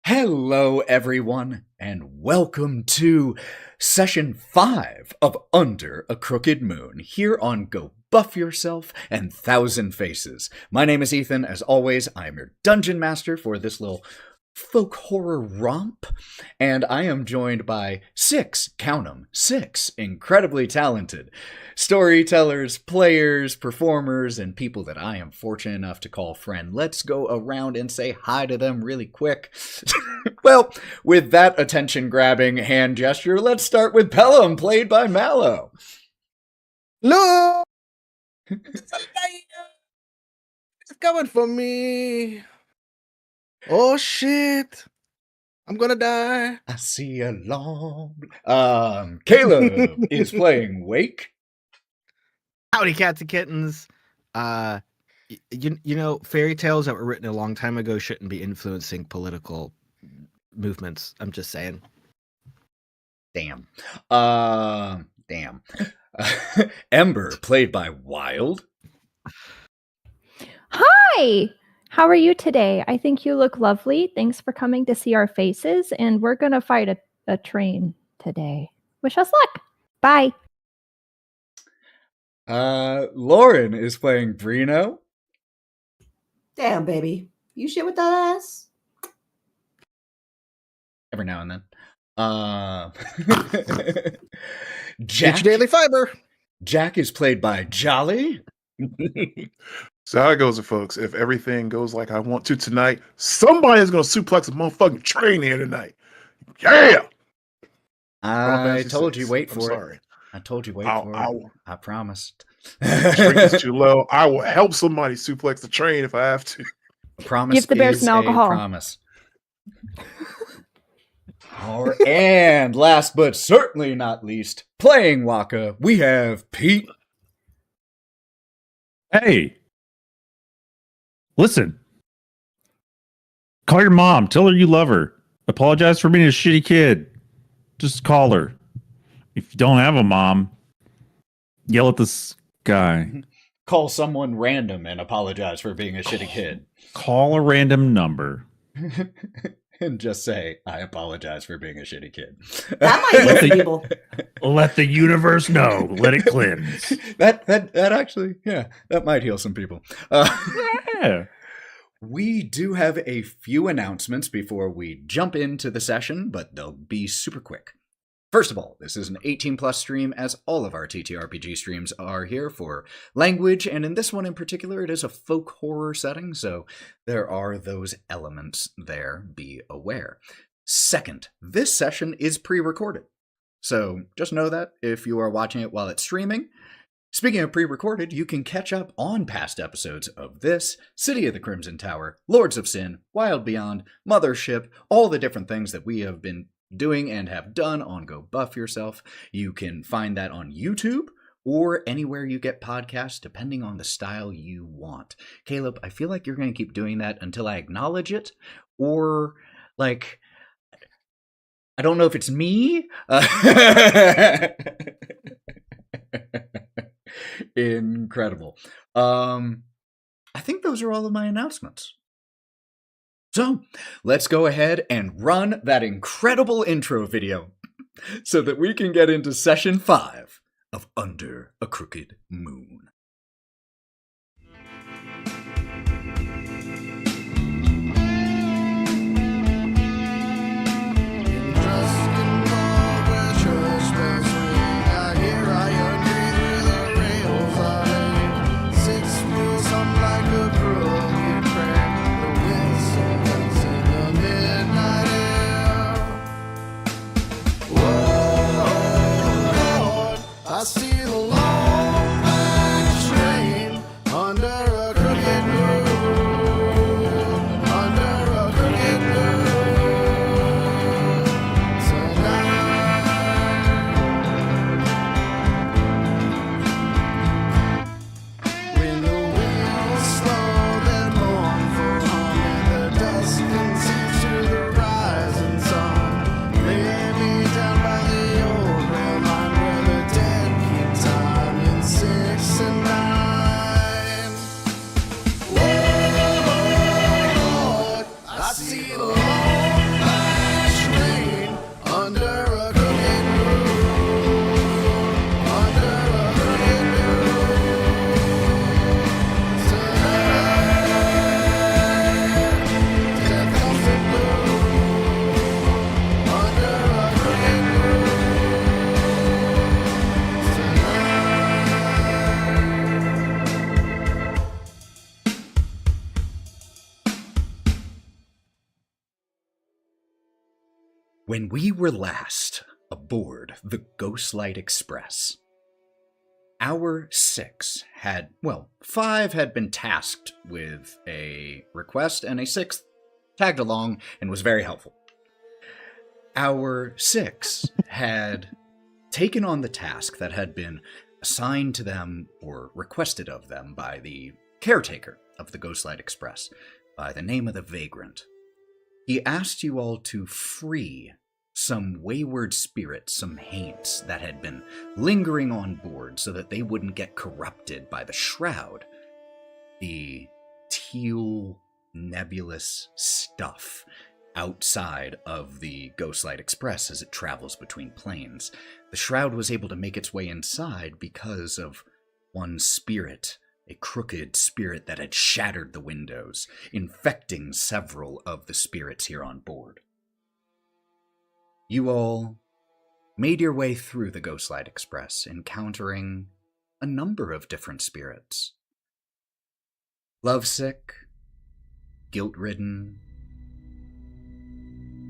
Hello, everyone, and welcome to Session 5 of Under a Crooked Moon, here on Go Buff Yourself and Thousand Faces. My name is Ethan. As always, I am your Dungeon Master for this little folk horror romp, and I am joined by six incredibly talented storytellers, players, performers, and people that I am fortunate enough to call friend. Let's go around and say hi to them really quick. Well, with that attention-grabbing hand gesture, let's start with Pellam, played by Mallo. Hello! It's coming for me. Oh shit! I'm gonna die. I see a long... Caleb is playing Wake. Howdy, cats and kittens. You know, fairy tales that were written a long time ago shouldn't be influencing political movements. I'm just saying. Damn. Ember, played by Wild. Hi! How are you today? I think you look lovely. Thanks for coming to see our faces, and we're going to fight a train today. Wish us luck. Bye. Lauren is playing Breenoh. Damn, baby. You shit with that ass? Every now and then. Get your daily fiber. Jack is played by Jolly. So how it goes, folks. If everything goes like I want to tonight, somebody's gonna suplex a motherfucking train here tonight. Yeah. I told you wait for it. I told you wait for it. I promised. Strength is too low. I will help somebody suplex the train if I have to. Promise. Give the bear some alcohol. Promise. And last but certainly not least, playing Wokka, we have Pete. Hey, listen. Call your mom. Tell her you love her. Apologize for being a shitty kid. Just call her. If you don't have a mom, yell at this guy. Call someone random and apologize for being a shitty kid. Call a random number. And just say, I apologize for being a shitty kid. That might hit people. Let the universe know. Let it cleanse. That actually, yeah, that might heal some people. Yeah. We do have a few announcements before we jump into the session, but they'll be super quick. First of all, this is an 18+ stream, as all of our TTRPG streams are here for language, and in this one in particular, it is a folk horror setting, so there are those elements there, be aware. Second, this session is pre-recorded, so just know that if you are watching it while it's streaming. Speaking of pre-recorded, you can catch up on past episodes of this, City of the Crimson Tower, Lords of Sin, Wild Beyond, Mothership, all the different things that we have been doing and have done on Go Buff Yourself. You can find that on YouTube or anywhere you get podcasts, depending on the style you want. Caleb, I feel like you're going to keep doing that until I acknowledge it, or like, I don't know if it's me. Incredible. I think those are all of my announcements. So, let's go ahead and run that incredible intro video so that we can get into Session 5 of Under a Crooked Moon. I see the long black train under a crooked moon, under a crooked moon tonight. When the wheels slow, then mournful hum, and the dust conceals to the rising sun. Lay me down by the old rail line where the dead keep When we were last aboard the Ghostlight Express, our 6 had, well, 5 had been tasked with a request, and a 6th tagged along and was very helpful. Our 6 had taken on the task that had been assigned to them or requested of them by the caretaker of the Ghostlight Express, by the name of the Vagrant. He asked you all to free some wayward spirits, some haints that had been lingering on board so that they wouldn't get corrupted by the shroud, the teal, nebulous stuff outside of the Ghostlight Express as it travels between planes. The shroud was able to make its way inside because of one spirit, a crooked spirit that had shattered the windows, infecting several of the spirits here on board. You all made your way through the Ghostlight Express, encountering a number of different spirits. Lovesick, guilt-ridden,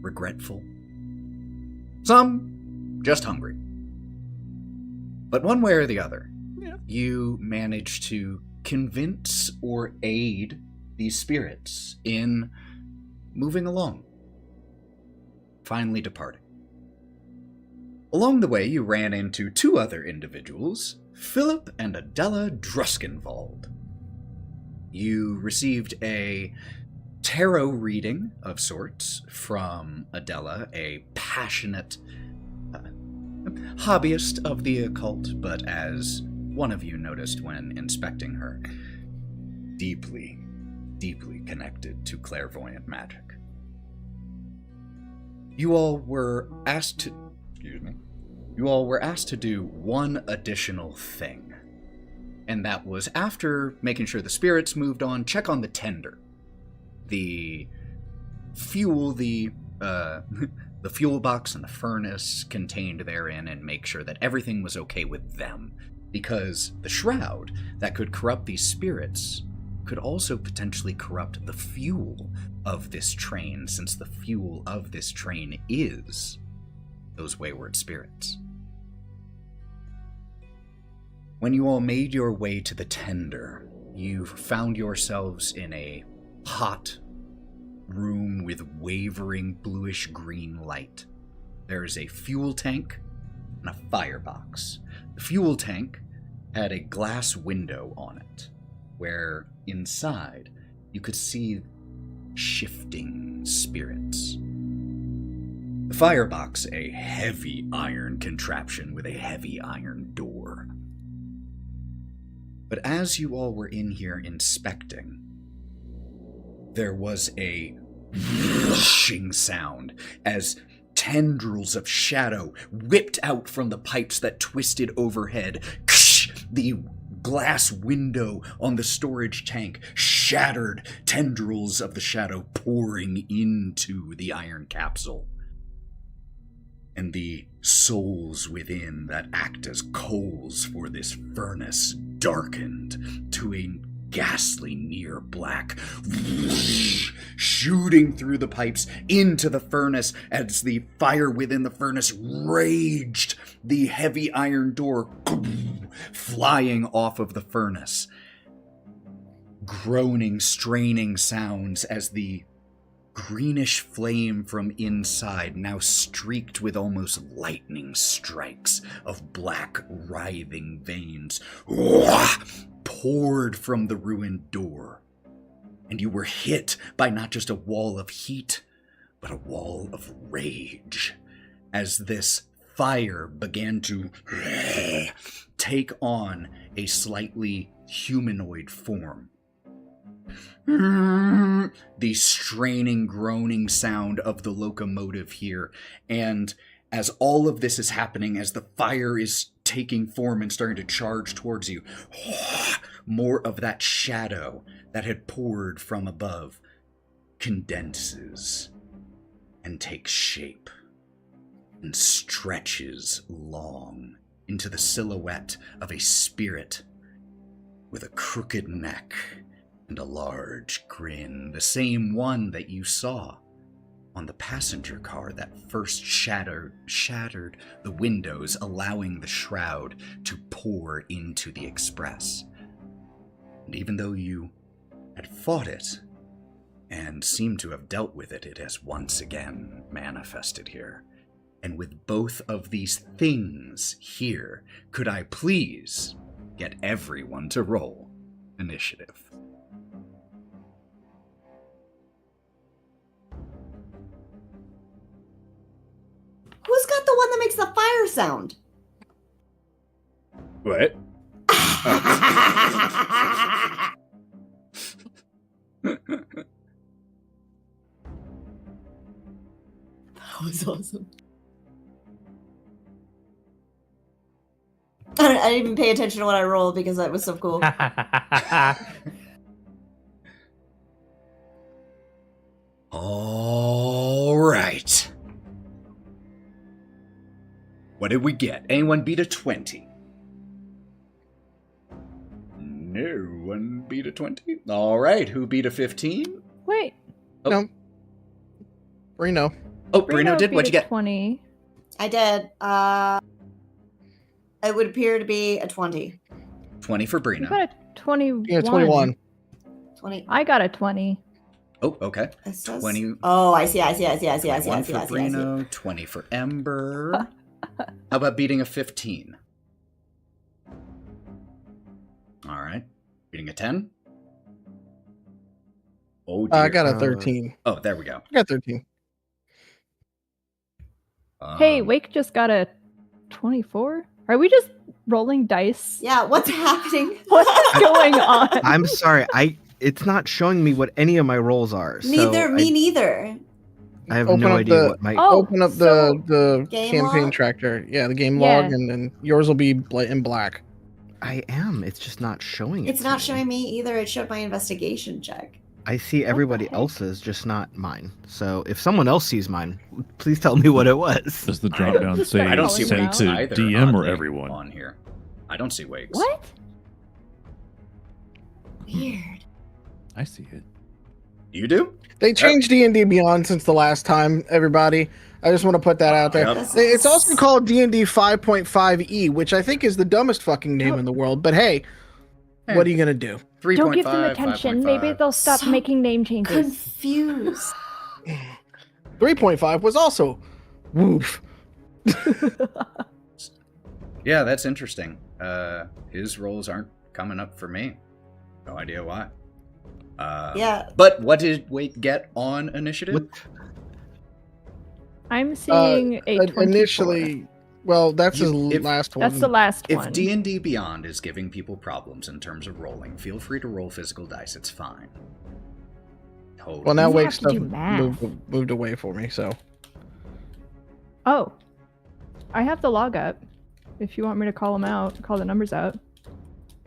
regretful. Some just hungry. But one way or the other, you managed to convince or aid these spirits in moving along, finally departing. Along the way, you ran into 2 other individuals, Philip and Adela Druskenvald. You received a tarot reading of sorts from Adela, a passionate hobbyist of the occult, but as one of you noticed when inspecting her, deeply, deeply connected to clairvoyant magic. You all were asked to do one additional thing, and that was, after making sure the spirits moved on, check on the tender. The fuel, the fuel box and the furnace contained therein, and make sure that everything was okay with them. Because the shroud that could corrupt these spirits could also potentially corrupt the fuel of this train, since the fuel of this train is those wayward spirits. When you all made your way to the tender, you found yourselves in a hot room with wavering bluish-green light. There is a fuel tank and a firebox. The fuel tank had a glass window on it, where inside you could see shifting spirits. The firebox, a heavy iron contraption with a heavy iron door. But as you all were in here inspecting, there was a rushing sound as tendrils of shadow whipped out from the pipes that twisted overhead. The glass window on the storage tank shattered, tendrils of the shadow pouring into the iron capsule. And the souls within that act as coals for this furnace darkened to a ghastly near black, shooting through the pipes into the furnace as the fire within the furnace raged, the heavy iron door flying off of the furnace. Groaning, straining sounds as the greenish flame from inside, now streaked with almost lightning strikes of black, writhing veins, poured from the ruined door. And you were hit by not just a wall of heat, but a wall of rage, as this fire began to take on a slightly humanoid form. The straining, groaning sound of the locomotive here, and as all of this is happening, as the fire is taking form and starting to charge towards you, more of that shadow that had poured from above condenses and takes shape and stretches long into the silhouette of a spirit with a crooked neck and a large grin, the same one that you saw on the passenger car that first shattered the windows, allowing the shroud to pour into the express. And even though you had fought it and seemed to have dealt with it, it has once again manifested here. And with both of these things here, could I please get everyone to roll initiative? Who's got the one that makes the fire sound? What? That was awesome. I didn't even pay attention to what I rolled because that was so cool. All right. What did we get? Anyone beat a 20? No one beat a 20. All right. Who beat a 15? Wait. Oh. No. Breenoh. Oh, Breenoh did? beat What'd you a get? 20. I did. It would appear to be a 20. 20 for You Breenoh. got a 21. Yeah, 21. 20. I got a 20. Oh, okay. It says- 20. Oh, I see. 1 for Breenoh, 20 for Ember. How about beating a 15? All right. Beating a 10? Oh, dear. I got a 13. Oh, there we go. I got 13. Hey, Wake just got a 24. Are we just rolling dice? Yeah, what's happening? What is going on? I'm sorry. It's not showing me what any of my rolls are. Neither, so me neither. I have Open no up idea the- what my. Oh, Open up so- the Game campaign log? tractor. Yeah, the game Yeah. log, and then yours will be in black. I am. It's just not showing it. It's to not me. showing me either. It showed my investigation check. I see the everybody heck? else's, just not mine. So if someone else sees mine, please tell me what it was. Does the drop down say I don't see send Wakes to either, DM or oddly, everyone? on here. I don't see Wakes. What? Weird. I see it. You do? They changed D&D Beyond since the last time, everybody. I just want to put that out there. Yep. It's also called D&D 5.5e, which I think is the dumbest fucking name in the world. But hey, what are you going to do? 3.5, Don't give them attention. 5.5. Maybe they'll stop So making name changes. Confused. 3.5 was also woof. Yeah, that's interesting. His rolls aren't coming up for me. No idea why. Yeah. But what did Wake get on initiative? What- I'm seeing a 24. Initially, well, that's his If- last one. That's the last If one. D&D Beyond is giving people problems in terms of rolling, feel free to roll physical dice. It's fine. Totally. Well, now You Wake have to stuff do math. moved away for me, so. Oh. I have the log up. If you want me to call them out, call the numbers out.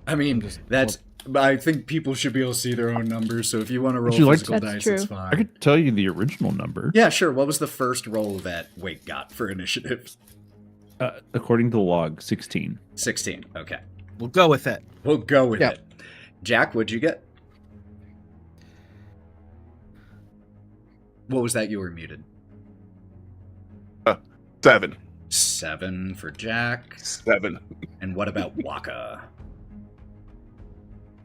I mean, that's. I think people should be able to see their own numbers. So if you want to roll Would you like physical to- dice, That's it's true. fine. I could tell you the original number. Yeah, sure. What was the first roll that Wake got for initiative? According to the log, 16. 16. Okay. We'll go with it. We'll go with Yeah. it. Jack, what'd you get? What was that? You were muted. 7. 7 for Jack. 7. And what about Wokka?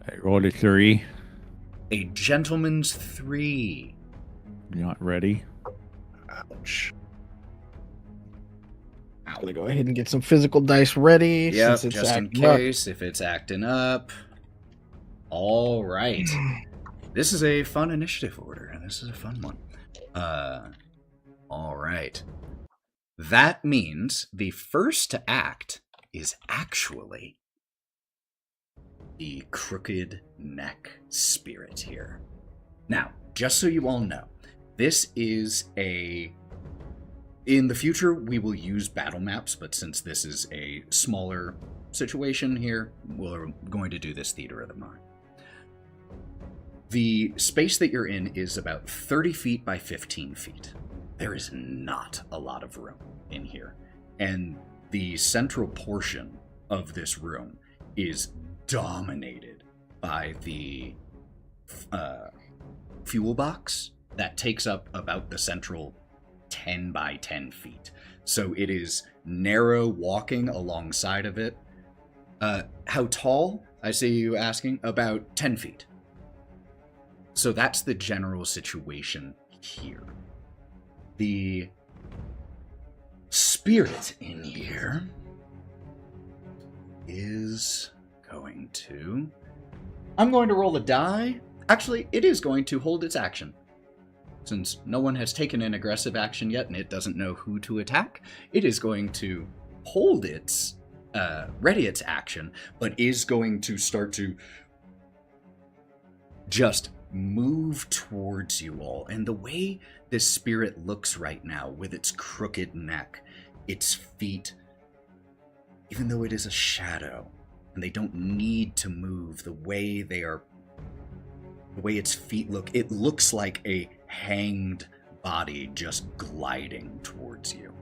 I rolled a 3. A gentleman's 3. You're not ready. Ouch. I'm going to go ahead and get some physical dice ready. Yep, since it's just in acting up. case if it's acting up. All right. This is a fun initiative order, and this is a fun one. All right. That means the first to act is actually the crooked neck spirit here. Now, just so you all know, this is in the future, we will use battle maps, but since this is a smaller situation here, we're going to do this theater of the mind. The space that you're in is about 30 feet by 15 feet. There is not a lot of room in here. And the central portion of this room is dominated by the fuel box that takes up about the central 10 by 10 feet. So it is narrow walking alongside of it. How tall? I see you asking. About 10 feet. So that's the general situation here. The spirit in here is going to... I'm going to roll a die. Actually, it is going to hold its action. Since no one has taken an aggressive action yet and it doesn't know who to attack, it is going to hold its, ready its action, but is going to start to just move towards you all. And the way this spirit looks right now, with its crooked neck, its feet, even though it is a shadow, and they don't need to move the way they are, the way its feet look, it looks like a hanged body just gliding towards you.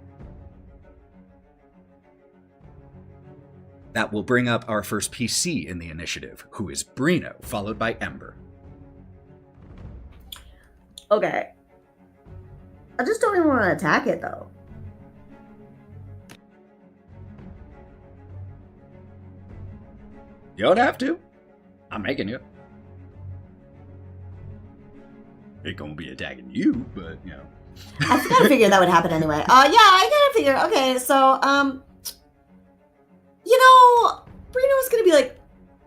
That will bring up our first PC in the initiative, who is Breenoh, followed by Ember. Okay. I just don't even want to attack it, though. You don't have to. I'm making you. It gonna be attacking you, but, you know. I kind of figured that would happen anyway. Yeah, I kind of figured. Okay, so, you know, Breenoh's gonna be like,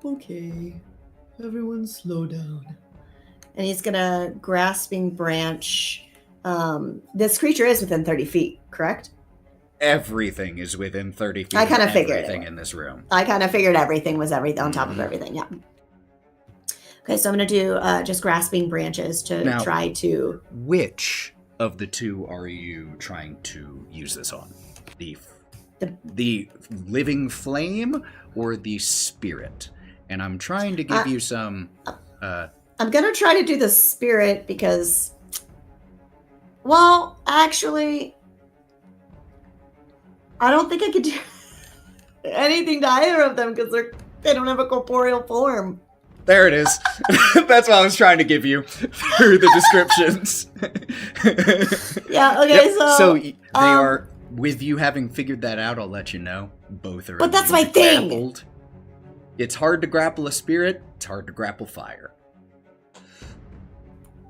okay, everyone slow down. And he's gonna grasping branch. This creature is within 30 feet, correct? Everything is within 30 feet I kind of figured everything it. in this room. I kind of figured everything was everything on top of everything, yeah. Okay, so I'm going to do just grasping branches to Now- try to... Which of the two are you trying to use this on? The living flame or the spirit? And I'm trying to give you some... I'm going to try to do the spirit because... Well, actually... I don't think I could do anything to either of them because they don't have a corporeal form. There it is. That's what I was trying to give you through the descriptions. Yeah, okay, Yep, so... they are, with you having figured that out, I'll let you know. Both are But that's immune my to thing! grappled. It's hard to grapple a spirit, it's hard to grapple fire.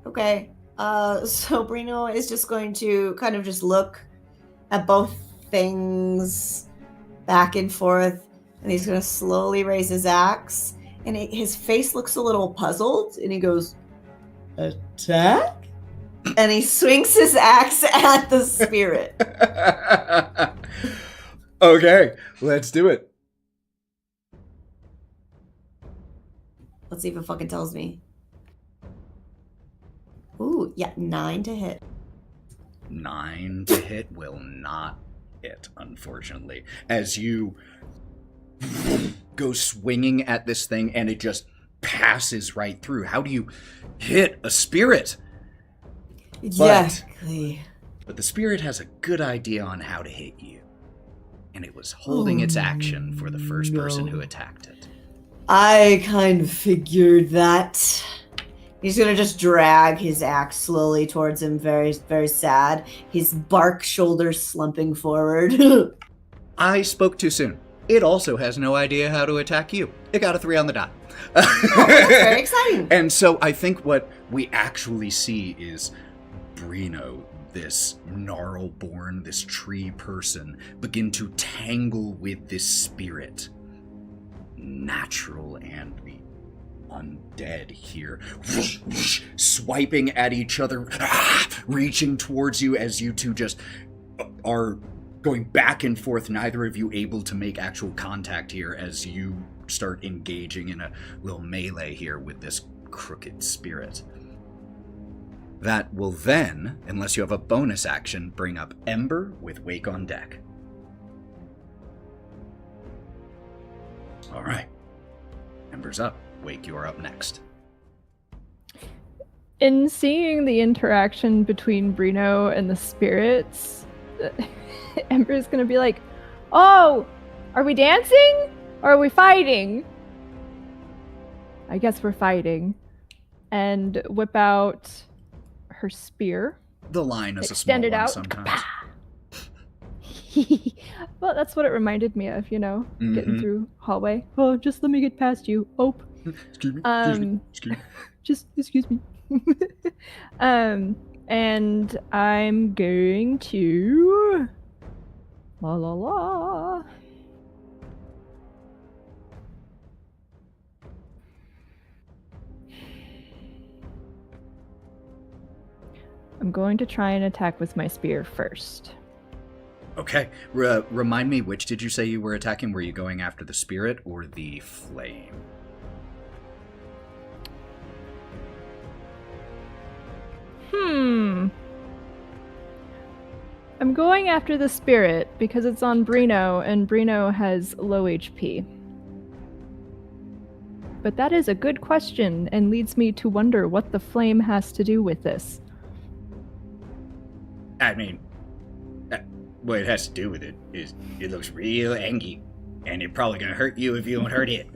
Okay, so Breenoh is just going to kind of just look at both things back and forth, and he's going to slowly raise his axe, and his face looks a little puzzled, and he goes, attack? And he swings his axe at the spirit. Okay, let's do it. Let's see if it fucking tells me. Ooh, yeah, 9 to hit. 9 to hit will not hit, unfortunately. As you go swinging at this thing and it just passes right through. How do you hit a spirit? Exactly. But the spirit has a good idea on how to hit you. And it was holding its action for the first person who attacked it. I kind of figured that. He's gonna just drag his axe slowly towards him, very, very sad. His bark shoulders slumping forward. I spoke too soon. It also has no idea how to attack you. It got a 3 on the dot. Oh, that's very exciting. And so I think what we actually see is Breenoh, this gnarl-born, this tree person, begin to tangle with this spirit. Natural and the undead here, swiping at each other, reaching towards you as you two just are going back and forth, neither of you able to make actual contact here as you start engaging in a little melee here with this crooked spirit. That will then, unless you have a bonus action, bring up Ember with Wake on deck. All right. Ember's up. Wake, you are up next. In seeing the interaction between Breenoh and the spirits, Ember's gonna be like, "Oh, are we dancing? Or are we fighting?" I guess we're fighting. And whip out her spear. The line is Extended a out. small one sometimes. Well, that's what it reminded me of, getting Mhm. through hallway. Oh, just let me get past you. Oh. Excuse me. Just excuse me. And I'm going to la la la. I'm going to try and attack with my spear first. Okay. Remind me, which did you say you were attacking? Were you going after the spirit or the flame? I'm going after the spirit because it's on Breenoh, and Breenoh has low HP. But that is a good question and leads me to wonder what the flame has to do with this. I mean, what it has to do with it is it looks real angry, and it's probably gonna hurt you if you don't hurt it.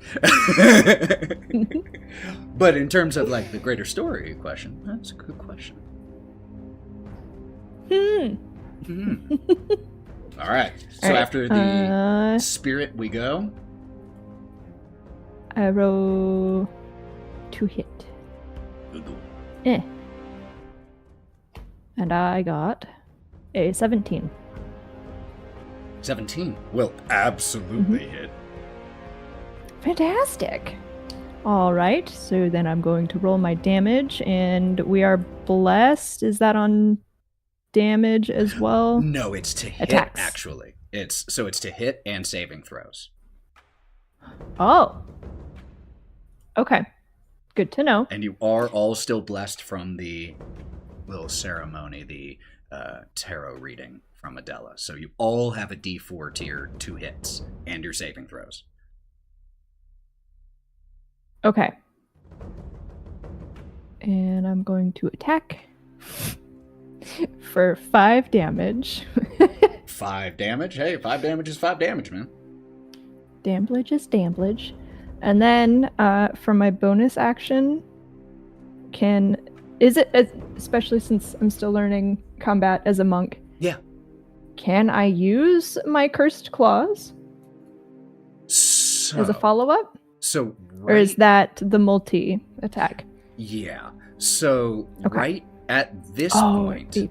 But in terms of like the greater story question, that's a good question. All right. So All right, after the spirit, we go. I roll to hit. And I got a 17. 17 will absolutely hit. Fantastic. All right, so then I'm going to roll my damage, and we are blessed. Is that on damage as well? No, it's to hit. Attacks. Actually, it's to hit and saving throws. Oh. Okay. Good to know. And you are all still blessed from the little ceremony, the tarot reading from Adela. So you all have a D4 to your 2 hits and your saving throws. Okay. And I'm going to attack for 5 damage. 5 damage? Hey, 5 damage is 5 damage, man. Damblage is damblage. And then for my bonus action, especially since I'm still learning combat as a monk. Yeah. Can I use my cursed claws So, as a follow-up? So Or is that the multi attack? Yeah. So Okay. right at this point, the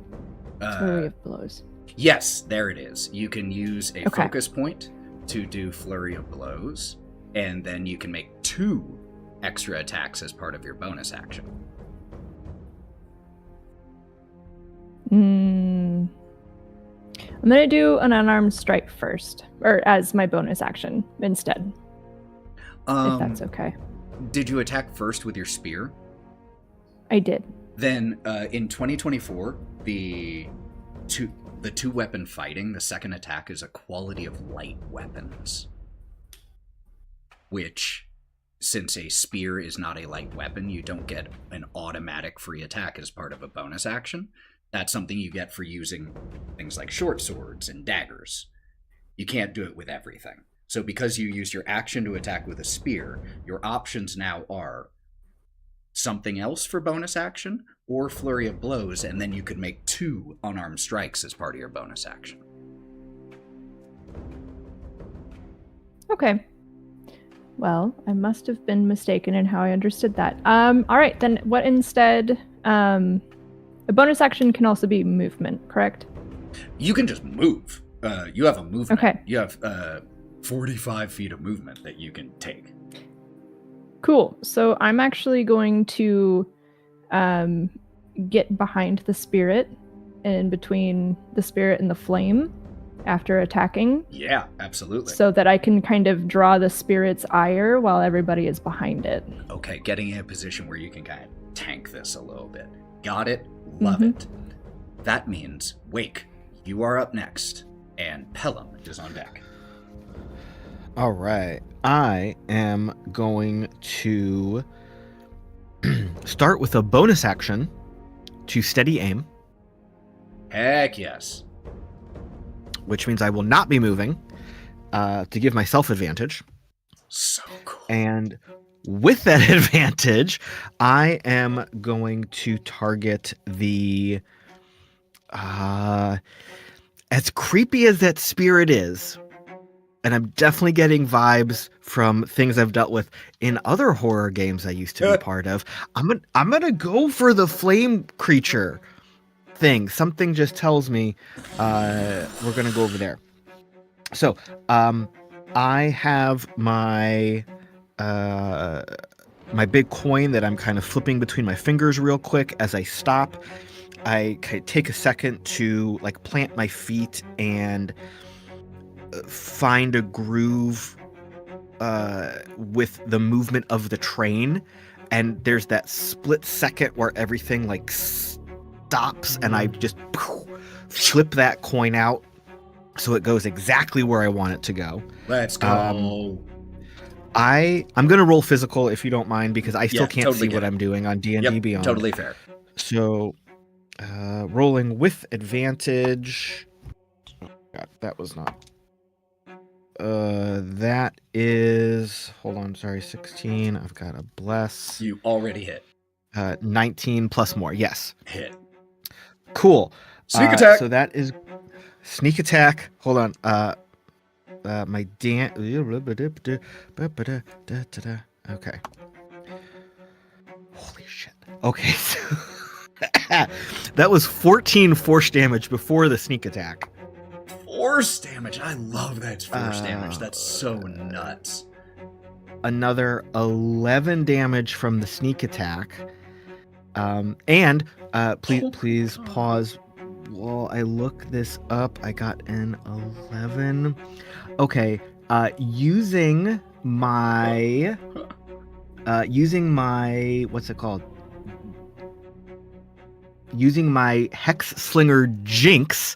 flurry of blows. yes, there it is. You can use a Okay. focus point to do flurry of blows, and then you can make 2 extra attacks as part of your bonus action. I'm gonna do an unarmed strike first, or as my bonus action instead, if that's okay. Did you attack first with your spear? I did. Then in 2024, the two weapon fighting, the second attack is a quality of light weapons, which, since a spear is not a light weapon, you don't get an automatic free attack as part of a bonus action. That's something you get for using things like short swords and daggers. You can't do it with everything. So because you used your action to attack with a spear, your options now are something else for bonus action or flurry of blows, and then you could make 2 unarmed strikes as part of your bonus action. Okay. Well, I must have been mistaken in how I understood that. All right, then what instead? A bonus action can also be movement, correct? You can just move. You have a movement. Okay. You have 45 feet of movement that you can take. Cool. So I'm actually going to get behind the spirit, and between the spirit and the flame after attacking. Yeah, absolutely. So that I can kind of draw the spirit's ire while everybody is behind it. Okay, getting in a position where you can kind of tank this a little bit. Got it? Love it. That means, Wake, you are up next, and Pellam is on deck. All right. I am going to start with a bonus action to steady aim, Heck yes. which means I will not be moving to give myself advantage. So cool. And with that advantage, I am going to target the as creepy as that spirit is, and I'm definitely getting vibes from things I've dealt with in other horror games I used to be part of. I'm gonna go for the flame creature thing. Something just tells me we're gonna go over there. So I have my my big coin that I'm kind of flipping between my fingers real quick. As I stop, I take a second to like plant my feet and find a groove with the movement of the train, and there's that split second where everything like stops, and I just flip that coin out so it goes exactly where I want it to go. Let's go. I'm gonna roll physical if you don't mind, because I still can't totally see what I'm doing on D&D Beyond. Totally fair. So rolling with advantage. Oh, God, that was not. That is, hold on, sorry, 16. I've got a bless. You already hit. 19 plus more, yes. Hit. Cool. Sneak attack. So that is sneak attack. Hold on. My Dan. Okay. Holy shit. Okay. That was 14 force damage before the sneak attack. Force damage. I love that it's force damage. That's so nuts. Another 11 damage from the sneak attack. And please pause while I look this up. I got an 11. Okay. Using my what's it called? Using my Hex Slinger Jinx,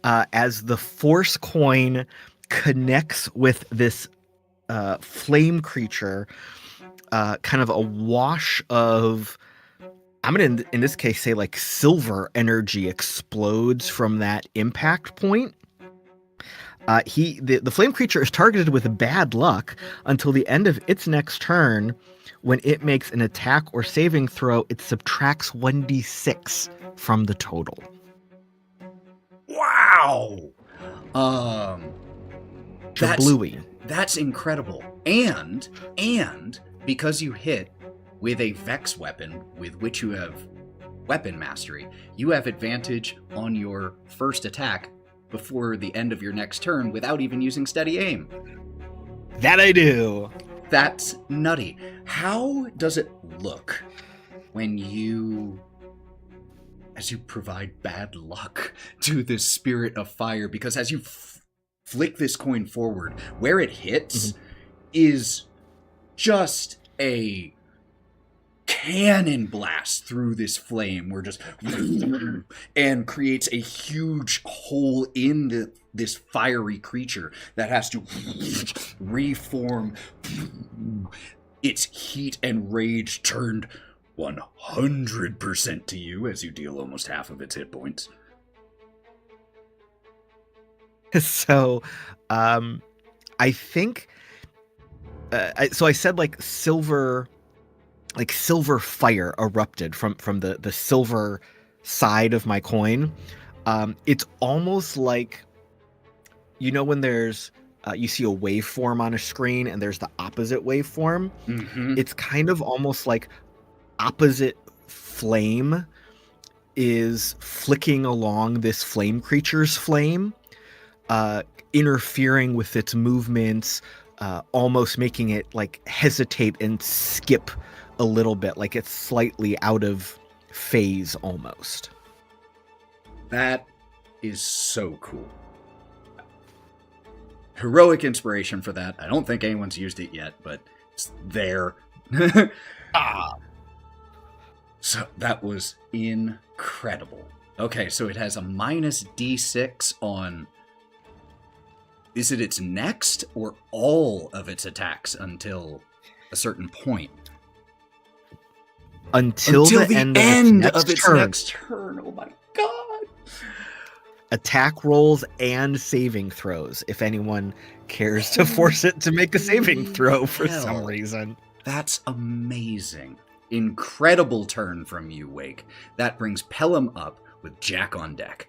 as the force coin connects with this flame creature, kind of a wash of, I'm gonna in this case say like silver energy explodes from that impact point. The flame creature is targeted with bad luck until the end of its next turn. When it makes an attack or saving throw, it subtracts 1d6 from the total. Wow. Bluey. That's incredible. And because you hit with a Vex weapon with which you have weapon mastery, you have advantage on your first attack before the end of your next turn without even using steady aim. That I do. That's nutty. How does it look when as you provide bad luck to this spirit of fire? Because as you flick this coin forward, where it hits is just a cannon blast through this flame, where just and creates a huge hole in this fiery creature that has to reform. Its heat and rage turned 100% to you as you deal almost half of its hit points. So, I think. So I said like silver fire erupted from the silver side of my coin. It's almost like, you know, when there's you see a waveform on a screen and there's the opposite waveform. Mm-hmm. It's kind of almost like opposite flame is flicking along this flame creature's flame, interfering with its movements, almost making it like hesitate and skip a little bit, like it's slightly out of phase almost. That is so cool. Heroic inspiration for that. I don't think anyone's used it yet, but it's there. So that was incredible. Okay, so it has a minus D6 on... Is it its next or all of its attacks until a certain point? Until the end of its next turn. Oh my god. Attack rolls and saving throws, if anyone cares to force it to make a saving throw for some reason. That's amazing. Incredible turn from you, Wake. That brings Pellam up with Jack on deck.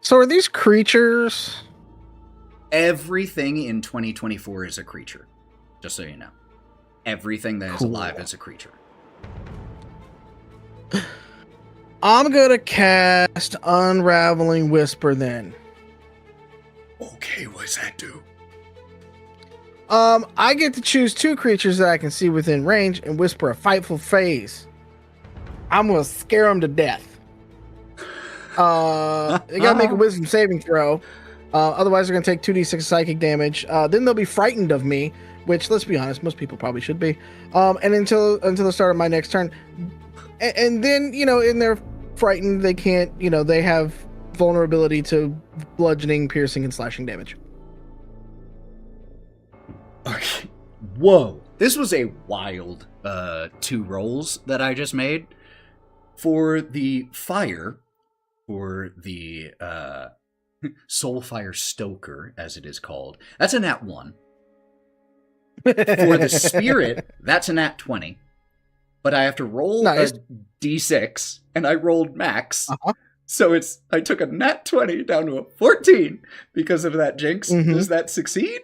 So are these creatures? Everything in 2024 is a creature. Just so you know. Everything that is alive is a creature. I'm gonna cast Unraveling Whisper then. Okay, what does that do? I get to choose 2 creatures that I can see within range and whisper a frightful phrase. I'm gonna scare them to death. They gotta make a wisdom saving throw. Otherwise, they're gonna take 2d6 psychic damage. Then they'll be frightened of me, which, let's be honest, most people probably should be. And until the start of my next turn, and then in their frightened, they can't. They have vulnerability to bludgeoning, piercing, and slashing damage. Okay. Whoa. This was a wild 2 rolls that I just made. For the fire, for the Soulfire Stoker, as it is called, that's a nat 1. For the spirit, that's a nat 20. But I have to roll Nice. a d6, and I rolled max. Uh-huh. So I took a nat 20 down to a 14 because of that jinx. Mhm. Does that succeed?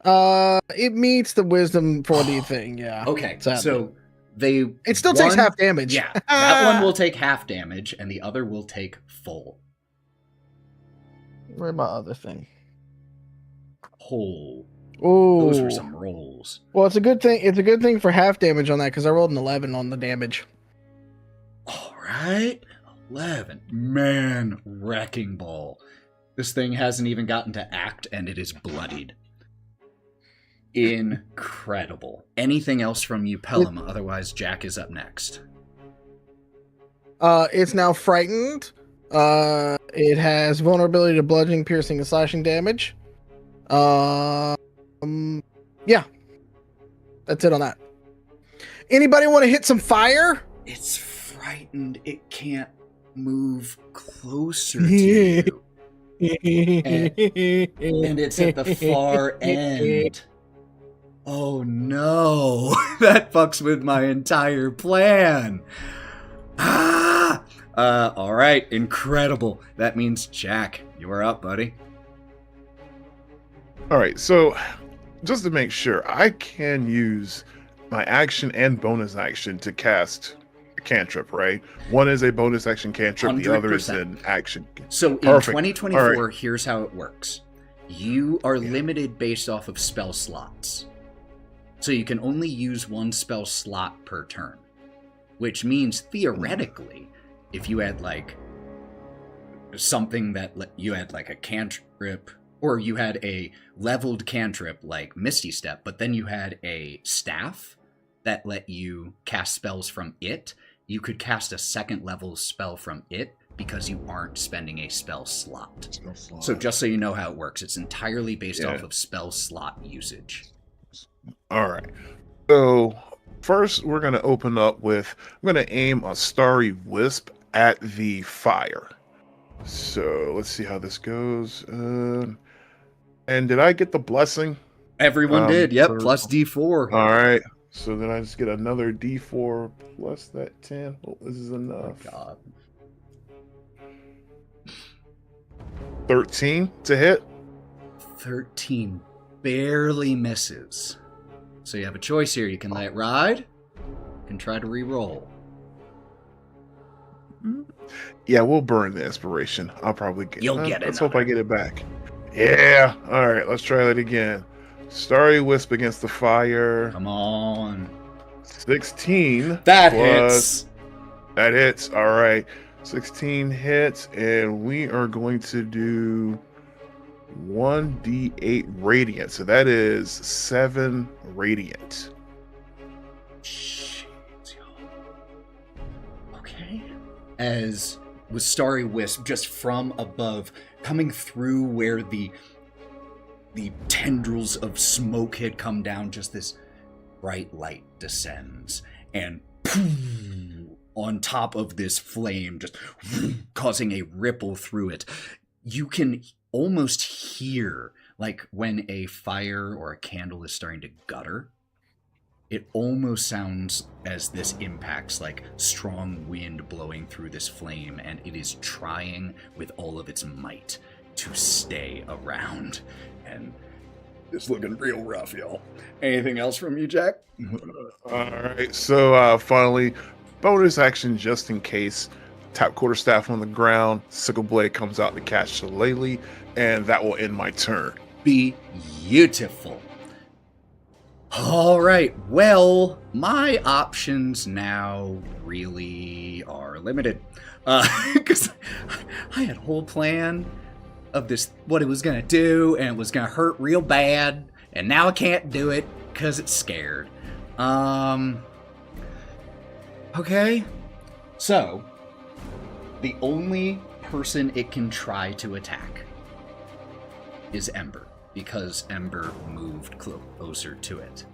It meets the wisdom 4D thing, yeah. Okay, Sadly. so It still takes half damage. Yeah, that one will take half damage, and the other will take full. Where's my other thing? Oh, Oh, those were some rolls. Well, it's a good thing. It's a good thing for half damage on that because I rolled an 11 on the damage. All right, 11. Man, wrecking ball. This thing hasn't even gotten to act, and it is bloodied. Incredible. Anything else from you, Pellam? Otherwise, Jack is up next. It's now frightened. It has vulnerability to bludgeoning, piercing, and slashing damage. Yeah, that's it on that. Anybody want to hit some fire? It's frightened. It can't move closer to you. And it's at the far end. Oh no, that fucks with my entire plan. All right, incredible. That means Jack, you are up, buddy. All right, so just to make sure, I can use my action and bonus action to cast a cantrip, right? One is a bonus action cantrip, the other is 100%. an action. So in Perfect. 2024, All right. here's how it works. You are limited based off of spell slots. So you can only use 1 spell slot per turn. Which means, theoretically, if you had, like, something that you had, like, a cantrip, or you had a leveled cantrip like Misty Step, but then you had a staff that let you cast spells from it, you could cast a 2nd level spell from it because you aren't spending a spell slot. So just so you know how it works, it's entirely based off of spell slot usage. All right. So first, we're going to open up with, I'm going to aim a Starry Wisp at the fire. So let's see how this goes. And did I get the blessing? Everyone did, yep, plus D4. All right. So then I just get another D4 plus that 10. Oh, this is enough. God. 13 to hit. 13 barely misses. So you have a choice here. You can let it ride. You can try to re-roll. Yeah, we'll burn the inspiration. I'll probably get. You'll get it. Let's hope I get it back. Yeah. All right. Let's try that again. Starry Wisp against the fire. Come on. 16. That plus- hits. That hits. All right. 16 hits, and we are going to do 1d8 radiant. So that is 7 radiant. Shit, okay. As with Starry Wisp, just from above, coming through where the tendrils of smoke had come down, just this bright light descends, and on top of this flame, just causing a ripple through it. You can almost hear like when a fire or a candle is starting to gutter, it almost sounds as this impacts like strong wind blowing through this flame, and it is trying with all of its might to stay around. And it's looking real rough, y'all. Anything else from you, Jack? Alright, so finally, bonus action just in case. Tap quarterstaff on the ground, sickle blade comes out to catch Shillelagh, and that will end my turn. Beautiful. All right, well, my options now really are limited. Because I had a whole plan of this, what it was going to do, and it was going to hurt real bad, and now I can't do it because it's scared. Okay, so the only person it can try to attack is Ember, because Ember moved closer to it.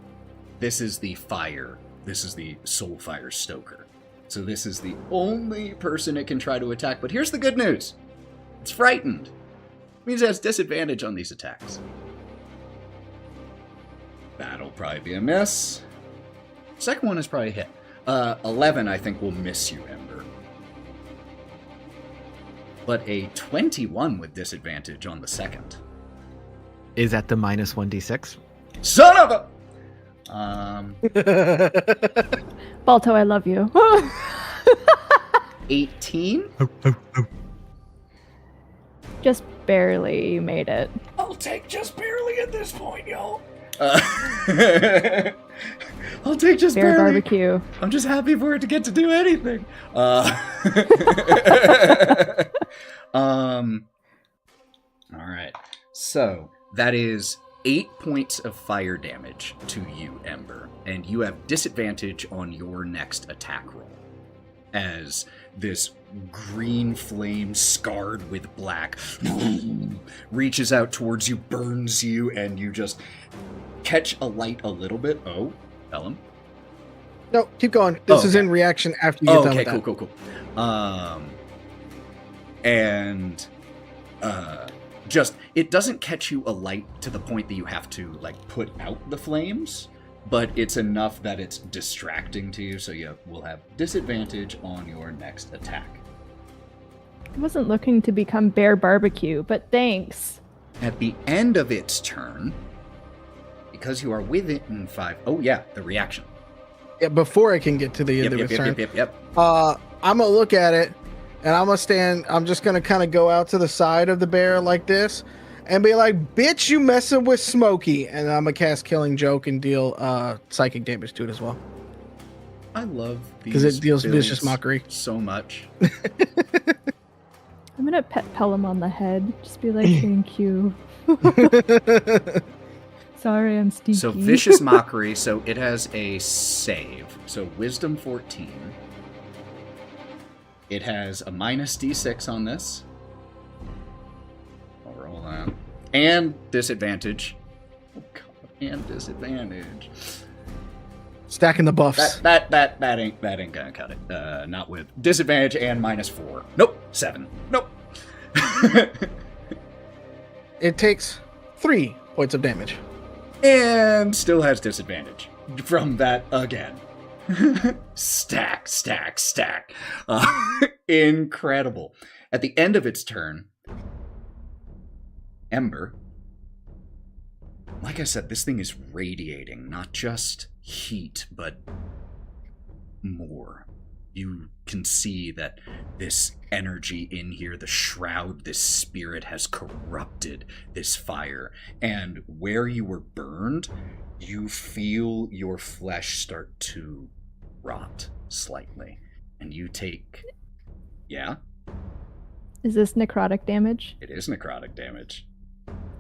This is the fire. This is the soul fire stoker. So this is the only person it can try to attack. But here's the good news. It's frightened. It means it has disadvantage on these attacks. That'll probably be a miss. Second one is probably a hit. 11, I think, will miss you, Ember. But a 21 with disadvantage on the second. Is that the minus 1d6? Son of a... Balto, I love you. 18? Just barely made it. I'll take just barely at this point, y'all. I'll take just Bear barely. barbecue. I'm just happy for it to get to do anything. All right. So that is 8 points of fire damage to you, Ember, and you have disadvantage on your next attack roll, as this green flame scarred with black reaches out towards you, burns you, and you just catch alight a little bit. Oh, Pellam. No, keep going. This is okay. in reaction after you get done with that. Cool. And just, it doesn't catch you alight to the point that you have to, like, put out the flames, but it's enough that it's distracting to you, so you will have disadvantage on your next attack. I wasn't looking to become bear barbecue, but thanks. At the end of its turn, because you are within 5... Oh, yeah, the reaction. Yeah, before I can get to the end of its turn. Yep. I'm gonna look at it, and I'm gonna stand. I'm just gonna kind of go out to the side of the bear like this, and be like, "Bitch, you messing with Smokey!" And I'm gonna cast Killing Joke and deal psychic damage to it as well, I love these because it deals builds vicious mockery. so much. I'm gonna pet Pellam on the head. Just be like, thank you. Sorry, I'm stinky. So vicious mockery, so it has a save. So wisdom 14. It has a minus d6 on this. I'll roll that. And disadvantage. Oh god, and disadvantage. Stacking the buffs. That ain't gonna cut it. Not with disadvantage and minus 4. Nope. 7. Nope. It takes 3 points of damage. And still has disadvantage from that again. Stack. Incredible. At the end of its turn, Ember, like I said, this thing is radiating not just heat, but more. You can see that this energy in here, the shroud, this spirit has corrupted this fire. And where you were burned, you feel your flesh start to rot slightly. And you take... Yeah? Is this necrotic damage? It is necrotic damage.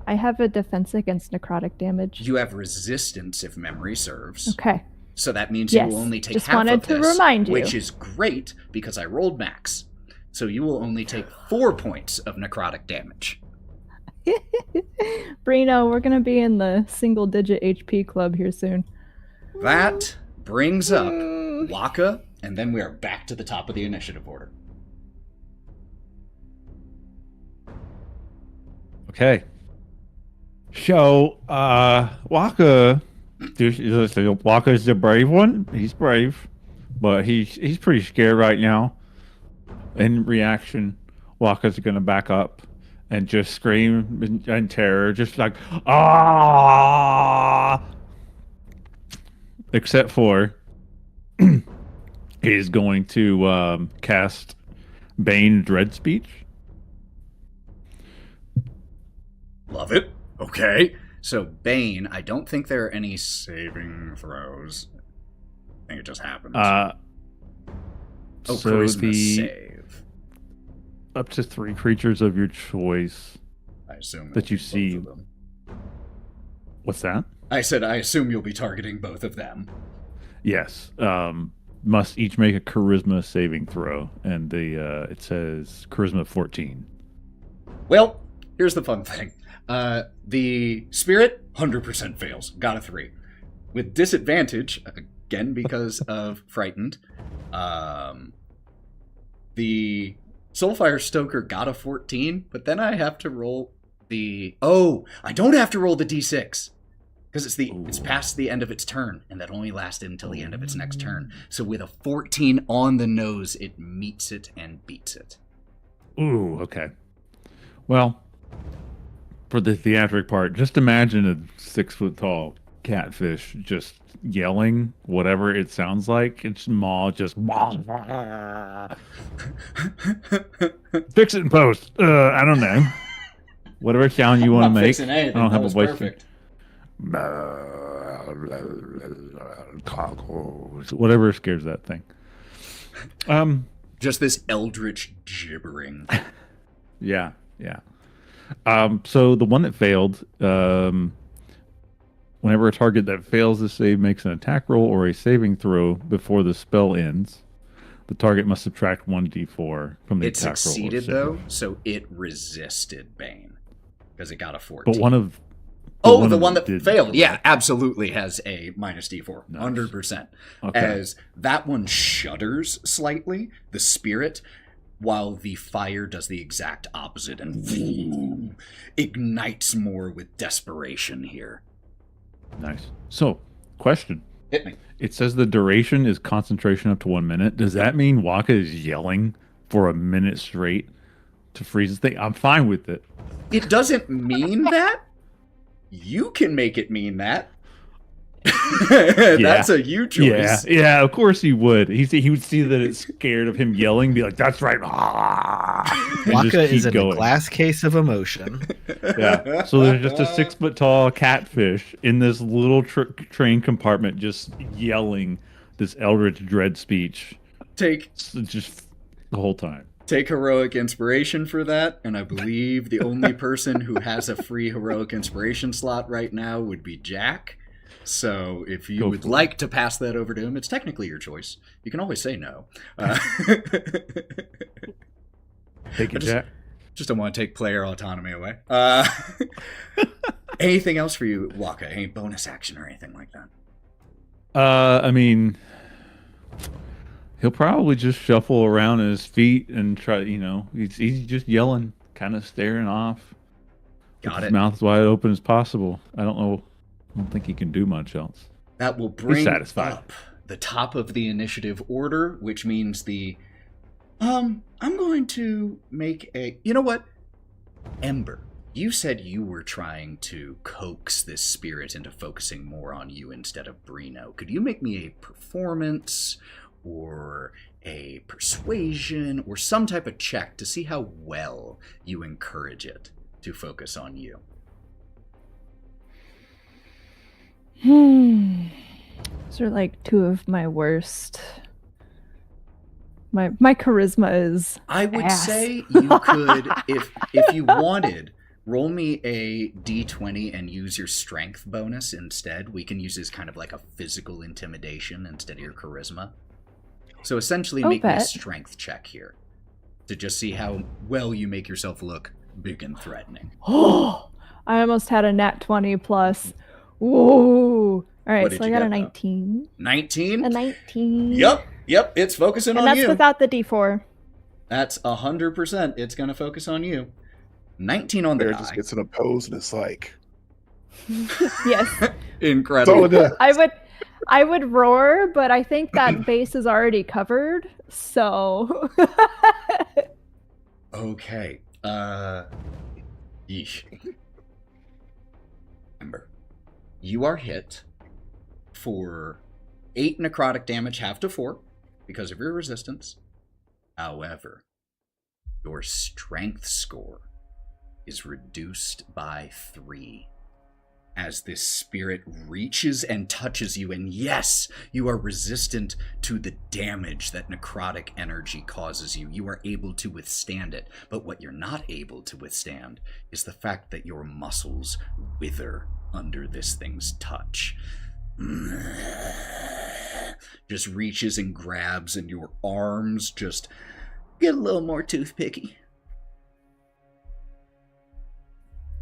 I have a defense against necrotic damage. You have resistance if memory serves. Okay. So that means Yes, you will only take just half wanted of to this, remind you. which is great because I rolled max. So you will only take 4 points of necrotic damage. Breenoh, we're gonna be in the single-digit HP club here soon. That brings up Wokka, and then we are back to the top of the initiative order. Okay. So, Wokka, Wokka's the brave one. He's brave, but he's pretty scared right now. In reaction, Wokka's gonna back up and just scream in terror, just like ah. Except for he's going to cast Bane Dread Speech. Love it. Okay. So, Bane, I don't think there are any saving throws. I think it just happens. So Charisma save. up to 3 creatures of your choice I assume that you both see. of them. What's that? I said I assume you'll be targeting both of them. Yes. Must each make a charisma saving throw, and it says charisma 14. Well, here's the fun thing. The spirit 100% fails. Got a 3. With disadvantage, again because of frightened, the Soulfire Stoker got a 14, but then I have to roll I don't have to roll the d6 because it's past the end of its turn, and that only lasted until the end of its next turn. So with a 14 on the nose, it meets it and beats it. Ooh, okay. Well, for the theatric part, just imagine a 6-foot-tall catfish just yelling whatever it sounds like. Its maw just fix it in post. I don't know. Whatever sound you want to make. I don't have a voice. Perfect. Whatever scares that thing. Just this eldritch gibbering. Yeah. So the one that failed, whenever a target that fails to save makes an attack roll or a saving throw before the spell ends, the target must subtract 1d4 from the It attack roll. succeeded though, so it resisted Bane because it got a 14. But the one that did failed, correct. yeah, absolutely has a minus d4, Nice. 100%. Okay. As that one shudders slightly, the spirit, while the fire does the exact opposite and ignites more with desperation here. Nice. So, question. Hit me. It says the duration is concentration up to 1 minute. Does that mean Wokka is yelling for a minute straight to freeze the thing? I'm fine with it. It doesn't mean that. You can make it mean that. That's a you choice. Yeah, of course he would. He would see that it's scared of him yelling, be like, "That's right." And just Wokka is keep in a going. glass case of emotion. Yeah. So there's just a 6-foot-tall catfish in this little train compartment, just yelling this eldritch dread speech, just the whole time. Take heroic inspiration for that, and I believe the only person who has a free heroic inspiration slot right now would be Jack. So if you would like to pass that over to him, it's technically your choice. You can always say no. Take it, Jack. Just don't want to take player autonomy away. Anything else for you, Wokka? Any bonus action or anything like that? I mean, he'll probably just shuffle around at his feet and try. He's just yelling, kind of staring off. Got His it. mouth as wide open as possible. I don't think he can do much else. That will bring satisfied. up the top of the initiative order, which means I'm going to make a... You know what? Ember, you said you were trying to coax this spirit into focusing more on you instead of Breenoh. Could you make me a performance or a persuasion or some type of check to see how well you encourage it to focus on you? Those are like two of my worst. My charisma is I would ass. say you could, if you wanted, roll me a d20 and use your strength bonus instead. We can use this kind of like a physical intimidation instead of your charisma. So essentially make me a strength check here to just see how well you make yourself look big and threatening. Oh, I almost had a nat 20 plus. Whoa. All right, What did so I you got get, a though? 19. 19? A 19. Yep, it's focusing And on that's you. without the d4. That's 100%. It's going to focus on you. 19 on the Bear die. just gets in a pose and it's like, Yes. Incredible. I would roar, but I think that base is already covered, so Okay. Yeesh. Ember, you are hit for 8 necrotic damage, half to 4, because of your resistance. However, your strength score is reduced by 3 as this spirit reaches and touches you, and yes, you are resistant to the damage that necrotic energy causes you. You are able to withstand it, but what you're not able to withstand is the fact that your muscles wither under this thing's touch. Just reaches and grabs, and your arms just get a little more toothpicky.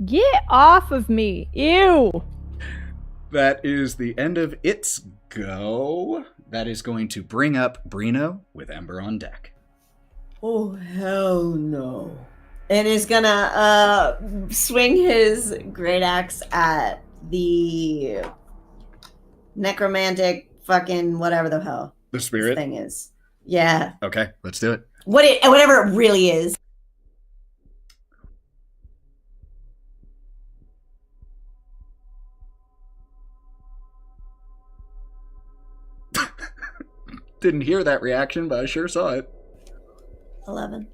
get off of me. Ew. That is the end of its go. That is going to bring up Breenoh with Ember on deck. Oh, hell no. And is gonna swing his great axe at the necromantic fucking whatever the hell The this spirit? thing is. Yeah. Okay, let's do it. Whatever it really is. Didn't hear that reaction, but I sure saw it. 11.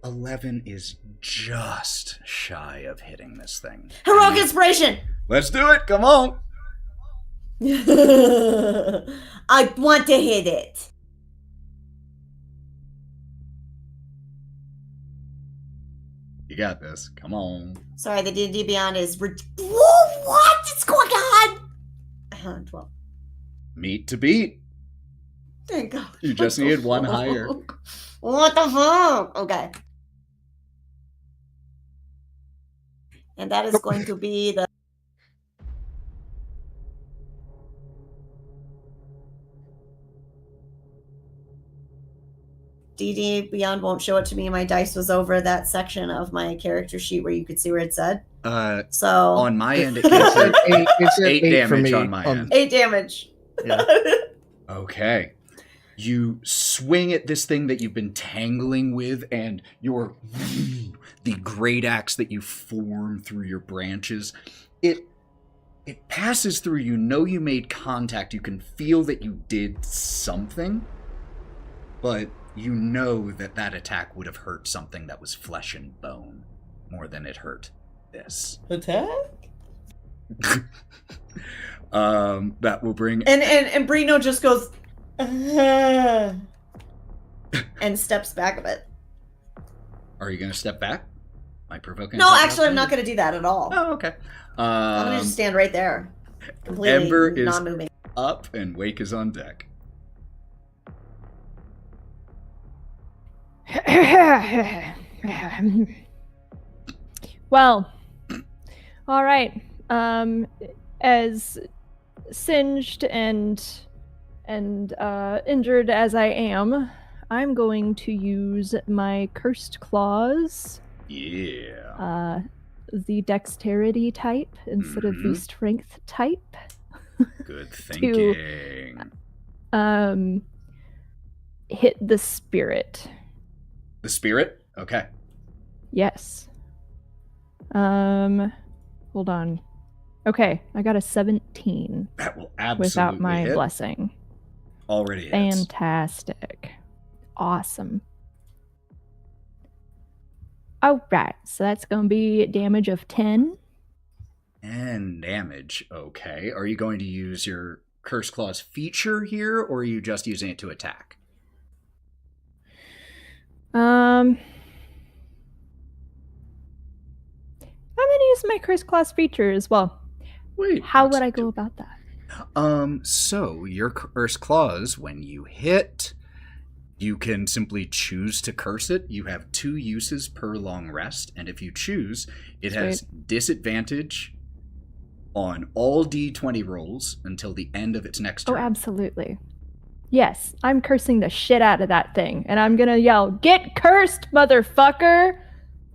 11 is just shy of hitting this thing. Heroic inspiration! Let's do it, come on! I want to hit it. You got this, come on. Sorry, the D&D Beyond is... Whoa, what is going on? 12. Meet to beat. Thank God. You just needed one higher. What the fuck? Okay. And that is going to be the... D&D Beyond won't show it to me. My dice was over that section of my character sheet where you could see where it said. So On my end, it's 8 damage on my end. 8 damage. Yeah. Okay. You swing at this thing that you've been tangling with, and the great axe that you form through your branches, it passes through. You know you made contact. You can feel that you did something, but you know that attack would have hurt something that was flesh and bone more than it hurt this. Attack? That will bring... And Breenoh just goes... and steps back a bit. Are you going to step back? Am I provoking? No, actually, I'm not going to do that at all. Oh, okay. I'm going to just stand right there. Completely Ember is non-moving. up, and Wake is on deck. Well, all right. As singed and injured as I am, I'm going to use my cursed claws. Yeah. The dexterity type instead of the strength type. Good thinking. Hit the spirit. The spirit? Okay. Yes. Hold on. Okay, I got a 17 That will absolutely without my hit. blessing. Already hits. Fantastic. Awesome. Alright, so that's going to be damage of 10. And damage. Okay. Are you going to use your Curse Claws feature here, or are you just using it to attack? I'm going to use my Curse Claws feature as well. Wait. How would I go about that? So your Curse Claws, when you hit, you can simply choose to curse it. You have 2 uses per long rest, and if you choose, it has disadvantage on all D20 rolls until the end of its next turn. Oh, absolutely. Yes, I'm cursing the shit out of that thing, and I'm gonna yell, "Get cursed, motherfucker!"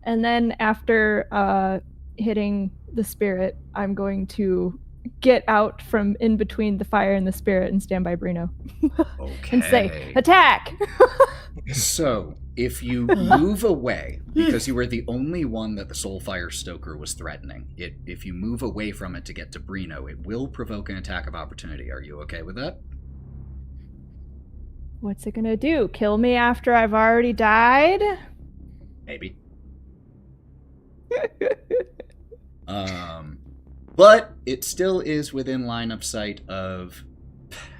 And then after hitting the spirit, I'm going to get out from in between the fire and the spirit and stand by Breenoh. And say, Okay. attack! So, if you move away, because you were the only one that the Soulfire Stoker was threatening, if you move away from it to get to Breenoh, it will provoke an attack of opportunity. Are you okay with that? What's it gonna do? Kill me after I've already died? Maybe. But it still is within line of sight of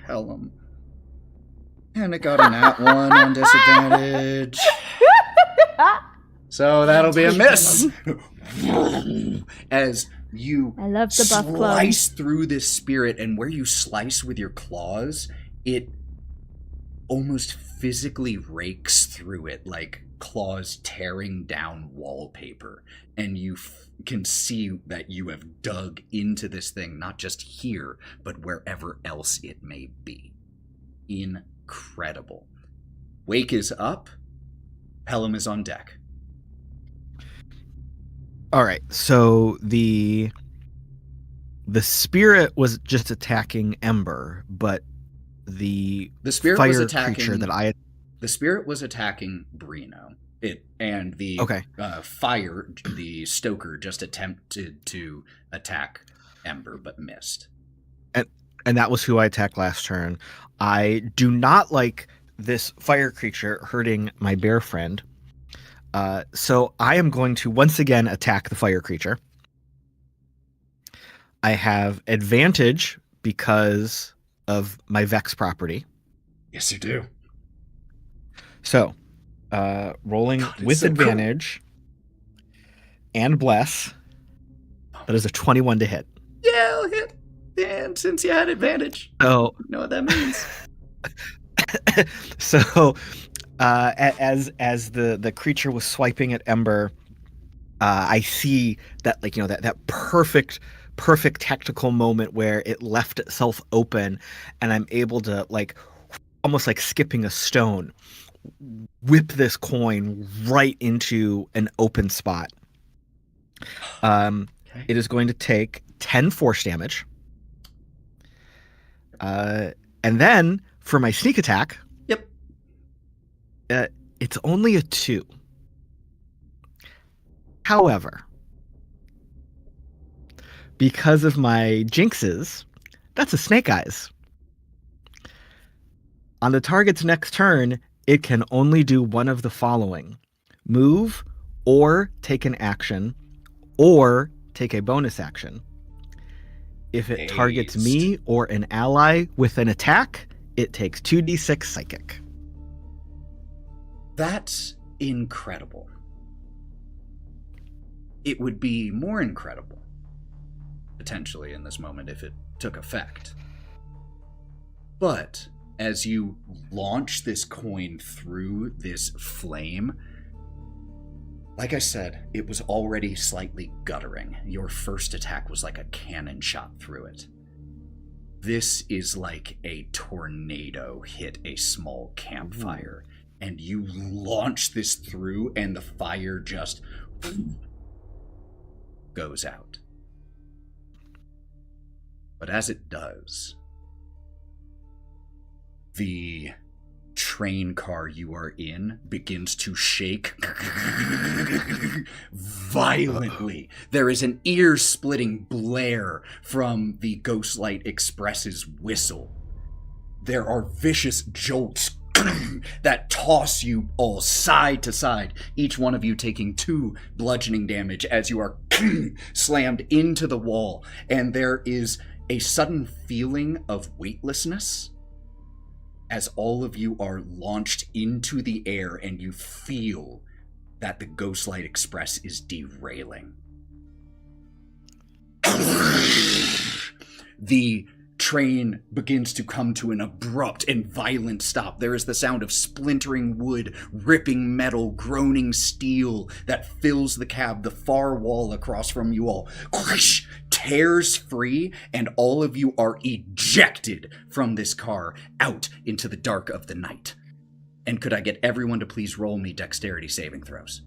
Pellam. And it got a nat 1 on disadvantage. So that'll be a miss. As you I love the buff club. slice through this spirit, and where you slice with your claws, it almost physically rakes through it, like claws tearing down wallpaper. And you can see that you have dug into this thing, not just here, but wherever else it may be. Incredible. Wake is up. Pellam is on deck. All right, so the spirit was just attacking Ember, but the spirit fire was attacking creature that I The spirit was attacking Breenoh. And the fire, the Stoker, just attempted to attack Ember, but missed. And that was who I attacked last turn. I do not like this fire creature hurting my bear friend. So I am going to once again attack the fire creature. I have advantage because of my Vex property. Yes, you do. So, rolling with so advantage and bless. That is a 21 to hit. Yeah, I'll hit. And since you had advantage, So, you know what that means. so as the creature was swiping at Ember, I see that, like, that perfect tactical moment where it left itself open, and I'm able to, like, almost like skipping a stone, whip this coin right into an open spot. It is going to take 10 force damage. And then for my sneak attack, Yep. It's only a 2. However, because of my jinxes, that's a snake eyes. On the target's next turn, it can only do one of the following: move, or take an action, or take a bonus action. If it targets me or an ally with an attack, it takes 2d6 psychic. That's incredible. It would be more incredible, potentially, in this moment if it took effect. But as you launch this coin through this flame, like I said, it was already slightly guttering. Your first attack was like a cannon shot through it. This is like a tornado hit a small campfire, and you launch this through, and the fire just goes out. But as it does, the train car you are in begins to shake violently. There is an ear-splitting blare from the Ghostlight Express's whistle. There are vicious jolts that toss you all side to side, each one of you taking 2 bludgeoning damage as you are slammed into the wall, and there is a sudden feeling of weightlessness as all of you are launched into the air, and you feel that the Ghostlight Express is derailing. The train begins to come to an abrupt and violent stop. There is the sound of splintering wood, ripping metal, groaning steel that fills the cab. The far wall across from you all tears free, and all of you are ejected from this car out into the dark of the night. And could I get everyone to please roll me dexterity saving throws?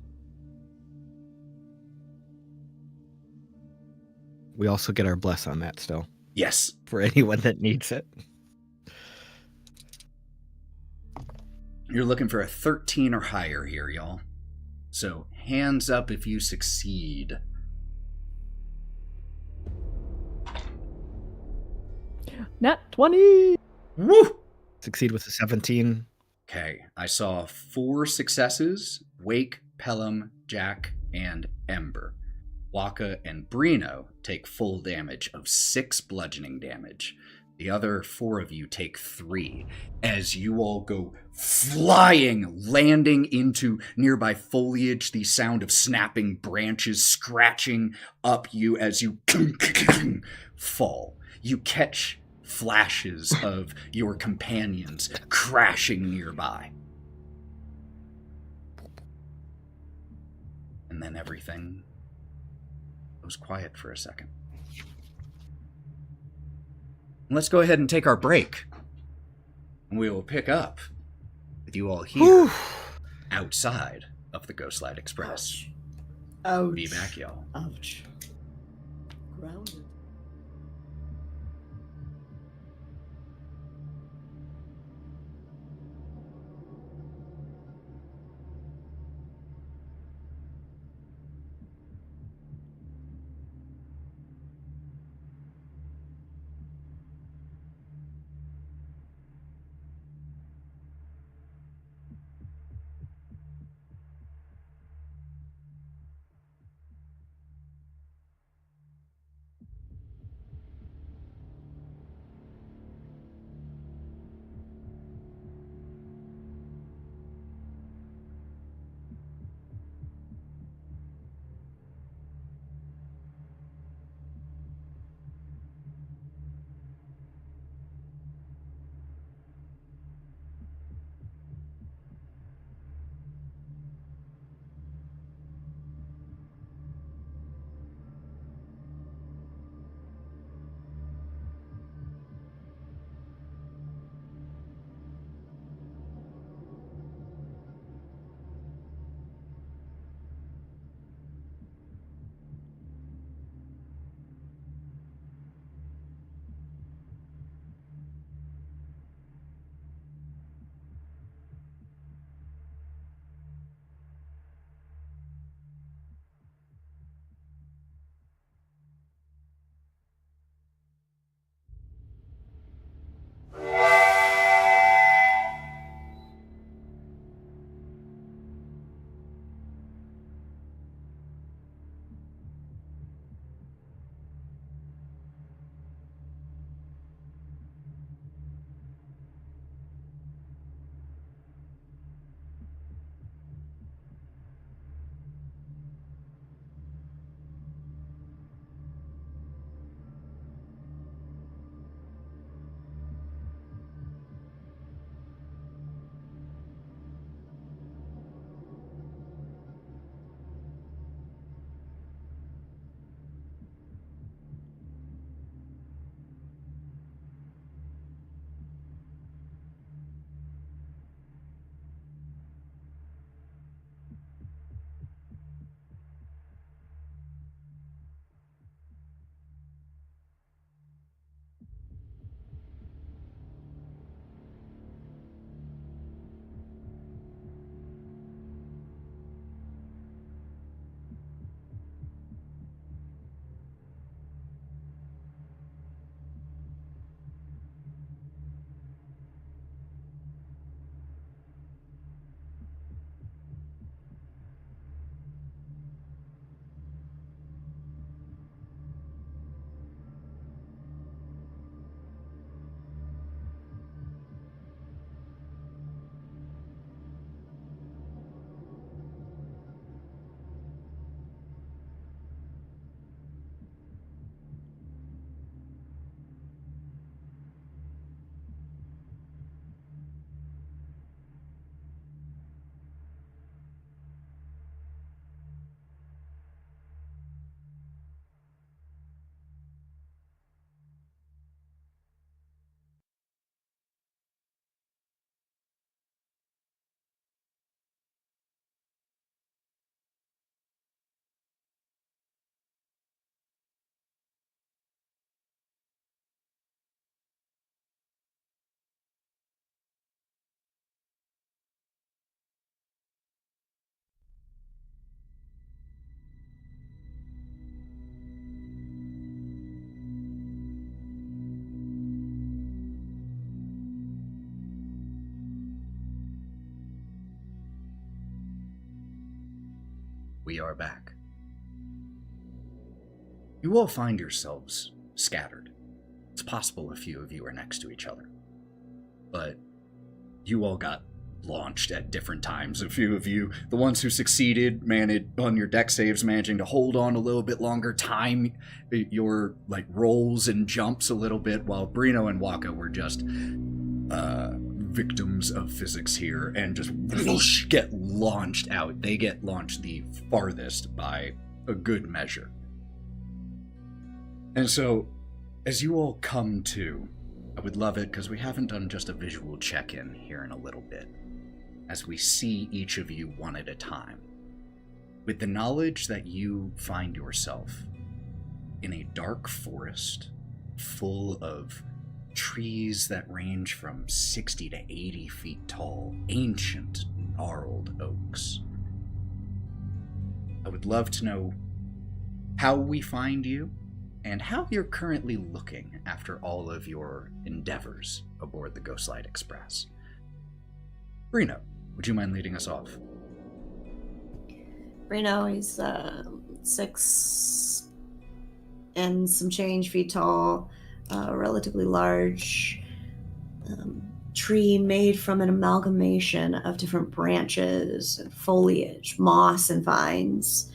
We also get our bless on that still Yes. for anyone that needs it. You're looking for a 13 or higher here, y'all. So hands up if you succeed. Nat 20! Woo! Succeed with a 17. Okay, I saw 4 successes: Wake, Pellam, Jack, and Ember. Wokka and Breenoh take full damage of 6 bludgeoning damage. The other 4 of you take 3 as you all go flying, landing into nearby foliage, the sound of snapping branches scratching up you as you fall. You catch flashes of your companions crashing nearby. And then everything goes quiet for a second. Let's go ahead and take our break. And we will pick up with you all here outside of the Ghostlight Express. Ouch. Be back, y'all. Ouch. Grounded. we are back. You all find yourselves scattered. It's possible a few of you are next to each other. But you all got launched at different times. A few of you, the ones who succeeded, managed on your deck saves, managing to hold on a little bit longer, time your rolls and jumps a little bit, while Breenoh and Wokka were just victims of physics here and just whoosh, get launched out. They get launched the farthest by a good measure. And so, as you all come to, I would love it because we haven't done just a visual check-in here in a little bit, as we see each of you one at a time, with the knowledge that you find yourself in a dark forest full of trees that range from 60 to 80 feet tall, ancient, gnarled oaks. I would love to know how we find you, and how you're currently looking after all of your endeavors aboard the Ghostlight Express. Breenoh, would you mind leading us off? Breenoh, he's 6 and some change feet tall, relatively large tree made from an amalgamation of different branches and foliage, moss and vines.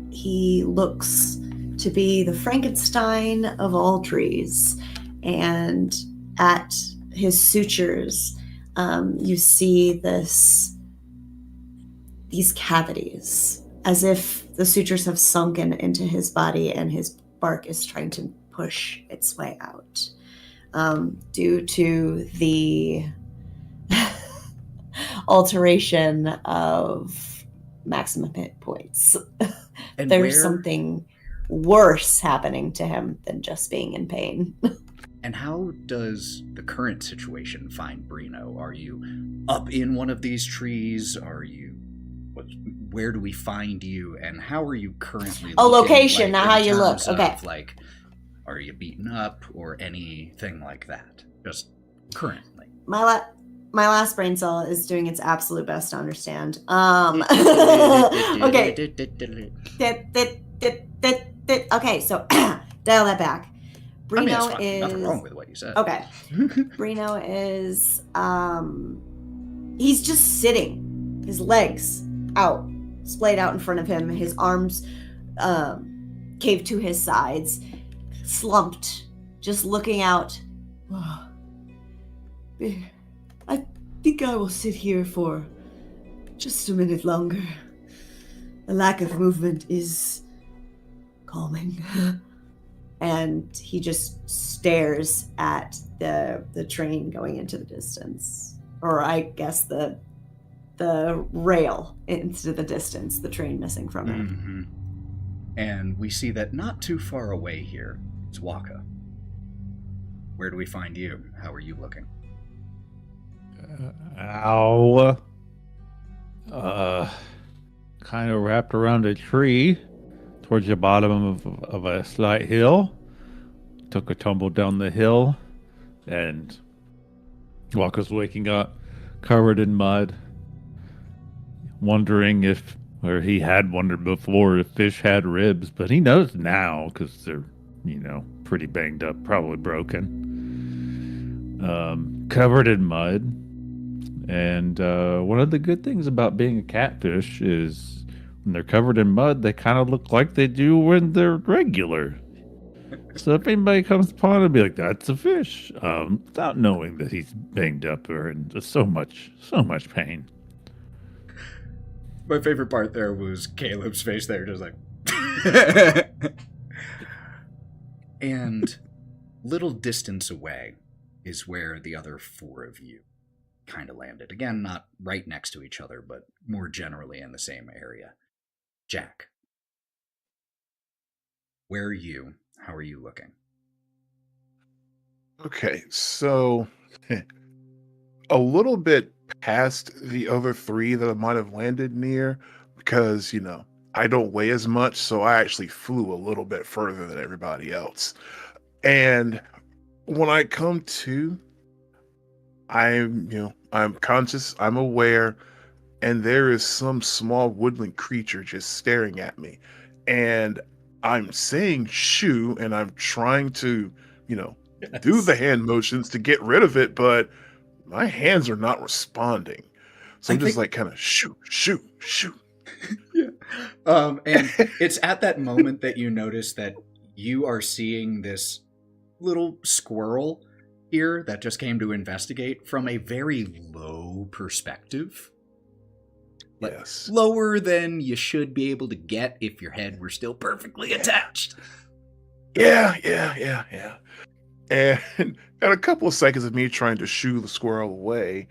He looks to be the Frankenstein of all trees, and at his sutures, you see these cavities, as if the sutures have sunken into his body and his bark is trying to push its way out. Due to the alteration of maximum hit points. And There's where- something worse happening to him than just being in pain. And how does the current situation find Breenoh? Are you up in one of these trees? Where do we find you? And how are you currently Oh, looking, location, not in how you look. terms Okay. of, are you beaten up or anything like that? Just currently. My last brain cell is doing its absolute best to understand. Okay. Okay, so dial that back. I mean, it's Breenoh fine. is Nothing wrong with what you said. okay. Breenoh is he's just sitting, his legs out, splayed out in front of him, his arms caved to his sides, slumped, just looking out. I think I will sit here for just a minute longer. The lack of movement is calming. And he just stares at the train going into the distance. Or I guess the rail into the distance, the train missing from it. Mm-hmm. And we see that not too far away here is Wokka. Where do we find you? How are you looking? Ow. Kind of wrapped around a tree towards the bottom of a slight hill. Took a tumble down the hill, and Wokka's waking up covered in mud, wondering or he had wondered before if fish had ribs, but he knows now because they're, pretty banged up, probably broken. Covered in mud. And one of the good things about being a catfish is when they're covered in mud, they kind of look like they do when they're regular. So if anybody comes upon it, be like, that's a fish, without knowing that he's banged up or in just so much pain. My favorite part there was Caleb's face there, just like... And little distance away is where the other 4 of you kind of landed. Again, not right next to each other, but more generally in the same area. Jack, where are you? How are you looking? Okay, so a little bit past the other 3 that I might have landed near, because, I don't weigh as much, so I actually flew a little bit further than everybody else. And when I come to, I'm conscious, I'm aware, and there is some small woodland creature just staring at me. And I'm saying shoo, and I'm trying to, do the hand motions to get rid of it, but my hands are not responding. So I'm just like kind of shoo, shoo, shoo. Yeah. And it's at that moment that you notice that you are seeing this little squirrel here that just came to investigate from a very low perspective. Like, Yes. lower than you should be able to get if your head were still perfectly attached. Yeah. And at a couple of seconds of me trying to shoo the squirrel away,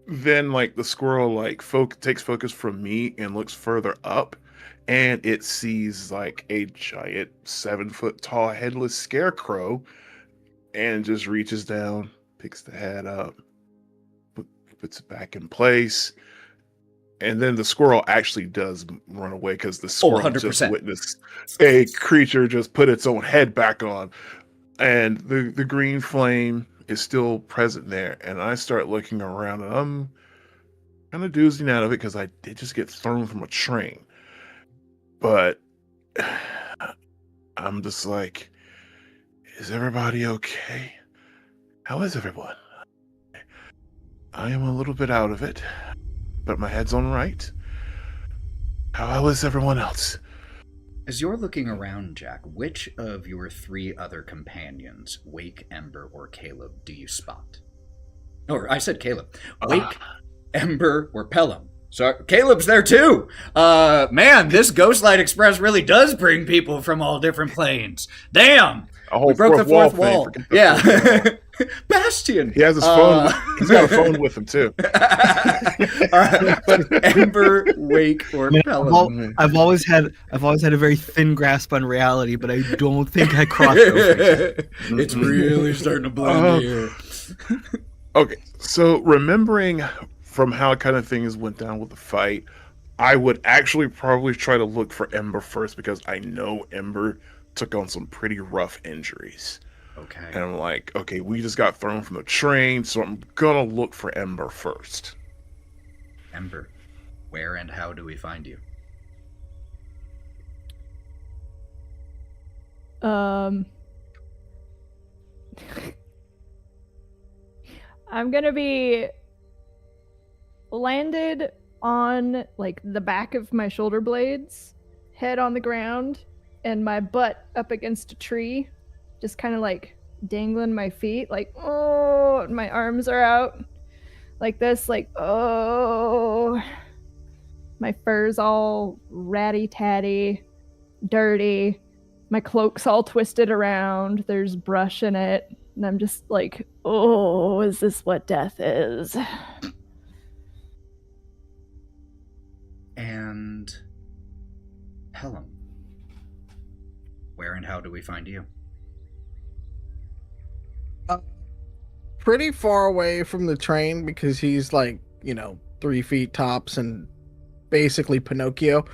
then like the squirrel like takes focus from me and looks further up, and it sees like a giant 7-foot tall headless scarecrow, and just reaches down, picks the head up, puts it back in place. And then the squirrel actually does run away because the squirrel 100%. just witnessed a creature just put its own head back on. And the green flame is still present there. And I start looking around, and I'm kind of doozing out of it because I did just get thrown from a train. But I'm just like, is everybody okay? How is everyone? I am a little bit out of it, but my head's on right. How is everyone else? As you're looking around, Jack, which of your 3 other companions, Wake, Ember, or Caleb, do you spot? Or I said Caleb. Wake, Ember, or Pellam. So Caleb's there too. Man, this Ghostlight Express really does bring people from all different planes. Damn. A whole We broke the fourth wall. thing. Yeah. Bastion. He has his phone. He's got a phone with him too. All right, but Ember, Wake, or Pellam. I've always had a very thin grasp on reality, but I don't think I crossed over. It's really starting to blend here. Okay, so remembering from how kind of things went down with the fight, I would actually probably try to look for Ember first because I know Ember took on some pretty rough injuries. Okay. And I'm like, okay, we just got thrown from the train, so I'm gonna look for Ember first. Ember, where and how do we find you? I'm gonna be landed on like the back of my shoulder blades, head on the ground, and my butt up against a tree, just kind of like dangling my feet, like, oh, my arms are out like this, like, oh, my fur's all ratty-tatty, dirty, my cloak's all twisted around, there's brush in it, and I'm just like, oh, is this what death is? And Pellam, where and how do we find you? Pretty far away from the train because he's like, 3 feet tops and basically Pinocchio.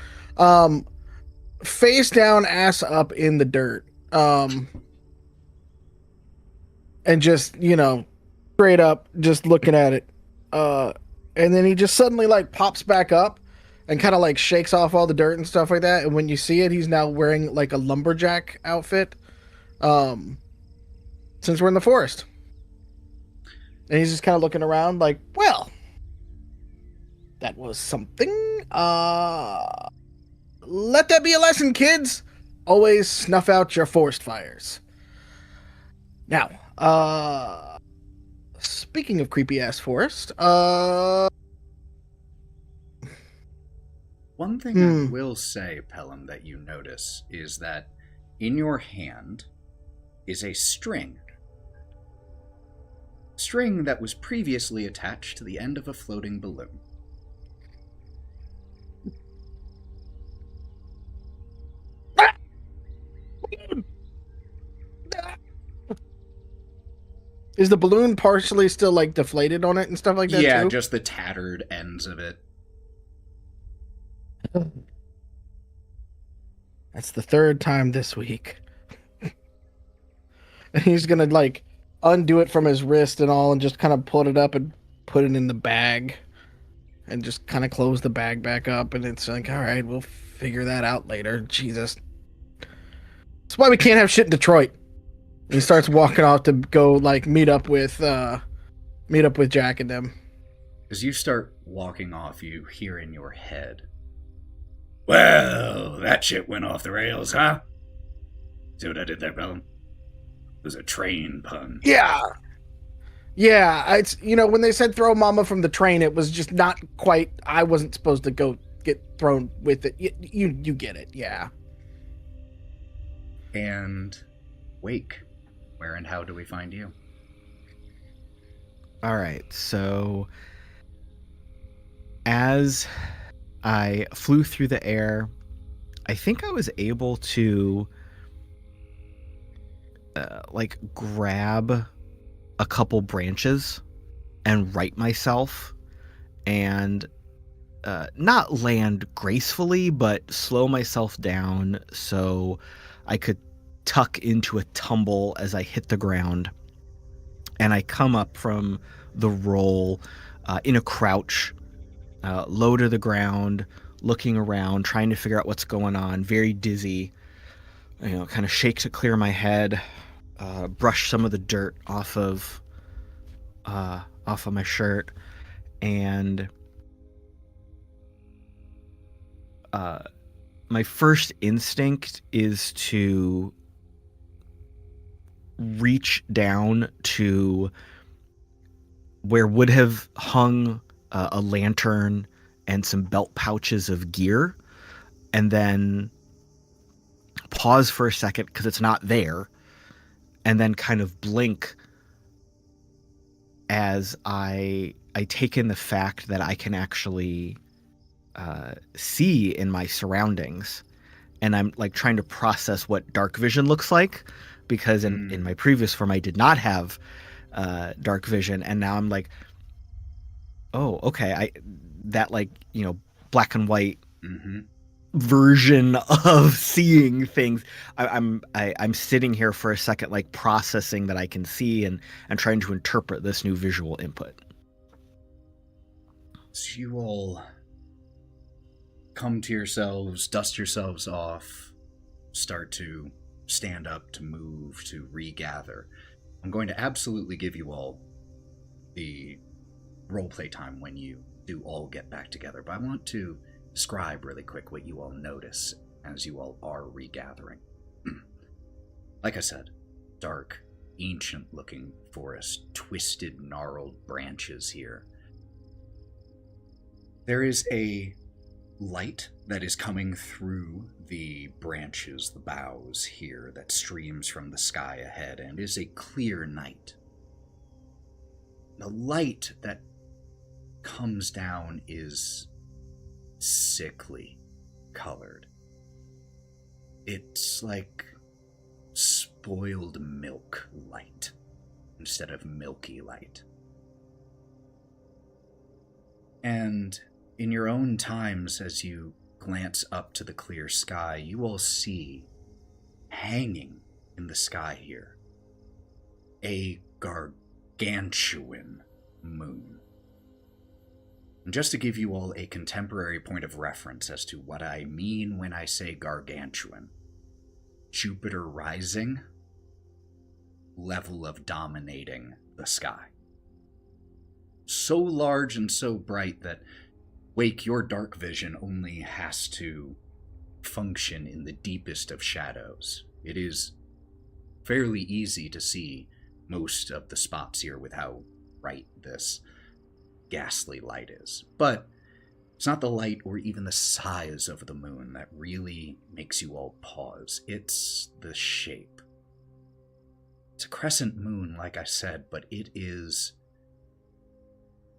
Face down, ass up in the dirt. And just, straight up, just looking at it. And then he just suddenly like pops back up and kind of like shakes off all the dirt and stuff like that. And when you see it, he's now wearing like a lumberjack outfit. Since we're in the forest. And he's just kind of looking around like, well, that was something. Let that be a lesson, kids. Always snuff out your forest fires. Now, speaking of creepy ass forest, one thing I will say, Pellam, that you notice is that in your hand is a string. String that was previously attached to the end of a floating balloon. Is the balloon partially still like deflated on it and stuff like that? Yeah, too? just the tattered ends of it. That's the 3rd time this week. And he's gonna like undo it from his wrist and all and just kind of pull it up and put it in the bag. and just kind of close the bag back up. And it's like, all right, we'll figure that out later. Jesus. That's why we can't have shit in Detroit. And he starts walking off to go like meet up with Jack and them. As you start walking off, you hear in your head, "Well, that shit went off the rails, huh? See what I did there, Pellam? It was a train pun." Yeah. Yeah, it's when they said throw mama from the train, it was just not quite. I wasn't supposed to go get thrown with it. You get it, yeah. And Wake, where and how do we find you? All right, so as I flew through the air, I think I was able to grab a couple branches and right myself and not land gracefully, but slow myself down so I could tuck into a tumble as I hit the ground. And I come up from the roll in a crouch, low to the ground, looking around, trying to figure out what's going on, very dizzy, kind of shake to clear my head, brush some of the dirt off of my shirt, and my first instinct is to reach down to where would have hung a lantern and some belt pouches of gear, and then pause for a second because it's not there, and then kind of blink as I take in the fact that I can actually see in my surroundings, and I'm like trying to process what dark vision looks like, because in my previous form I did not have dark vision, and now I'm like, oh, okay, that black and white version of seeing things. I'm sitting here for a second, like processing that I can see and trying to interpret this new visual input. So you all come to yourselves, dust yourselves off, start to stand up, to move, to regather. I'm going to absolutely give you all the roleplay time when you do all get back together, but I want to describe really quick what you all notice as you all are regathering. Like I said, dark, ancient-looking forest, twisted, gnarled branches here. There is a light that is coming through the branches, the boughs here, that streams from the sky ahead, and is a clear night. The light that comes down is sickly colored. It's like spoiled milk light instead of milky light. And in your own times, as you glance up to the clear sky, you will see, hanging in the sky here, a gargantuan moon. And just to give you all a contemporary point of reference as to what I mean when I say gargantuan, Jupiter rising, level of dominating the sky. So large and so bright that, Wake, your dark vision only has to function in the deepest of shadows. It is fairly easy to see most of the spots here with how bright this ghastly light is. But it's not the light or even the size of the moon that really makes you all pause. It's the shape. It's a crescent moon, like I said, but it is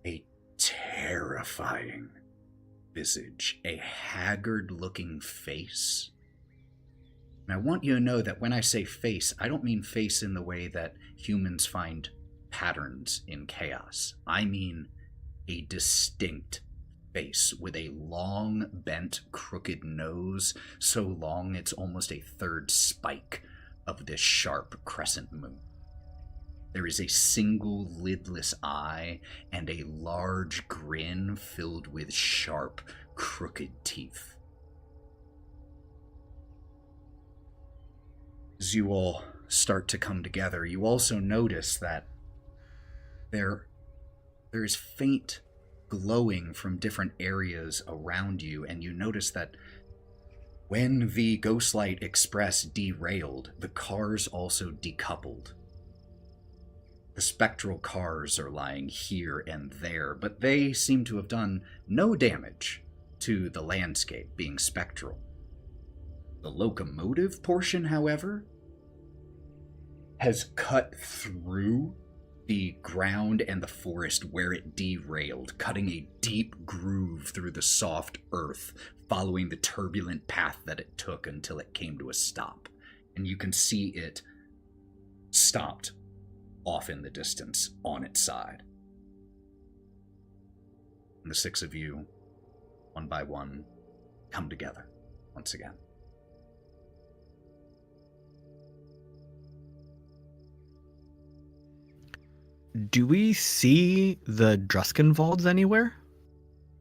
a terrifying visage, a haggard-looking face. And I want you to know that when I say face, I don't mean face in the way that humans find patterns in chaos. I mean a distinct face with a long, bent, crooked nose, so long it's almost a third spike of this sharp crescent moon. There is a single lidless eye and a large grin filled with sharp, crooked teeth. As you all start to come together, you also notice that there is faint glowing from different areas around you, and you notice that when the Ghostlight Express derailed, the cars also decoupled. The spectral cars are lying here and there, but they seem to have done no damage to the landscape being spectral. The locomotive portion, however, has cut through the ground and the forest where it derailed, cutting a deep groove through the soft earth, following the turbulent path that it took until it came to a stop. And you can see it stopped off in the distance on its side. And the six of you, one by one, come together once again. Do we see the Druskenvalds anywhere?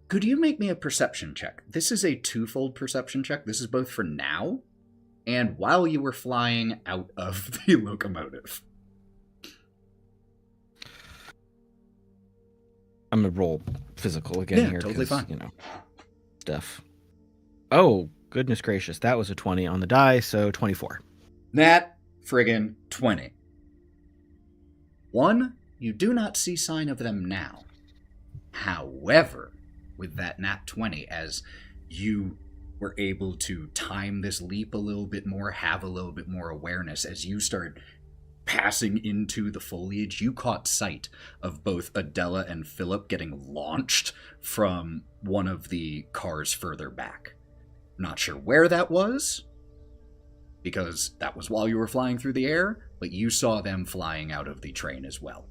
Could you make me a perception check? This is a twofold perception check. This is both for now and while you were flying out of the locomotive. I'm gonna roll physical again Yeah, here. totally 'cause, fine. You know, stuff. Oh, goodness gracious. That was a 20 on the die, so 24. Nat friggin' 20. 1, you do not see sign of them now. However, with that nat 20, as you were able to time this leap a little bit more, have a little bit more awareness, as you start passing into the foliage, you caught sight of both Adela and Philip getting launched from one of the cars further back. Not sure where that was, because that was while you were flying through the air, but you saw them flying out of the train as well.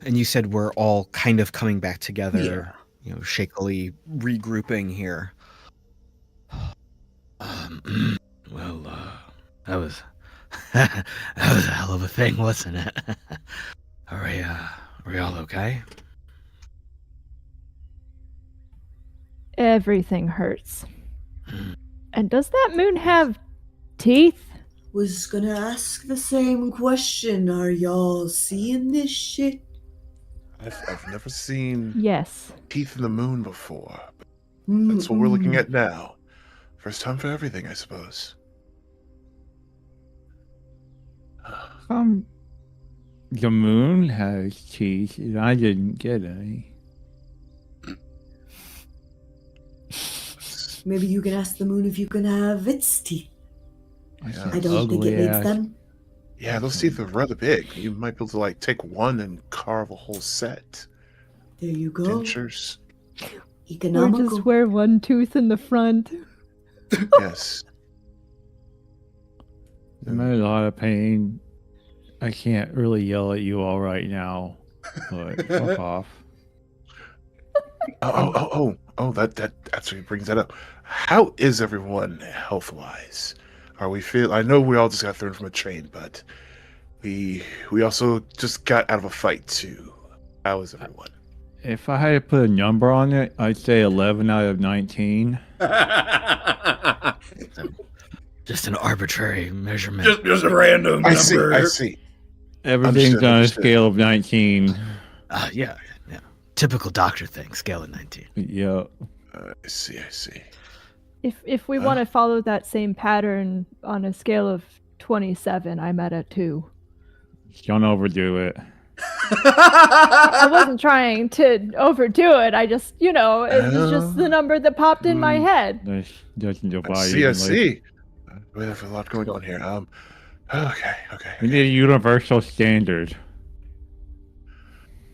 And you said we're all kind of coming back together, Yeah. you know, shakily regrouping here. Well, that was that was a hell of a thing, wasn't it? Are we all okay? Everything hurts. And does that moon have teeth? Was gonna ask the same question. Are y'all seeing this shit? I've never seen Yes. teeth in the moon before. That's what we're looking at now. First time for everything, I suppose. The moon has teeth, and I didn't get any. Maybe you can ask the moon if you can have its teeth. Yeah. I don't think it needs them. Yeah, those teeth are rather big. You might be able to take one and carve a whole set. There you go. Dentures. Or Economical. just wear one tooth in the front. Yes. I'm in a lot of pain. I can't really yell at you all right now, but fuck off. That actually brings that up. How is everyone health-wise? Are we I know we all just got thrown from a train, but we also just got out of a fight too. How is everyone? If I had to put a number on it, I'd say 11 out of 19. Just an arbitrary measurement. just a random I number. see. Everything's on a Understood. scale of 19. Yeah. Typical doctor thing, scale of 19. Yeah. I see. If we want to follow that same pattern on a scale of 27, I'm at a 2. Don't overdo it. I wasn't trying to overdo it. I just, it was just the number that popped in my head. This doesn't I apply see. evenly. We have a lot going on here. Okay. We need a universal standard.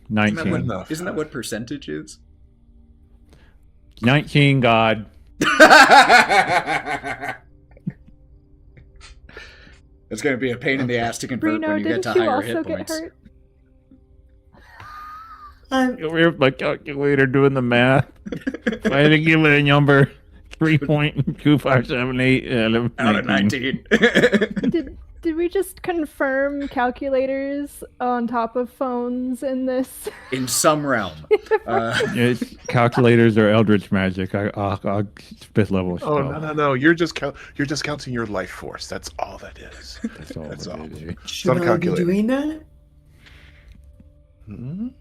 19. enough. Isn't that what percentage is? 19, God. It's going to be a pain in the ass to convert Breenoh, when you get didn't to you higher also hit get points. hurt? We're my calculator doing the math. If I had to give it a number, 3.2578 Out of 19. Did we just confirm calculators on top of phones in this? In some realm. Calculators are eldritch magic. I'll fifth level spell. Oh no! You're just counting your life force. That's all that is. That's all. That's all. it is. Should not a I be calculator. doing that? You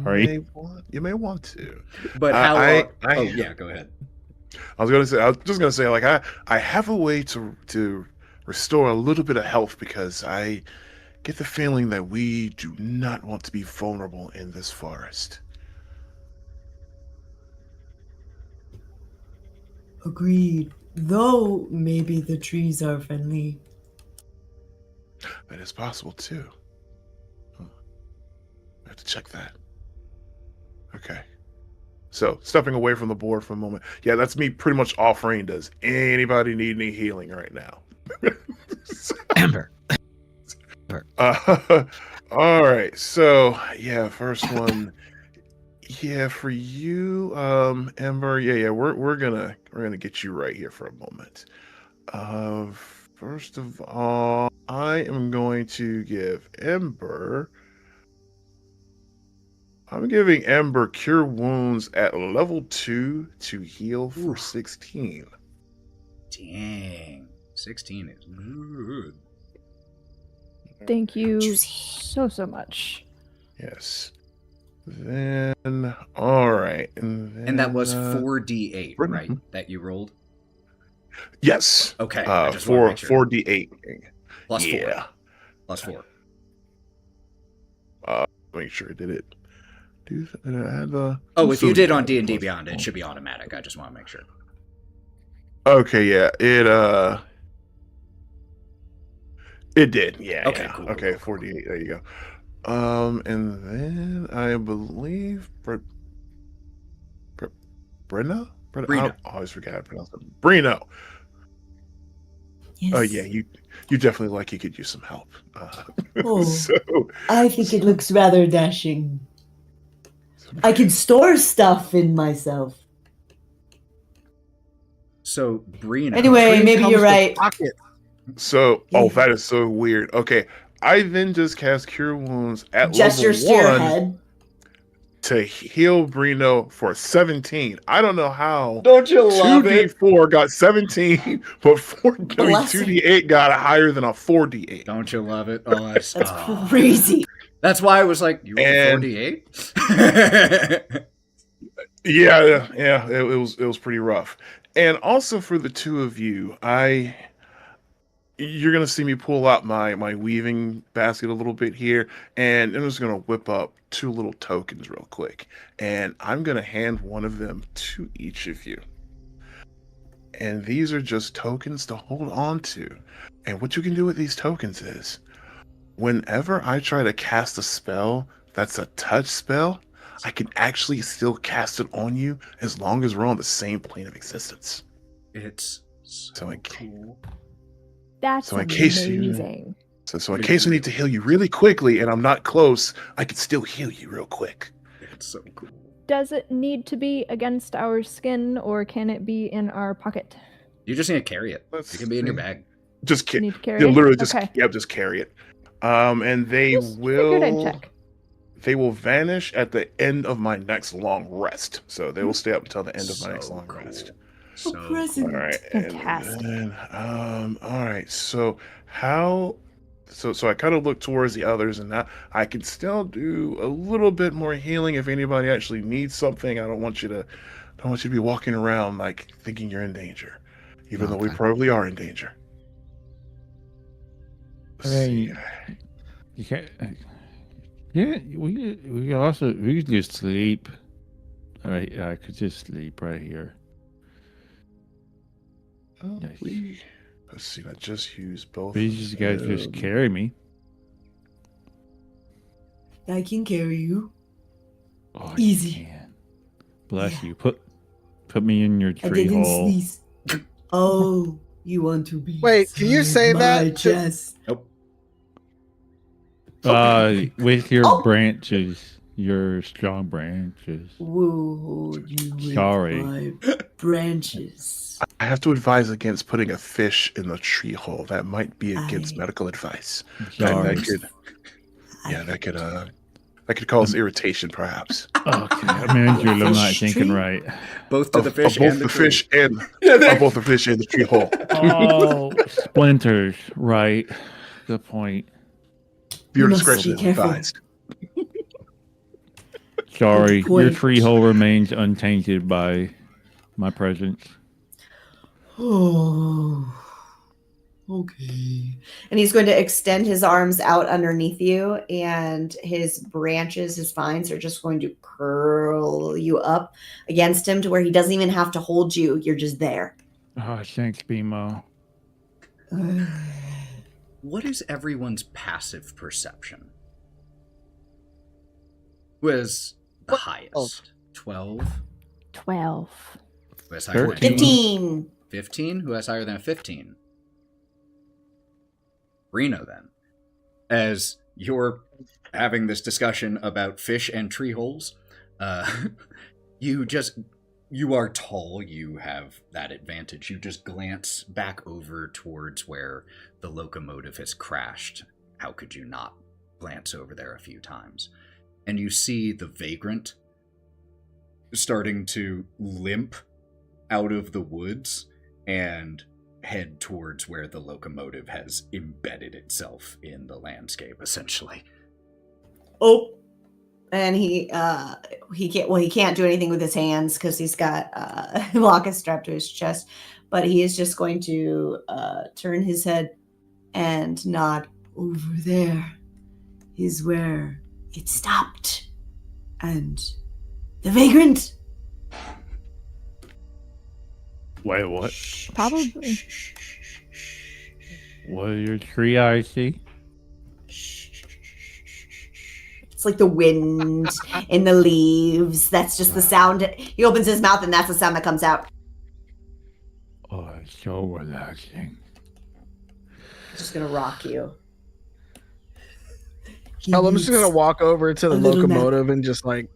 Sorry. may want to. But how oh yeah, go ahead. I was just gonna say, like, I have a way to restore a little bit of health because I get the feeling that we do not want to be vulnerable in this forest. Agreed. Though maybe the trees are friendly. That is possible too. I have to check that. Okay. So, stepping away from the board for a moment. Yeah, that's me pretty much offering. Does anybody need any healing right now? Ember. All right. So, yeah, first one. Yeah, for you, Ember. Yeah. We're gonna get you right here for a moment. First of all, I am going to give Ember. I'm giving Ember Cure Wounds at level 2 to heal for 16. Dang. 16 is good. Thank you so much. Yes. Then, all right. And that was 4d8, Britain. right? That you rolled? Yes. Okay. I just wanna make sure. 4d8. Plus 4. Yeah. Plus 4. Make sure I did it. Did I add the? Oh, if you did on D&D Beyond, it should be automatic. I just want to make sure. Okay, yeah. It did. Yeah. Okay, yeah. cool, Okay, cool, 48. There you go. And then I believe Breenoh? Breenoh. I always forget how to pronounce it. Breenoh. Yes. Oh yeah, you definitely like you could use some help. Oh. So I think it looks rather dashing. I can store stuff in myself. So, Breenoh. Anyway, Tree maybe comes you're with right. pocket. So, that is so weird. Okay, I then just cast Cure Wounds at Gestures to level your 1 head. to heal Breenoh for 17. I don't know how. Don't you love it? 2d4 got 17, but Bless you. 2d8 got higher than a 4d8. Don't you love it? Oh, that's Crazy. That's why I was like, you rolled And- 4d8? Yeah, it was pretty rough. And also for the two of you, you're gonna see me pull out my weaving basket a little bit here, and I'm just gonna whip up 2 little tokens real quick, and I'm gonna hand one of them to each of you. And these are just tokens to hold on to. And what you can do with these tokens is, whenever I try to cast a spell that's a touch spell, I can actually still cast it on you as long as we're on the same plane of existence. It's so cool. That's So in case you- amazing. So in case I need to heal you really quickly and I'm not close, I can still heal you real quick. It's so cool. Does it need to be against our skin, or can it be in our pocket? You just need to carry it. Let's It can be in your see. bag. Just You need to carry you it? literally just Okay. just carry it. And they Just figured I'd will check. they will vanish at the end of my next long rest. So they will stay up until the end of my next So long cool. rest. So A present. All right. Fantastic. And then, all right. So I kind of look towards the others, and now I can still do a little bit more healing if anybody actually needs something. I don't want you to be walking around like thinking you're in danger, even though we Okay. probably are in danger. Let's see. You can't. Yeah, we could just sleep. All right, I could just sleep right here. Oh, Nice. let's see. I just used both. But you just guys just of them. carry me. I can carry you. Oh, Easy. You can. Bless Yeah. you. Put me in your I tree didn't hole. sneeze. Oh, you want to be? Wait, can you say my that to- chest? Nope. With your Oh. branches, your strong branches. Whoa, you with Sorry. my branches. I have to advise against putting a fish in the tree hole. That might be against medical advice. Sorry. That could cause irritation, perhaps. Okay, I'm injured. I'm not Fish thinking tree? right. Both to the fish both and the tree. fish and both the fish and the tree hole. Oh, splinters. Right. Good point. Your You must discretion be is careful. advised. Sorry, Good your point. tree hole remains untainted by my presence. Oh, okay. And he's going to extend his arms out underneath you, and his branches, his vines, are just going to curl you up against him to where he doesn't even have to hold you. You're just there. Oh, thanks, Bimo. What is everyone's passive perception? Who has the highest? 12? 12. Who has higher than 13. 15. 15? Who has higher than a 15? Breenoh, then. As you're having this discussion about fish and tree holes, you are tall, you have that advantage. You just glance back over towards where the locomotive has crashed. How could you not glance over there a few times? And you see the vagrant starting to limp out of the woods and head towards where the locomotive has embedded itself in the landscape, essentially. Oh. And he can't do anything with his hands because he's got Wokka strapped to his chest, but he is just going to turn his head and nod. Over there is where it stopped, and the vagrant. Wait, what? Probably. What did your tree eye see? It's like the wind in the leaves. That's just the sound. He opens his mouth, and that's the sound that comes out. Oh, it's so relaxing. It's just gonna rock you. I'm just gonna walk over to the a little locomotive and just like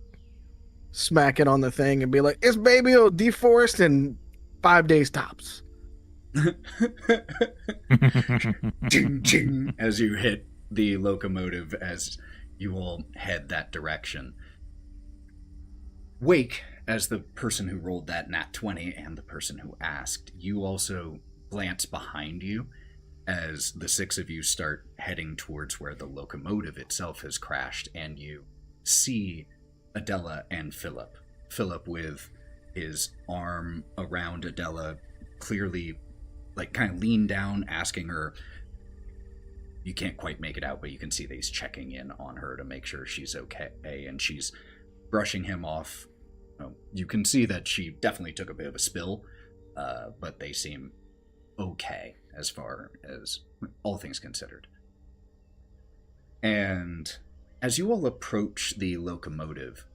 smack it on the thing and be like, "It's baby will deforest in 5 days tops." Ching, ching, as you hit the locomotive as you all head that direction. Wake, as the person who rolled that nat 20 and the person who asked, you also glance behind you as the six of you start heading towards where the locomotive itself has crashed, and you see Adela and Philip. Philip with his arm around Adela, clearly like kind of leaned down, asking her. You can't quite make it out, but you can see that he's checking in on her to make sure she's okay, and she's brushing him off. You can see that she definitely took a bit of a spill, but they seem okay as far as all things considered. And as you all approach the locomotive,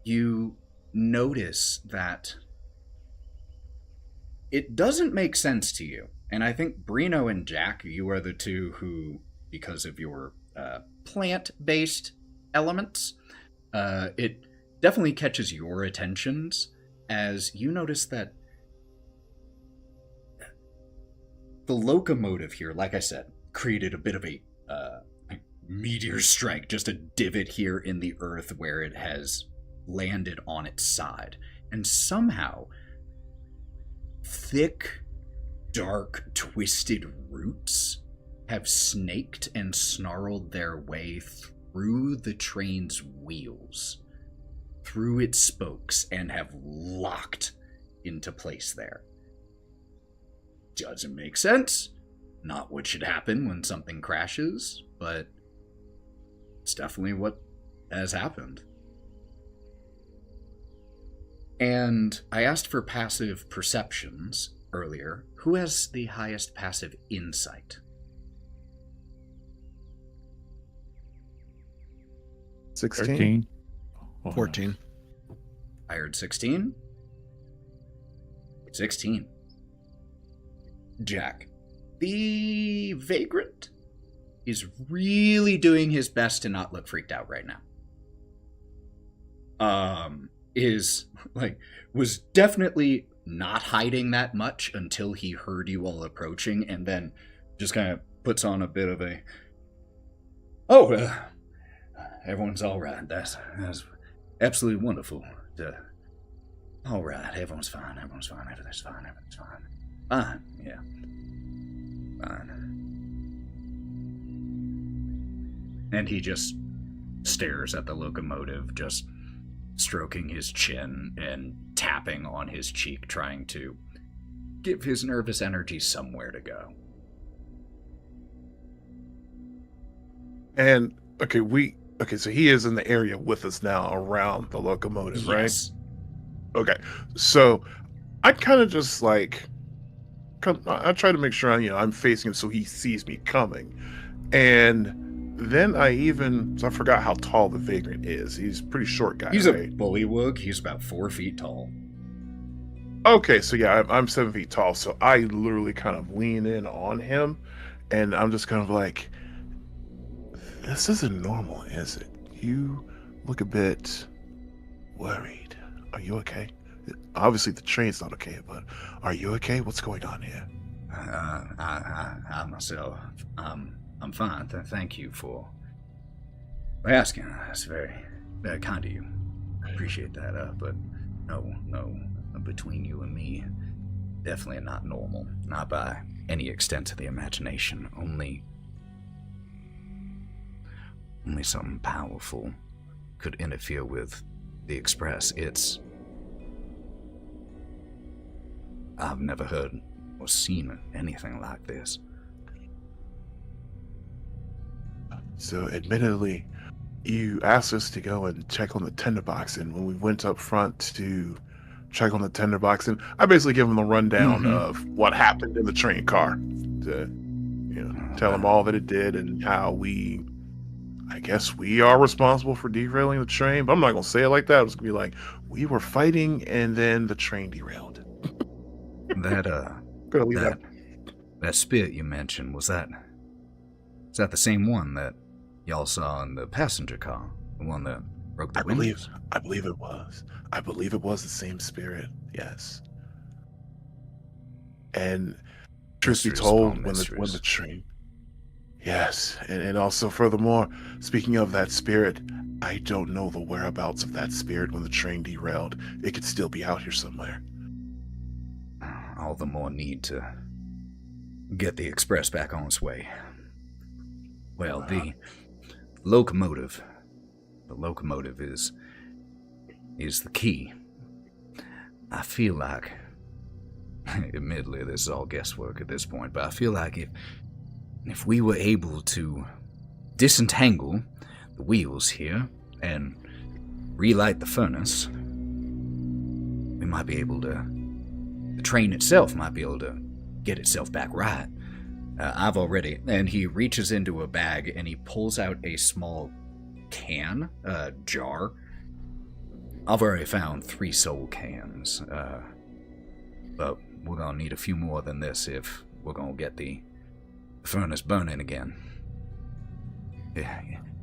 you notice that it doesn't make sense to you. And I think Breenoh and Jack, you are the two who, because of your plant-based elements, it definitely catches your attentions as you notice that the locomotive here, like I said, created a bit of a meteor strike, just a divot here in the earth where it has landed on its side. And somehow, thick, dark, twisted roots have snaked and snarled their way through the train's wheels, through its spokes, and have locked into place there. Doesn't make sense. Not what should happen when something crashes, but it's definitely what has happened. And I asked for passive perceptions earlier. Who has the highest passive insight? 16. 13. 14. I heard 16. 16. Jack. The vagrant is really doing his best to not look freaked out right now. Was definitely not hiding that much until he heard you all approaching, and then just kind of puts on a bit of a, everyone's all right. That's absolutely wonderful. All right, everyone's fine, everything's fine. Fine, yeah. Fine. And he just stares at the locomotive, just stroking his chin and tapping on his cheek, trying to give his nervous energy somewhere to go. And so he is in the area with us now around the locomotive, right? Yes. Okay, so I kind of just like, I try to make sure I'm facing him so he sees me coming, and then I forgot how tall the vagrant is. He's a pretty short guy. He's right? a bullywug. He's about 4 feet tall. Okay, so yeah, I'm 7 feet tall, so I literally kind of lean in on him, and I'm just kind of like, this isn't normal, is it? You look a bit worried. Are you okay? Obviously the train's not okay, but are you okay? What's going on here? I myself, I'm fine. Thank you for asking. That's very, very kind of you. I appreciate that. But no, between you and me, definitely not normal. Not by any extent of the imagination. Only something powerful could interfere with the Express. I've never heard or seen anything like this. So, admittedly, you asked us to go and check on the tinderbox, and when we went up front to check on the tinderbox, and I basically give him a rundown of what happened in the train car to, tell him all that it did and how I guess we are responsible for derailing the train, but I'm not going to say it like that. It's going to be like, we were fighting and then the train derailed. That spirit you mentioned, was that the same one that y'all saw in the passenger car? The one that broke the windows? I believe it was. I believe it was the same spirit, yes. And truth be told, when the train... Yes, and also furthermore, speaking of that spirit, I don't know the whereabouts of that spirit when the train derailed. It could still be out here somewhere. All the more need to get the Express back on its way. Well, the locomotive is the key. I feel like, admittedly, this is all guesswork at this point, but I feel like if we were able to disentangle the wheels here and relight the furnace, we might be able to... The train itself might be able to get itself back right. And he reaches into a bag and he pulls out a small jar. I've already found 3 soul cans, but we're gonna need a few more than this if we're gonna get the furnace burning again. Yeah,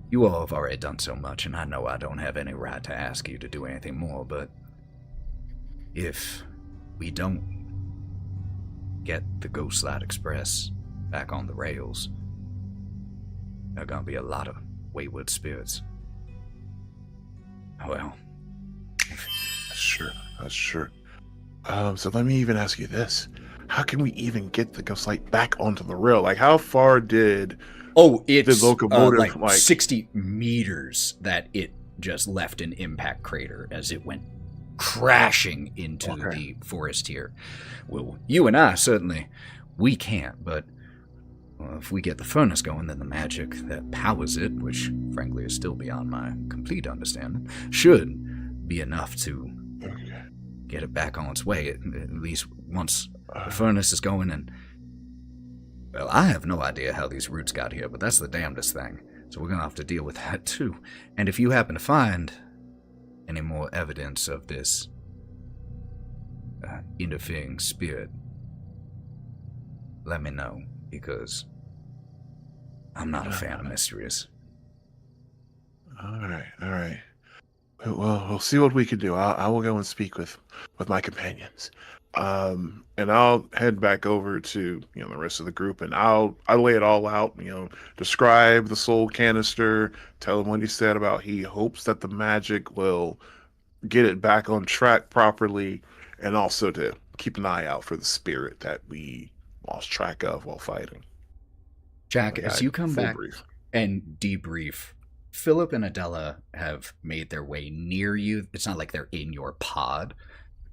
you all have already done so much, and I know I don't have any right to ask you to do anything more, but if we don't get the Ghostlight Express back on the rails, there are gonna be a lot of wayward spirits. Well, That's true. So let me even ask you this. How can we even get the Ghostlight back onto the rail? Like, how far did it's the locomotive like 60 meters that it just left an impact crater as it went crashing into the forest here. Well, you and I certainly, we can't, but if we get the furnace going, then the magic that powers it, which frankly is still beyond my complete understanding, should be enough to get it back on its way, at least once the furnace is going. And well, I have no idea how these roots got here, but that's the damnedest thing. So we're gonna have to deal with that too. And if you happen to find any more evidence of this interfering spirit, let me know, because I'm not a fan of mysteries. All right. Well, we'll see what we can do. I will go and speak with my companions. And I'll head back over to the rest of the group, and I'll lay it all out. Describe the soul canister, tell him what he said about he hopes that the magic will get it back on track properly, and also to keep an eye out for the spirit that we lost track of while fighting. Jack, as you come Full back brief. and debrief, Philip and Adela have made their way near you. It's not like they're in your pod,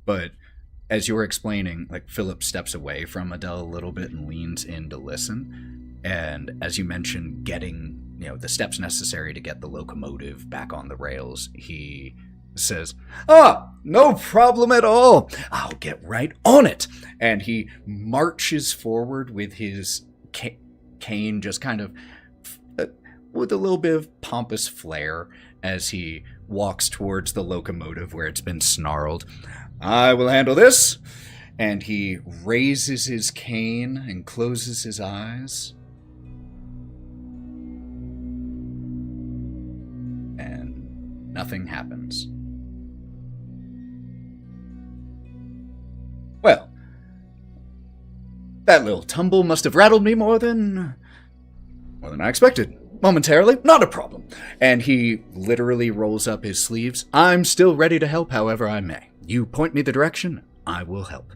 but as you're explaining, like Philip steps away from Adele a little bit and leans in to listen. And as you mentioned, getting the steps necessary to get the locomotive back on the rails, he says, no problem at all. I'll get right on it. And he marches forward with his cane, just kind of with a little bit of pompous flair as he walks towards the locomotive where it's been snarled. I will handle this. And he raises his cane and closes his eyes. And nothing happens. Well, that little tumble must have rattled me more than I expected. Momentarily, not a problem. And he literally rolls up his sleeves. I'm still ready to help however I may. You point me the direction, I will help.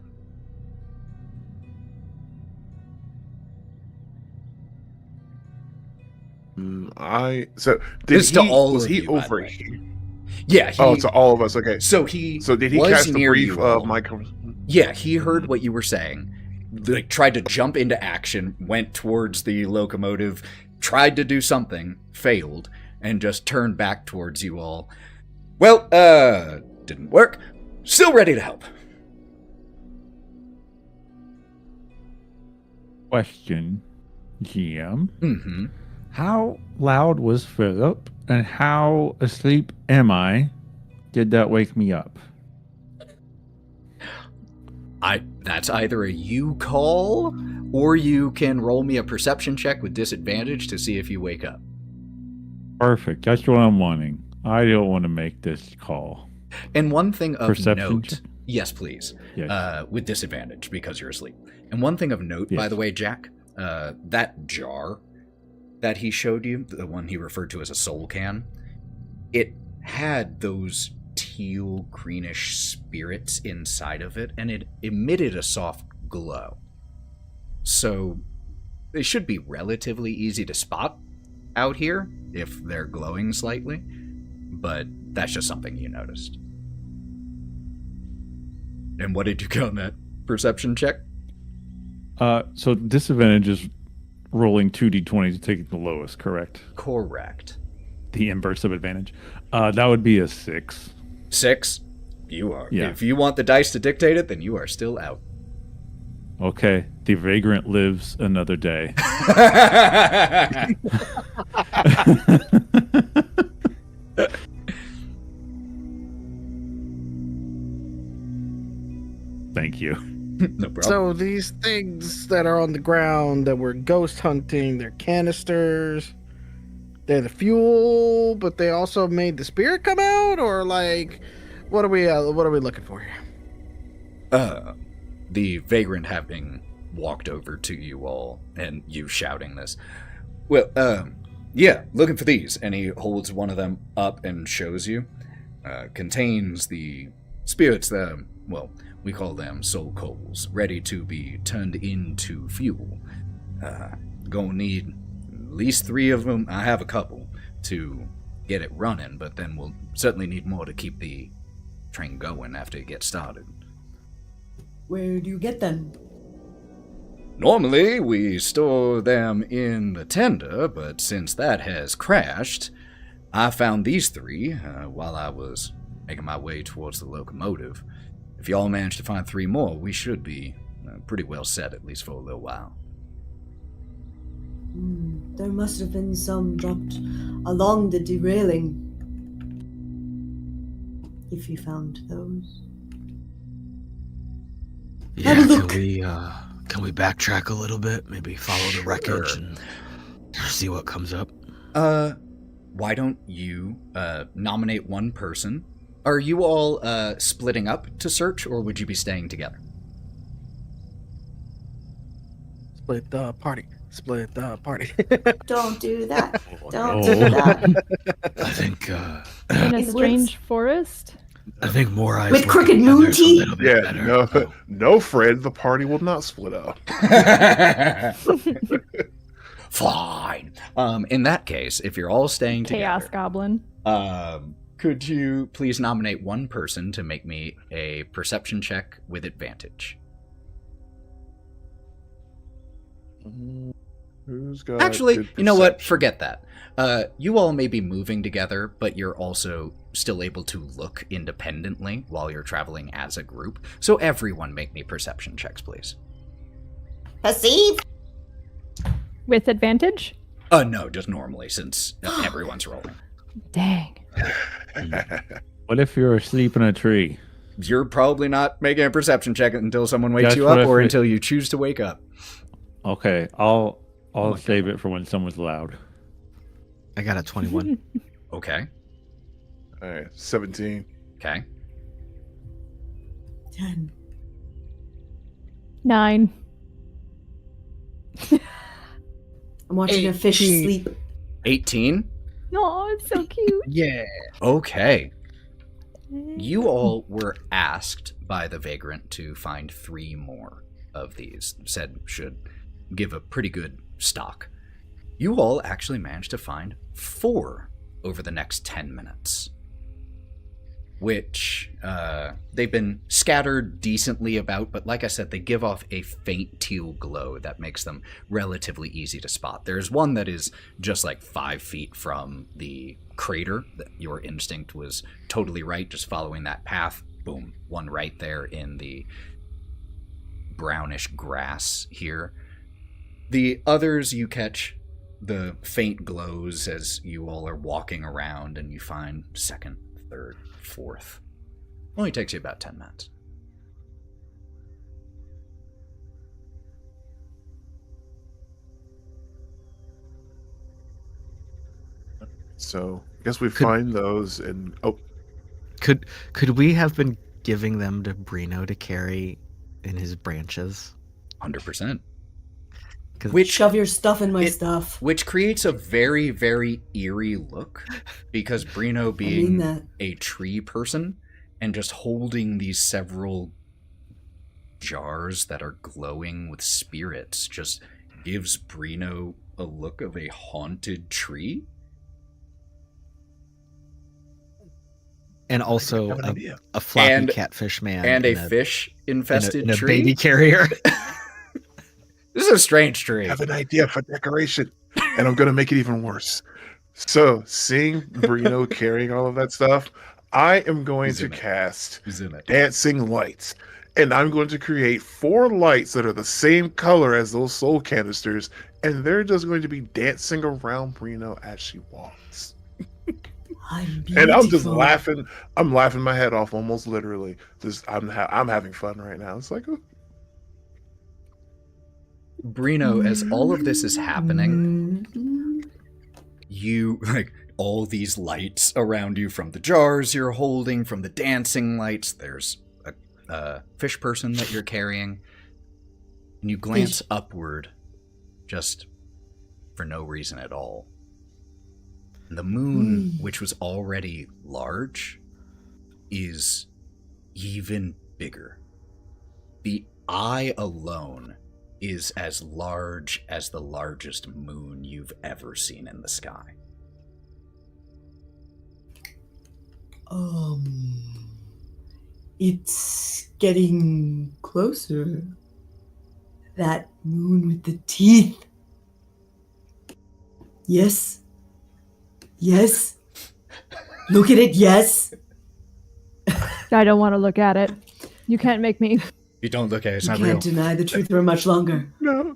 So did This to all was of he you, by the over way. here? Yeah, To all of us. Okay. So did he was catch the near brief you of all. my conversation? Yeah, he heard what you were saying. Like, tried to jump into action, went towards the locomotive, tried to do something, failed, and just turned back towards you all. Well, didn't work. Still ready to help. Question, GM. Mm-hmm. How loud was Philip, and how asleep am I? Did that wake me up? That's either a you call, or you can roll me a perception check with disadvantage to see if you wake up. Perfect. That's what I'm wanting. I don't want to make this call. And one thing of Perception note, check? yes, please, Yes. with disadvantage because you're asleep. And one thing of note, by Yes. the way, Jack, that jar that he showed you, the one he referred to as a soul can, it had those teal greenish spirits inside of it, and it emitted a soft glow. So they should be relatively easy to spot out here if they're glowing slightly, but that's just something you noticed. And what did you get on that perception check? So disadvantage is rolling 2d20 to take the lowest, correct? Correct. The inverse of advantage. That would be a 6. 6? You are. Yeah. If you want the dice to dictate it, then you are still out. Okay. The vagrant lives another day. Thank you. No problem. So these things that are on the ground that we're ghost hunting, they're canisters. They're the fuel, but they also made the spirit come out, or like, what are we looking for here? The vagrant having walked over to you all and you shouting this. Well, yeah, looking for these. And he holds one of them up and shows you. Contains the spirits that, well, we call them soul coals, ready to be turned into fuel. Gonna need at least 3 of them. I have a couple to get it running, but then we'll certainly need more to keep the train going after it gets started. Where do you get them? Normally, we store them in the tender, but since that has crashed, I found these 3 while I was making my way towards the locomotive. If y'all manage to find 3 more, we should be pretty well set, at least for a little while. There must have been some dropped along the derailing. If you found those. Yeah, Have a look. can we backtrack a little bit? Maybe follow the wreckage and see what comes up. Why don't you nominate one person? Are you all splitting up to search, or would you be staying together? Split the party. Split the party. Don't do that. Don't no. do that. I think In a In the strange forest? more eyes With crooked moon teeth? Yeah, no, Fred. The party will not split up. Fine. In that case, if you're all staying Chaos together, Goblin. could you please nominate one person to make me a perception check with advantage? Who's got Actually, good you know what? perception? Forget that. You all may be moving together, but you're also still able to look independently while you're traveling as a group. So everyone make me perception checks, please. Perceive. With advantage? No, just normally, since everyone's rolling. Dang. What if you're asleep in a tree? You're probably not making a perception check until someone wakes That's you what up I or fi- until you choose to wake up. Okay, I'll my save it for when someone's loud. I got a 21. Okay. All right, 17. Okay. 10. 9. I'm watching a fish 18. sleep. 18. Oh, it's so cute. Yeah. Okay. You all were asked by the vagrant to find 3 more of these. Said should give a pretty good stock. You all actually managed to find 4 over the next 10 minutes. Which, they've been scattered decently about, but like I said, they give off a faint teal glow that makes them relatively easy to spot. There's one that is just like 5 feet from the crater. Your instinct was totally right, just following that path. Boom, one right there in the brownish grass here. The others you catch the faint glows as you all are walking around and you find second, third, fourth. Only takes you about 10 minutes. So I guess we find those and Could we have been giving them to Breenoh to carry in his branches? 100%. Which Shove your stuff in my It- stuff. Which creates a very, very eerie look because Breenoh I mean being that. a tree person and just holding these several jars that are glowing with spirits just gives Breenoh a look of a haunted tree. and also have an idea. a floppy And- catfish man And a in fish-infested in a tree. baby carrier. This is a strange tree. I have an idea for decoration, and I'm going to make it even worse. So, seeing Breenoh carrying all of that stuff, I am going He's to in it. cast He's in it. dancing lights. And I'm going to create 4 lights that are the same color as those soul canisters, and they're just going to be dancing around Breenoh as she walks. And I'm just beautiful. laughing. I'm laughing my head off, almost literally. Just I'm having fun right now. It's like, oh, Breenoh, as all of this is happening, Mm-hmm. you like all these lights around you from the jars you're holding, from the dancing lights. There's a fish person that you're carrying, and you glance upward just for no reason at all. And the moon, which was already large, is even bigger. The eye alone is as large as the largest moon you've ever seen in the sky. It's getting closer. That moon with the teeth. Yes. Yes. Look at it, yes. I don't want to look at it. You can't make me. You don't look at it, it's You not can't real. deny the truth for much longer. no.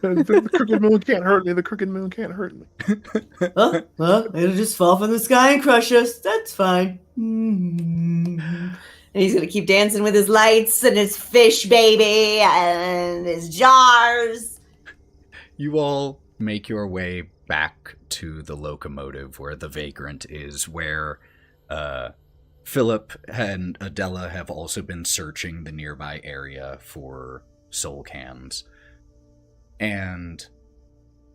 The crooked moon can't hurt me. The crooked moon can't hurt me. Well, it'll just fall from the sky and crush us. That's fine. And he's gonna keep dancing with his lights and his fish baby and his jars. You all make your way back to the locomotive where the vagrant is, where Philip and Adela have also been searching the nearby area for soul cans. And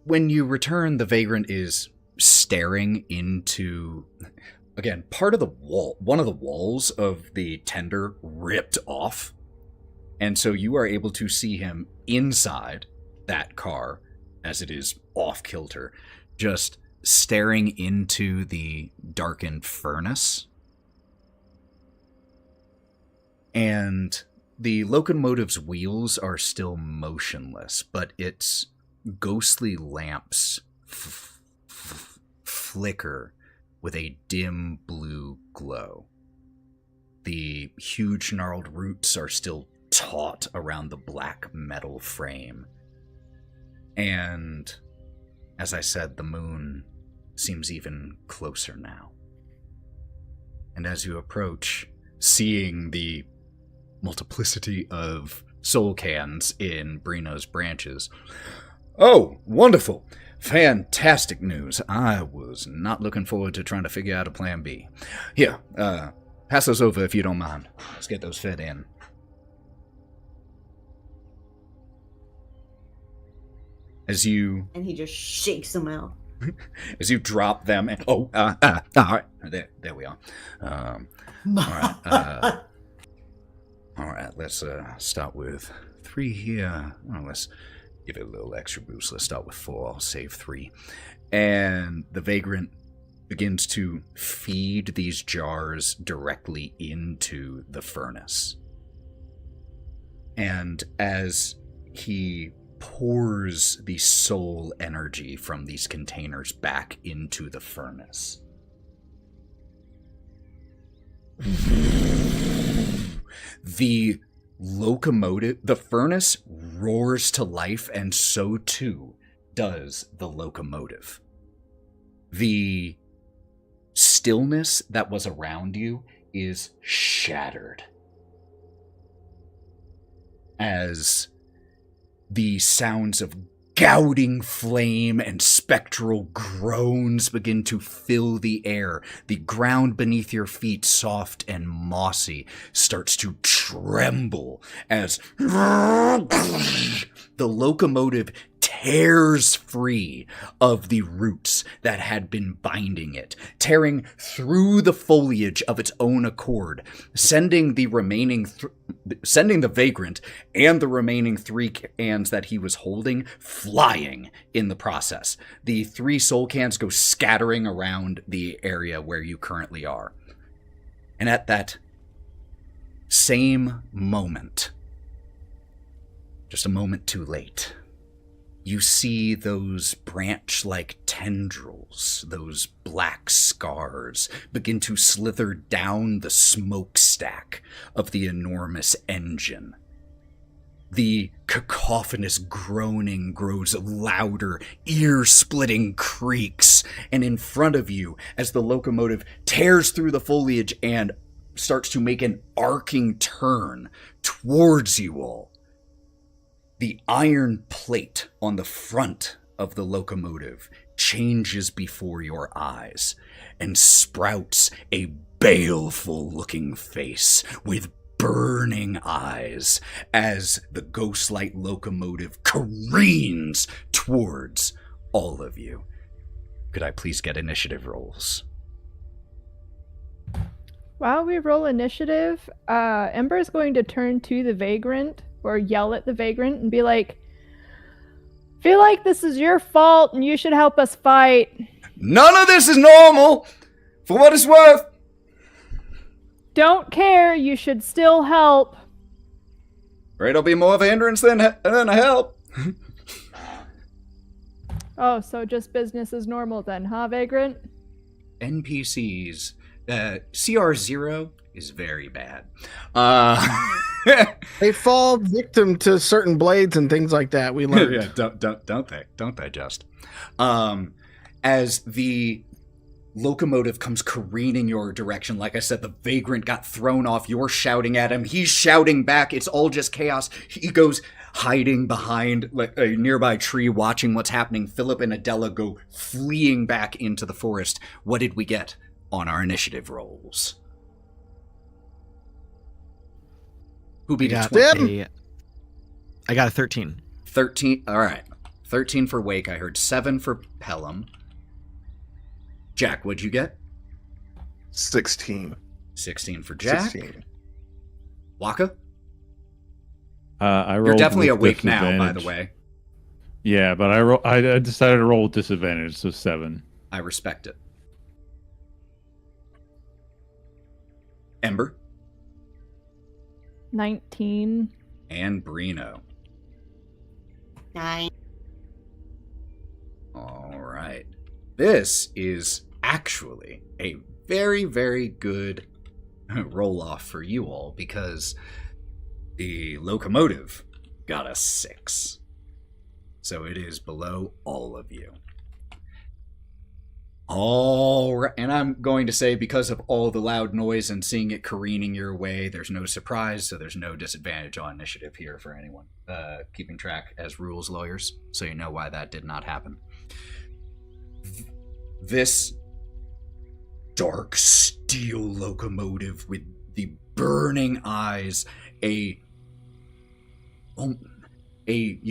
when you return, the vagrant is staring into, again, part of the wall, one of the walls of the tender ripped off. And so you are able to see him inside that car as it is off kilter, just staring into the darkened furnace. And the locomotive's wheels are still motionless, but its ghostly lamps flicker with a dim blue glow. The huge gnarled roots are still taut around the black metal frame. And, as I said, the moon seems even closer now. And as you approach, seeing the multiplicity of soul cans in Breenoh's branches. Oh, wonderful. Fantastic news. I was not looking forward to trying to figure out a plan B. Here, pass those over if you don't mind. Let's get those fed in. As you... And he just shakes them out. As you drop them and... all right. There we are. All right. All right, let's start with 3 here. Oh, let's give it a little extra boost. Let's start with 4. I'll save 3. And the vagrant begins to feed these jars directly into the furnace. And as he pours the soul energy from these containers back into the furnace, the furnace roars to life, and so too does the locomotive. The stillness that was around you is shattered as the sounds of gouting flame and spectral groans begin to fill the air. The ground beneath your feet, soft and mossy, starts to tremble as the locomotive tears free of the roots that had been binding it, tearing through the foliage of its own accord, sending the vagrant and the remaining 3 cans that he was holding flying in the process. The 3 soul cans go scattering around the area where you currently are. And at that same moment, just a moment too late, you see those branch-like tendrils, those black scars, begin to slither down the smokestack of the enormous engine. The cacophonous groaning grows louder, ear-splitting creaks, and in front of you, as the locomotive tears through the foliage and starts to make an arcing turn towards you all, the iron plate on the front of the locomotive changes before your eyes and sprouts a baleful-looking face with burning eyes as the ghost-light locomotive careens towards all of you. Could I please get initiative rolls? While we roll initiative, Ember is going to turn to the vagrant or yell at the vagrant and be like, feel like this is your fault and you should help us fight. None of this is normal, for what it's worth. Don't care, you should still help. Afraid I'll be more of a hindrance than a help. Oh, so just business as normal then, huh, vagrant? NPCs, CR0 is very bad. They fall victim to certain blades and things like that. We learned. Yeah, don't they just? As the locomotive comes careening your direction, like I said, the vagrant got thrown off. You're shouting at him. He's shouting back. It's all just chaos. He goes hiding behind like a nearby tree, watching what's happening. Philip and Adela go fleeing back into the forest. What did we get on our initiative rolls? Who beat I a 20? got a 13. 13. All right. 13 for Wake. I heard 7 for Pellam. Jack, what'd you get? 16. 16 for Jack. 16. Wokka? I rolled You're definitely with awake now, by the disadvantage. way. Yeah, but I decided to roll with disadvantage, so 7. I respect it. Ember 19. and Breenoh. 9. All right. This is actually a very, very good roll off for you all because the locomotive got a 6. So it is below all of you. All right. And I'm going to say because of all the loud noise and seeing it careening your way, there's no surprise, so there's no disadvantage on initiative here for anyone keeping track as rules lawyers, so you know why that did not happen. This dark steel locomotive with the burning eyes, you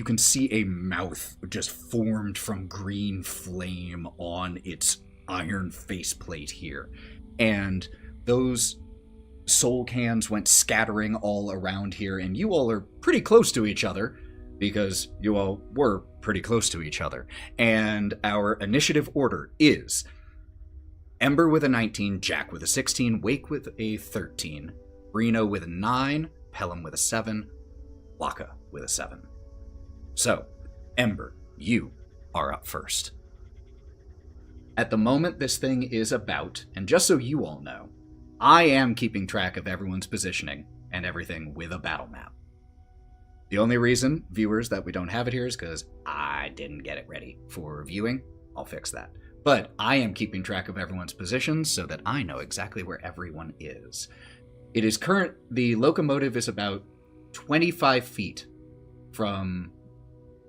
can see a mouth just formed from green flame on its iron faceplate here. And those soul cans went scattering all around here, and you all are pretty close to each other because you all were pretty close to each other. And our initiative order is Ember with a 19, Jack with a 16, Wake with a 13, Breenoh with a 9, Pellam with a 7, Wokka with a 7. So, Ember, you are up first. At the moment this thing is about, and just so you all know, I am keeping track of everyone's positioning and everything with a battle map. The only reason, viewers, that we don't have it here is because I didn't get it ready for viewing. I'll fix that. But I am keeping track of everyone's positions so that I know exactly where everyone is. It is the locomotive is about 25 feet from,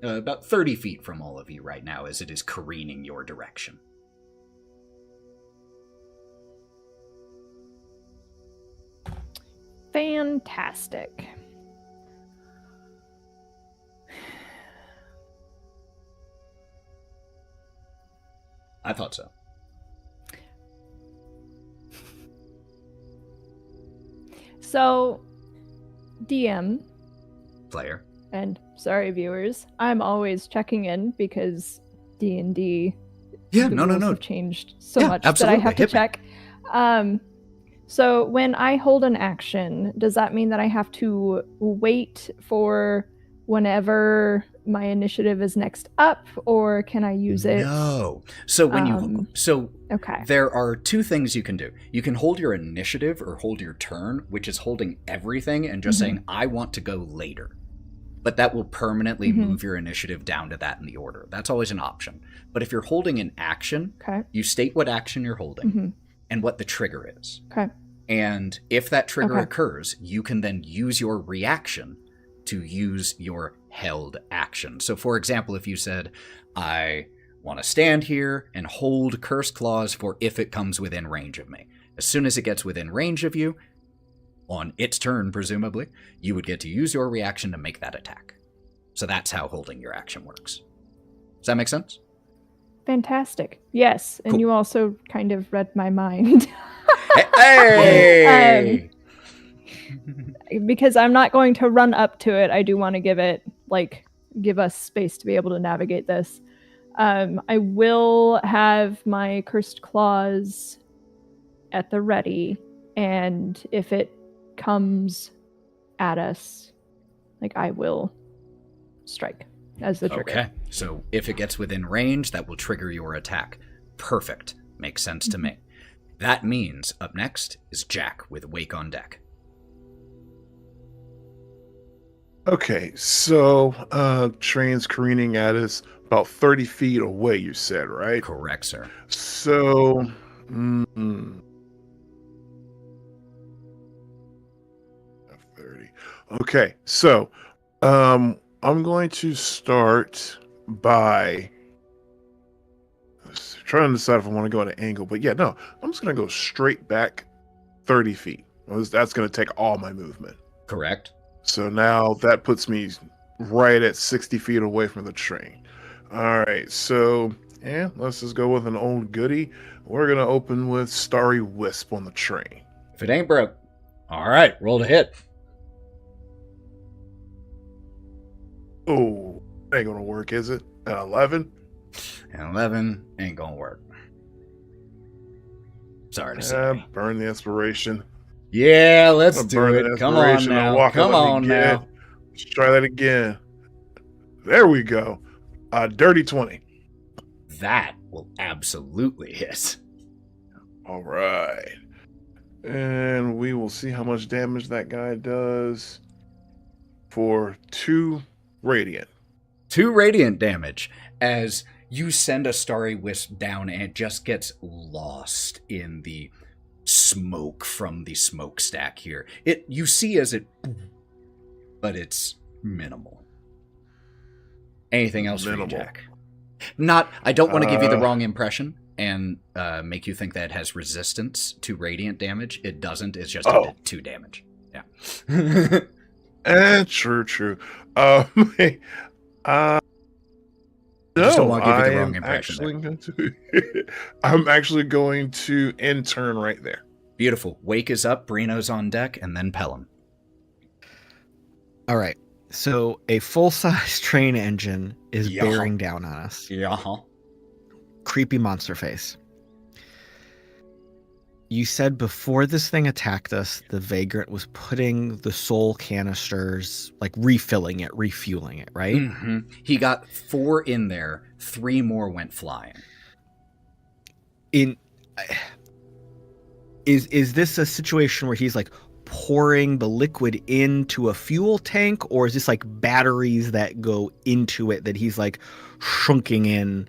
about 30 feet from all of you right now as it is careening your direction. Fantastic. I thought so. So, DM, Player. and sorry viewers, I'm always checking in because D&D Yeah, the no. rules have changed so Yeah, much that I absolutely. have to Hit me. check. So when I hold an action, does that mean that I have to wait for whenever my initiative is next up, or can I use it? No. So when Okay. there are two things you can do. You can hold your initiative or hold your turn, which is holding everything and just saying, I want to go later. But that will permanently move your initiative down to that in the order. That's always an option. But if you're holding an action, Okay. you state what action you're holding and what the trigger is. Okay. And if that trigger Okay. occurs, you can then use your reaction to use your held action. So for example, if you said, I want to stand here and hold Cursed Claws for if it comes within range of me. As soon as it gets within range of you, on its turn presumably, you would get to use your reaction to make that attack. So that's how holding your action works. Does that make sense? Fantastic. Yes, and Cool. you also kind of read my mind. Hey! Because I'm not going to run up to it. I do want to give us space to be able to navigate this. I will have my Cursed Claws at the ready, and if it comes at us, I will strike as the trigger. Okay, so if it gets within range, that will trigger your attack. Perfect. Makes sense to me. That means up next is Jack with Wake on deck. Okay, so train's careening at us about 30 feet away, you said, right? Correct, sir. So, 30. Okay, so I'm going to start by trying to decide if I want to go at an angle, but yeah, no, I'm just going to go straight back 30 feet. That's going to take all my movement. Correct. So now that puts me right at 60 feet away from the train. All right, so let's just go with an old goodie. We're gonna open with Starry Wisp on the train. If it ain't broke. All right, roll to hit. Oh, ain't gonna work, is it? An 11? And 11 ain't gonna work. Sorry to say. Burn the inspiration. Yeah, let's I'll do burn it. the Come on inspiration and now. walk Come it, let me on get now. it. Let's try that again. There we go. Dirty 20. That will absolutely hit. All right. And we will see how much damage that guy does for 2 radiant. 2 radiant damage as you send a starry wisp down and it just gets lost in the smoke from the smokestack here. You see as it, but it's minimal. Anything else for you, Jack? I don't want to give you the wrong impression and make you think that it has resistance to radiant damage. It doesn't. It's just 2 damage. Yeah. True. I just don't No, want to give you the I wrong am impression. I'm actually going to intern right there. Beautiful. Wake is up, Breenoh's on deck, and then Pellam. All right. So a full-size train engine is Yeah. bearing down on us. Yeah. Creepy monster face. You said before this thing attacked us, the Vagrant was putting the soul canisters, like refueling it, right? Mm-hmm. He got 4 in there. 3 more went flying. Is this a situation where he's like pouring the liquid into a fuel tank, or is this like batteries that go into it that he's like shrunking in?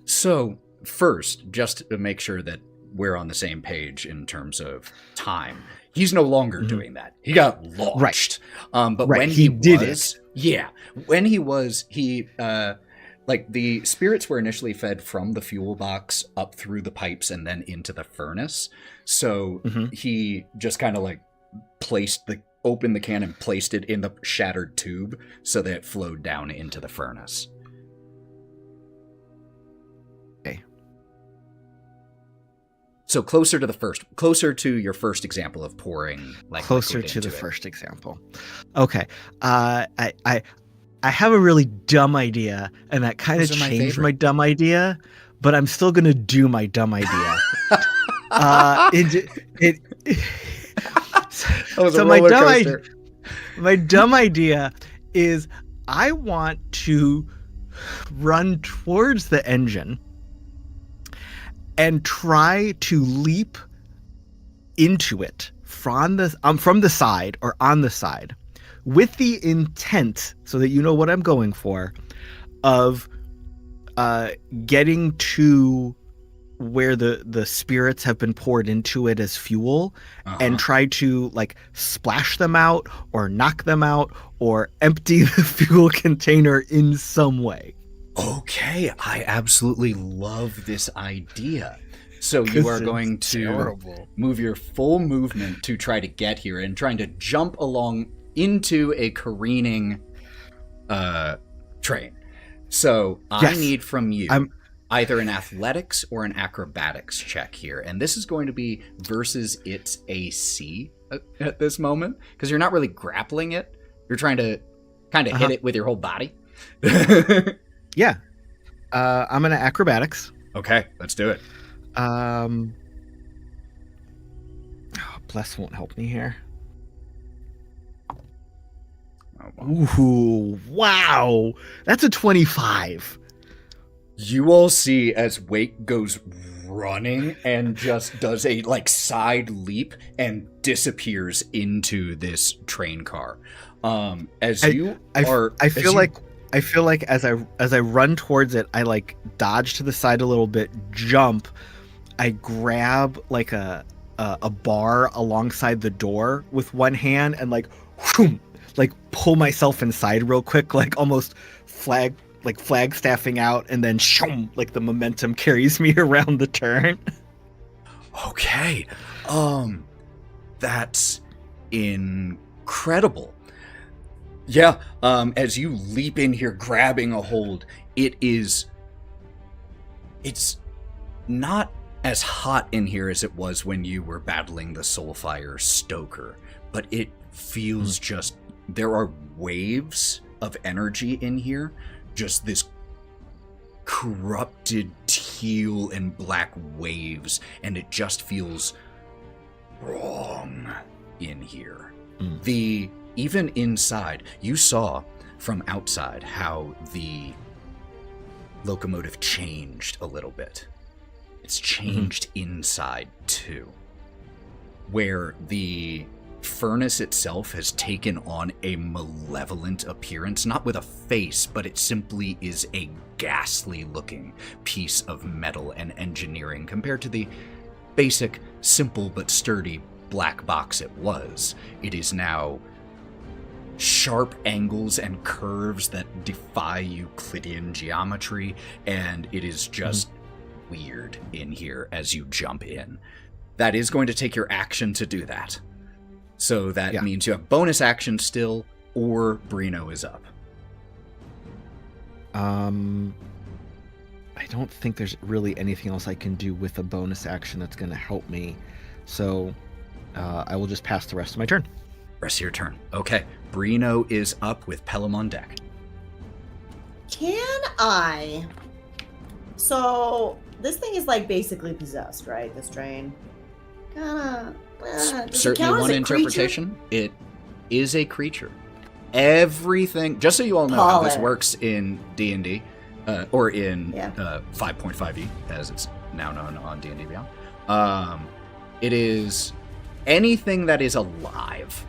So, first, just to make sure that we're on the same page in terms of time, he's no longer doing that. He got launched. But when he did was, when he was, like the spirits were initially fed from the fuel box up through the pipes and then into the furnace. So he just kind of like opened the can and placed it in the shattered tube so that it flowed down into the furnace. Okay. So closer to your first example of pouring, like Closer to the it. first example. Okay. I have a really dumb idea, and that kind of Those are my changed favorite. my dumb idea, but I'm still gonna do my dumb idea. So my dumb idea is I want to run towards the engine and try to leap into it from the side or on the side, with the intent, so that you know what I'm going for, of getting to where the spirits have been poured into it as fuel, and try to like splash them out or knock them out or empty the fuel container in some way. Okay, I absolutely love this idea. So you are going to move your full movement to try to get here and trying to jump along into a careening train. So I need from you either an athletics or an acrobatics check here. And this is going to be versus its AC at this moment, because you're not really grappling it. You're trying to kind of hit it with your whole body. Yeah. I'm gonna acrobatics. Okay, let's do it. Bless won't help me here. Oh, well. Ooh, wow. That's a 25. You all see as Wake goes running and just does a like side leap and disappears into this train car. I feel like as I run towards it, I like dodge to the side a little bit, jump, I grab like a bar alongside the door with one hand and like whoom, like pull myself inside real quick, like almost flagstaffing out, and then shoom, like the momentum carries me around the turn. Okay. That's incredible. Yeah, as you leap in here, grabbing a hold, it's not as hot in here as it was when you were battling the Soulfire Stoker, but it feels just, there are waves of energy in here, just this corrupted teal and black waves, and it just feels wrong in here. Even inside, you saw from outside how the locomotive changed a little bit. It's changed inside too, where the furnace itself has taken on a malevolent appearance, not with a face, but it simply is a ghastly looking piece of metal and engineering compared to the basic, simple but sturdy black box it was. It is now sharp angles and curves that defy Euclidean geometry, and it is just weird in here as you jump in. That is going to take your action to do that. So that means you have bonus action still, or Breenoh is up. I don't think there's really anything else I can do with a bonus action that's going to help me. So I will just pass the rest of my turn. Rest of your turn. Okay. Breenoh is up with Pellam on deck. Can I? So this thing is like basically possessed, right? This train. Kinda. Certainly one interpretation. It is a creature. Everything, just so you all know how this works in D&D, or in 5.5e, as it's now known on D&D Beyond. It is anything that is alive.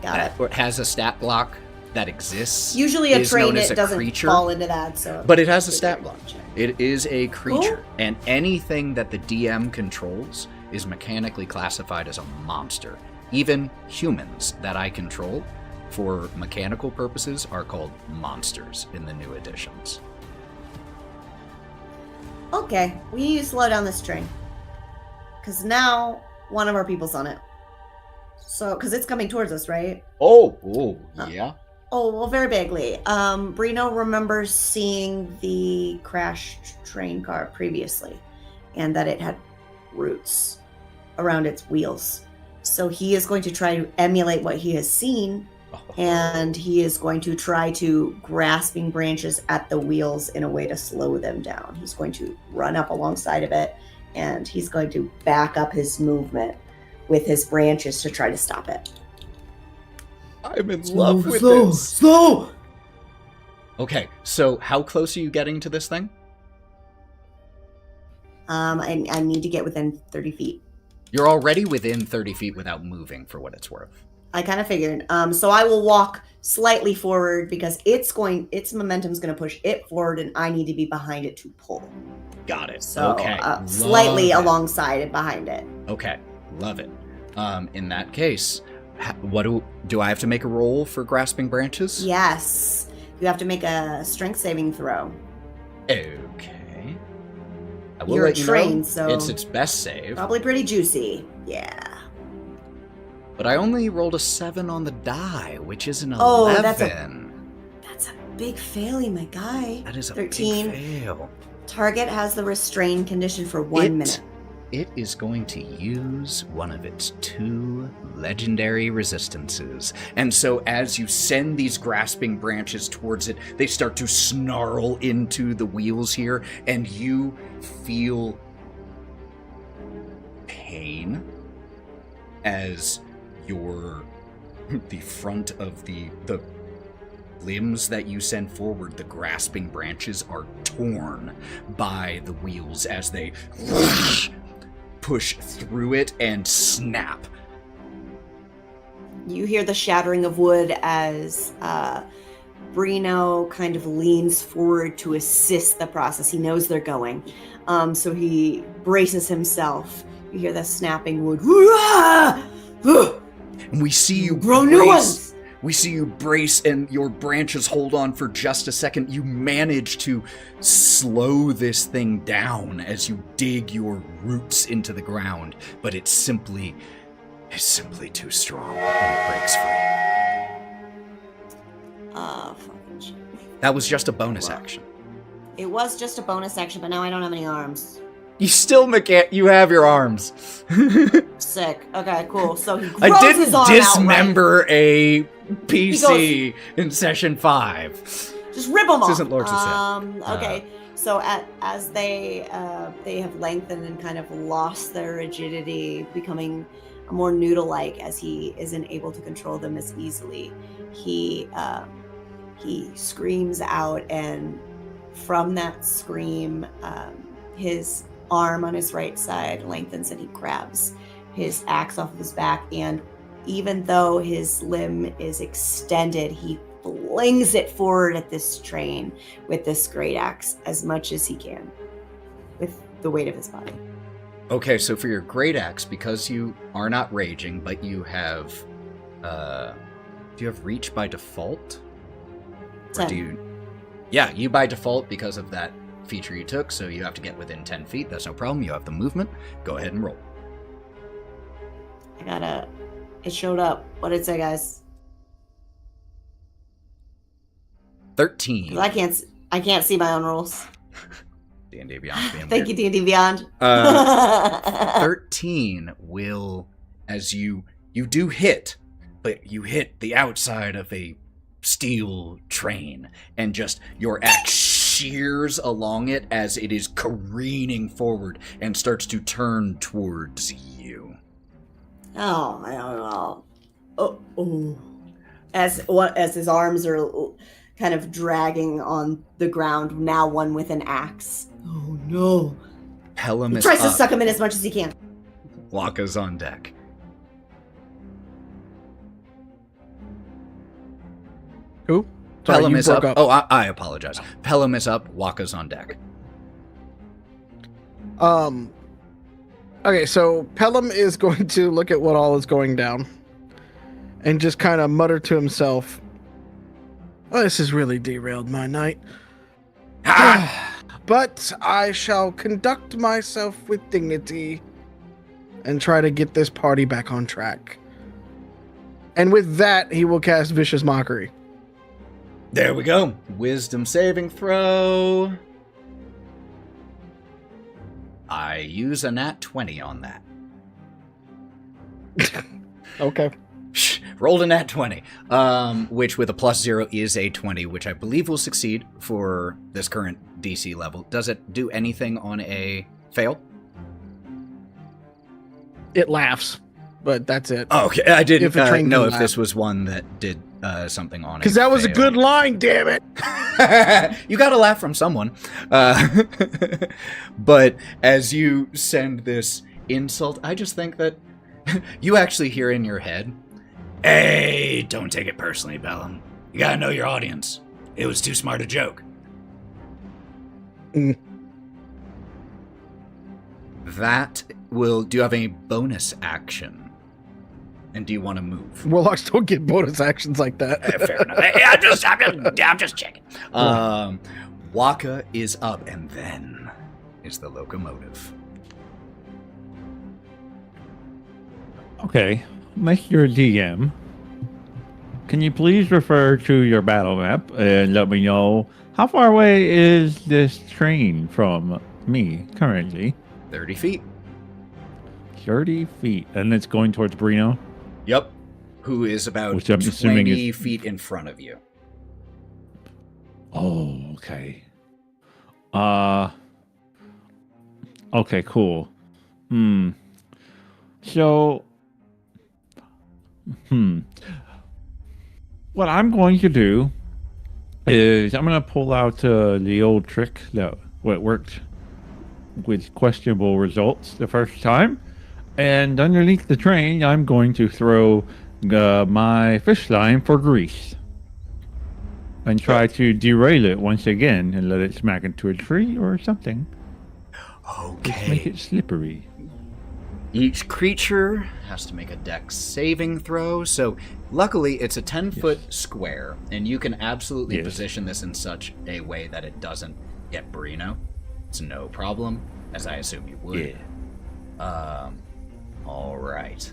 Got it. Or has a stat block that exists. Usually a is train known as it a doesn't creature, fall into that, so. but it has a stat block. It is a creature, Cool. and anything that the DM controls is mechanically classified as a monster. Even humans that I control for mechanical purposes are called monsters in the new editions. Okay, we need to slow down this train. Because now one of our people's on it. So, because it's coming towards us, right? Yeah. Oh, well, very vaguely. Breenoh remembers seeing the crashed train car previously, and that it had roots around its wheels. So he is going to try to emulate what he has seen, and he is going to try to grasping branches at the wheels in a way to slow them down. He's going to run up alongside of it, and he's going to back up his movement with his branches to try to stop it. I'm in love with this. Slow! Okay, so how close are you getting to this thing? I need to get within 30 feet. You're already within 30 feet without moving, for what it's worth. I kind of figured. So I will walk slightly forward because its momentum's going to push it forward, and I need to be behind it to pull. Got it. So okay. slightly Love it. alongside and behind it. Okay, love it. In that case, what do I have to make a roll for grasping branches? Yes. You have to make a strength saving throw. Okay. I will You're let you know trained, so it's its best save. Probably pretty juicy. Yeah. But I only rolled a 7 on the die, which is an 11. Oh, that's a big failure, my guy. That is a 13. big fail. Target has the restrain condition for 1 minute. It is going to use one of its 2 legendary resistances. And so as you send these grasping branches towards it, they start to snarl into the wheels here, and you feel pain as the front of the limbs that you send forward, the grasping branches, are torn by the wheels as they push through it and snap. You hear the shattering of wood as Breenoh kind of leans forward to assist the process. He knows they're going. So he braces himself. You hear the snapping wood. And we see you grow new ones. We see you brace and your branches hold on for just a second. You manage to slow this thing down as you dig your roots into the ground, but it's simply too strong and it breaks free. Fucking shit. That was just a bonus action. It was just a bonus action, but now I don't have any arms. You still you have your arms. Sick. Okay, cool. So he grows I his didn't arm dismember a PC in session 5. outright. Just rip them off. This isn't Lords of Sin. Okay. So as they have lengthened and kind of lost their rigidity, becoming more noodle-like as he isn't able to control them as easily, he screams out, and from that scream, his arm on his right side lengthens and he grabs his axe off of his back, and even though his limb is extended, he flings it forward at this train with this great axe as much as he can with the weight of his body. Okay, so for your great axe, because you are not raging, but you have do you have reach by default? Or 10. do you? Yeah, you by default because of that feature you took, so you have to get within 10 feet. That's no problem. You have the movement. Go ahead and roll. It showed up. What did it say, guys? 13. 'Cause I can't see my own rules. D&D Beyond being Thank you, D&D Beyond. 13 will, as you do hit, but you hit the outside of a steel train, and just your axe shears along it as it is careening forward and starts to turn towards you. Oh, I don't know. Oh. As his arms are kind of dragging on the ground, now one with an axe. Oh no. Pellam He is tries to up. suck him in as much as he can. Wokka's on deck. Who? Sorry, Pellam you is up. broke Oh, I apologize. Pellam is up. Wokka's on deck. Okay, so Pellam is going to look at what all is going down and just kind of mutter to himself, "Oh, this has really derailed my night. But I shall conduct myself with dignity and try to get this party back on track." And with that, he will cast Vicious Mockery. There we go. Wisdom saving throw. I use a nat 20 on that. Okay. Rolled a nat 20, which with a +0 is a 20, which I believe will succeed for this current DC level. Does it do anything on a fail? It laughs, but that's it. Oh, okay, I didn't If a train know can if laugh. this was one that did something on it. Because that was a good line, damn it. You got to laugh from someone. But as you send this insult, I just think that you actually hear in your head, "Hey, don't take it personally, Pellam. You got to know your audience. It was too smart a joke." Mm. That will... Do you have any bonus action? And do you want to move? Warlocks don't get bonus actions like that. Fair enough. Hey, I'm just checking. Wokka is up, and then is the locomotive. Okay, Mr. DM, can you please refer to your battle map and let me know how far away is this train from me currently? 30 feet. 30 feet, and it's going towards Breenoh. Yep. Who is about Which I'm assuming 20 is- feet in front of you. Oh, okay. Okay, cool. So, what I'm going to do is I'm going to pull out the old trick that worked with questionable results the first time. And underneath the train, I'm going to throw my fish line for grease. And try to derail it once again and let it smack into a tree or something. Just make Okay. it slippery. Each creature has to make a dex saving throw. So, luckily, it's a 10-foot square, and you can absolutely Yes. position this in such a way that it doesn't get Breenoh. It's no problem, as I assume you would. All right.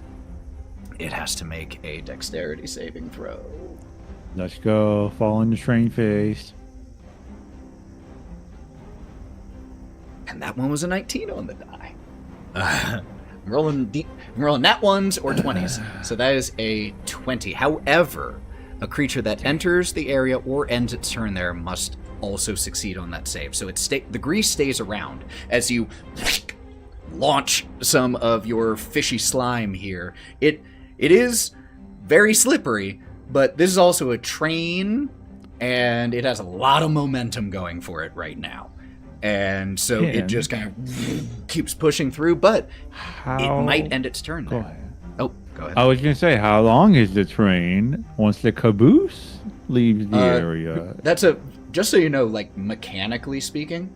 It has to make a dexterity saving throw. Let's go. Fall in the train face. And that one was a 19 on the die. I'm rolling nat ones or 20s. So that is a 20. However, a creature that enters the area or ends its turn there must also succeed on that save. So the grease stays around as you launch some of your fishy slime here. It is very slippery, but this is also a train, and it has a lot of momentum going for it right now. And so it just kind of keeps pushing through, but it might end its turn there. Go ahead. Oh, go ahead. I was going to say, how long is the train once the caboose leaves the area? Just so you know, like, mechanically speaking,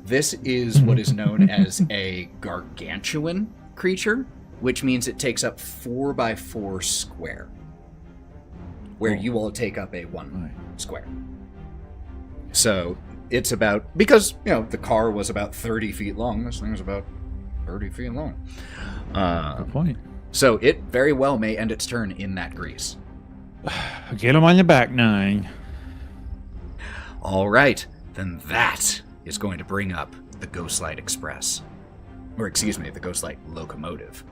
this is what is known as a gargantuan creature, which means it takes up 4x4 square, where you all take up a 1 square. So it's about, because, the car was about 30 feet long, this thing is about 30 feet long. Good point. So it very well may end its turn in that grease. Get him on your back, 9. All right, then that is going to bring up the Ghostlight Express. Or excuse me, the Ghostlight Locomotive.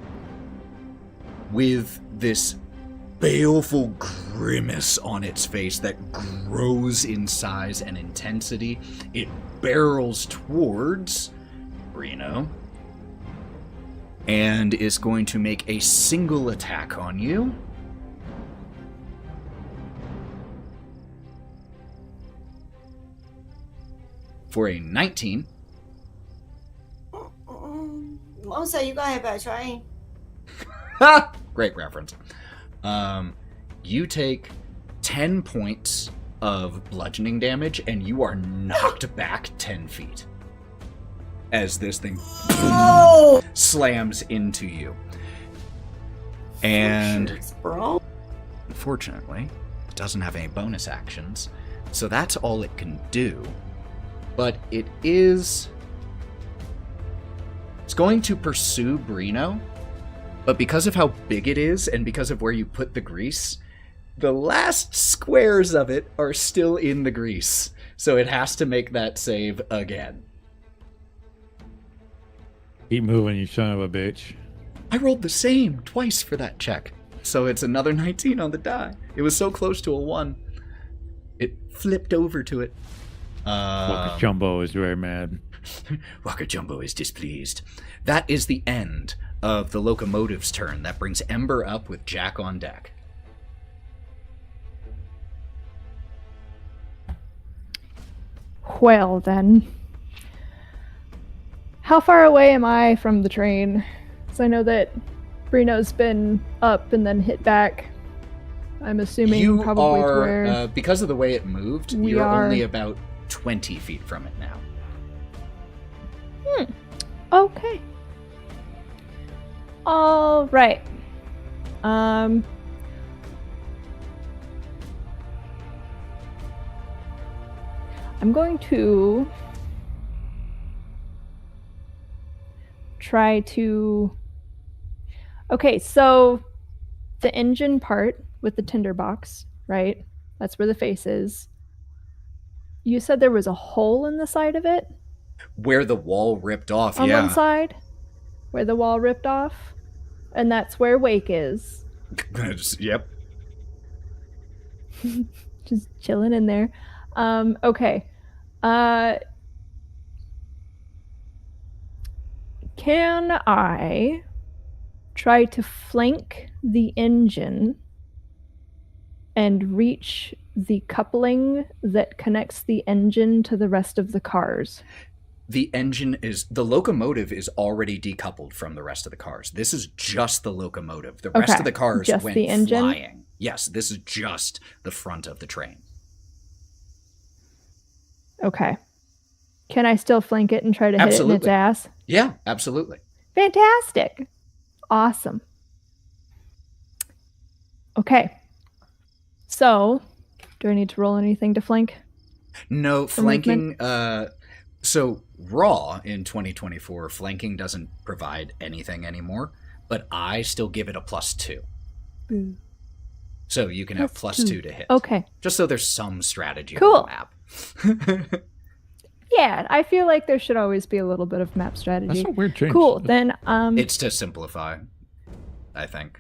With this baleful grimace on its face that grows in size and intensity, it barrels towards Breenoh and is going to make a single attack on you. For a 19. Mosa, you go ahead, but try. Great reference. You take 10 points of bludgeoning damage, and you are knocked back 10 feet as this thing slams into you. And unfortunately, it doesn't have any bonus actions, so that's all it can do. But it's going to pursue Breenoh, but because of how big it is and because of where you put the grease, the last squares of it are still in the grease. So it has to make that save again. Keep moving, you son of a bitch. I rolled the same twice for that check. So it's another 19 on the die. It was so close to a 1. It flipped over to it. Wokka Jumbo is very mad. Wokka Jumbo is displeased. That is the end of the locomotive's turn. That brings Ember up with Jack on deck. Well, then. How far away am I from the train? Because I know that Breenoh's been up and then hit back. I'm assuming You probably are, to where because of the way it moved, we you're are. only about 20 feet from it now. Okay. All right. I'm going to try to... Okay, so the engine part with the tinderbox, right? That's where the face is. You said there was a hole in the side of it? Where the wall ripped off, On yeah. one side? Where the wall ripped off? And that's where Wake is. Yep. Just chilling in there. Okay. Can I try to flank the engine and reach the coupling that connects the engine to the rest of the cars? The locomotive is already decoupled from the rest of the cars. This is just the locomotive. The rest Okay, of the cars just went the engine? flying. Yes, this is just the front of the train. Okay. Can I still flank it and try to hit it in its Absolutely. ass? Yeah, absolutely. Fantastic. Awesome. Okay. So, do I need to roll anything to flank? No, For flanking, so Raw in 2024, flanking doesn't provide anything anymore, but I still give it a +2. Boo. So you can have +2. +2 to hit. Okay. Just so there's some strategy Cool. on the map. Yeah, I feel like there should always be a little bit of map strategy. That's a weird change. Cool. Then It's to simplify, I think.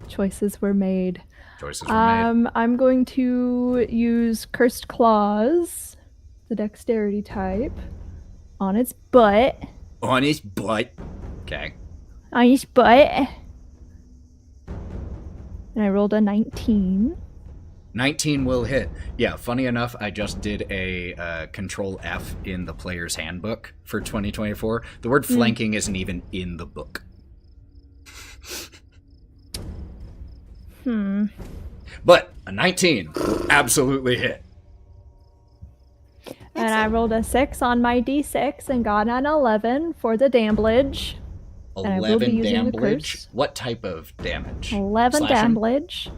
choices were made. Choices were made. I'm going to use Cursed Claws, the dexterity type, on its butt. On his butt. Okay. On his butt. And I rolled a 19. 19 will hit. Yeah, funny enough, I just did a Control F in the player's handbook for 2024. The word flanking isn't even in the book. But a 19 absolutely hit. And I rolled a 6 on my d6 and got an 11 for the damage. And I will be 11 using the damage. curse. What type of damage? 11 Slashing? damage.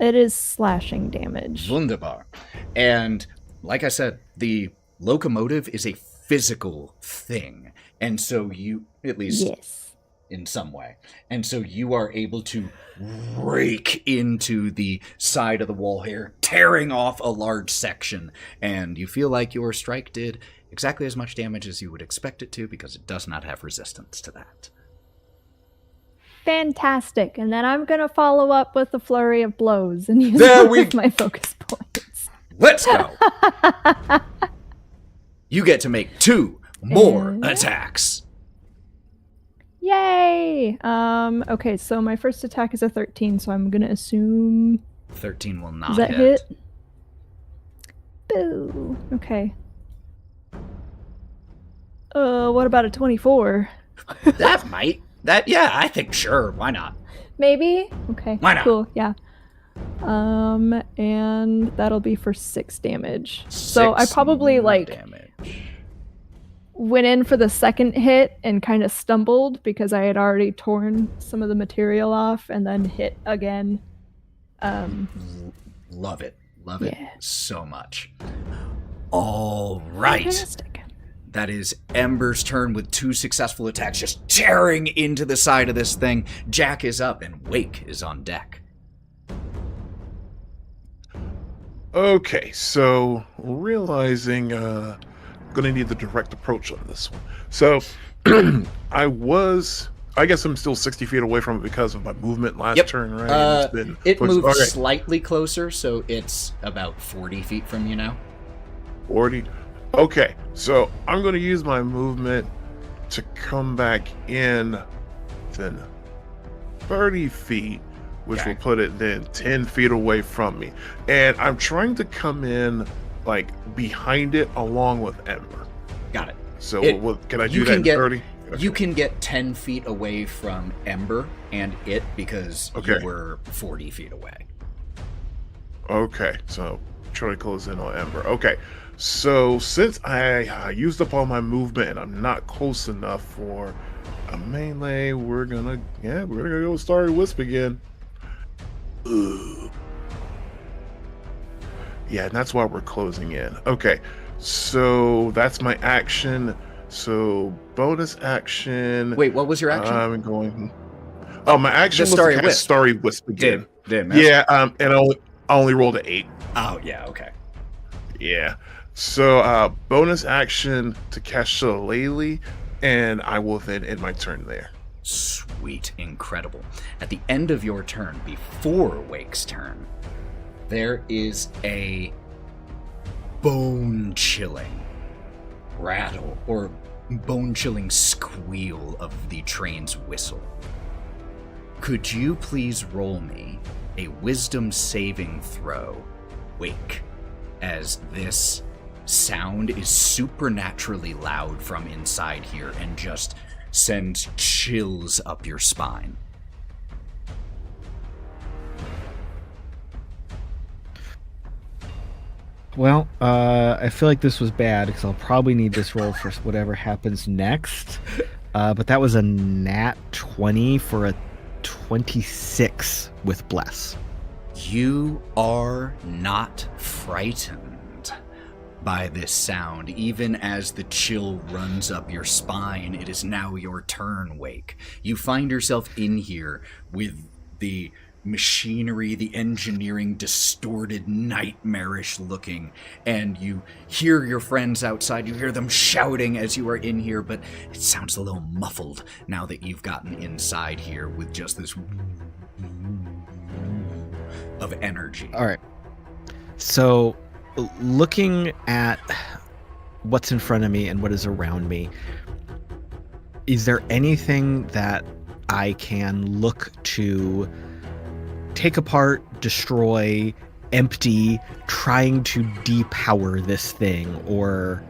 It is slashing damage. Wunderbar. And like I said, the locomotive is a physical thing. And so you, at least Yes. in some way, and so you are able to rake into the side of the wall here, tearing off a large section. And you feel like your strike did exactly as much damage as you would expect it to, because it does not have resistance to that. Fantastic. And then I'm going to follow up with a flurry of blows and use There one we of my focus points. Let's go! You get to make 2 more And- attacks. Yay! Okay, so my first attack is a 13, so I'm going to assume... 13 will not Does that hit. hit? Boo. Okay. What about a 24? That might. Yeah, I think sure. Why not? Maybe? Okay. Why not? Cool, yeah. And that'll be for 6 damage. So I 6 probably, more like, damage. went in for the second hit and kind of stumbled because I had already torn some of the material off and then hit again. Love it. Love it Yeah. so much. All right. Fantastic. That is Ember's turn with 2 successful attacks, just tearing into the side of this thing. Jack is up and Wake is on deck. Okay, so realizing gonna need the direct approach on this one. So I guess I'm still 60 feet away from it because of my movement last Yep. turn, right? And it's been- It moved okay, slightly closer, so it's about 40 feet from you now. 40. Okay, so I'm gonna use my movement to come back in then 30 feet, which Okay. will put it then 10 feet away from me. And I'm trying to come in like behind it along with Ember. Got it. So can I you do that can in get- 30? You can get 10 feet away from Ember and it because Okay. you were 40 feet away. Okay, so try to close in on Ember. Okay, so since I used up all my movement and I'm not close enough for a melee, we're gonna go Starry Wisp again. Ugh. Yeah, and that's why we're closing in. Okay, so that's my action. So bonus action. Wait, what was your action? I'm going. Oh, my action The was Starry to cast Wisp. Starry Wisp again. Did miss? Yeah, and I only rolled an 8. Oh, yeah, okay. Yeah. So bonus action to cast Shillelagh, and I will then end my turn there. Sweet, incredible. At the end of your turn, before Wake's turn, there is a bone-chilling rattle or bone-chilling squeal of the train's whistle. Could you please roll me a wisdom saving throw, Wake, as this sound is supernaturally loud from inside here and just sends chills up your spine? Well, I feel like this was bad because I'll probably need this roll for whatever happens next. But that was a nat 20 for a 26 with Bless. You are not frightened by this sound. Even as the chill runs up your spine, it is now your turn, Wake. You find yourself in here with the machinery, the engineering distorted, nightmarish looking, and you hear your friends outside. You hear them shouting as you are in here, but it sounds a little muffled now that you've gotten inside here with just this of energy. All right. So, looking at what's in front of me and what is around me, is there anything that I can look to take apart, destroy, empty, trying to depower this thing, or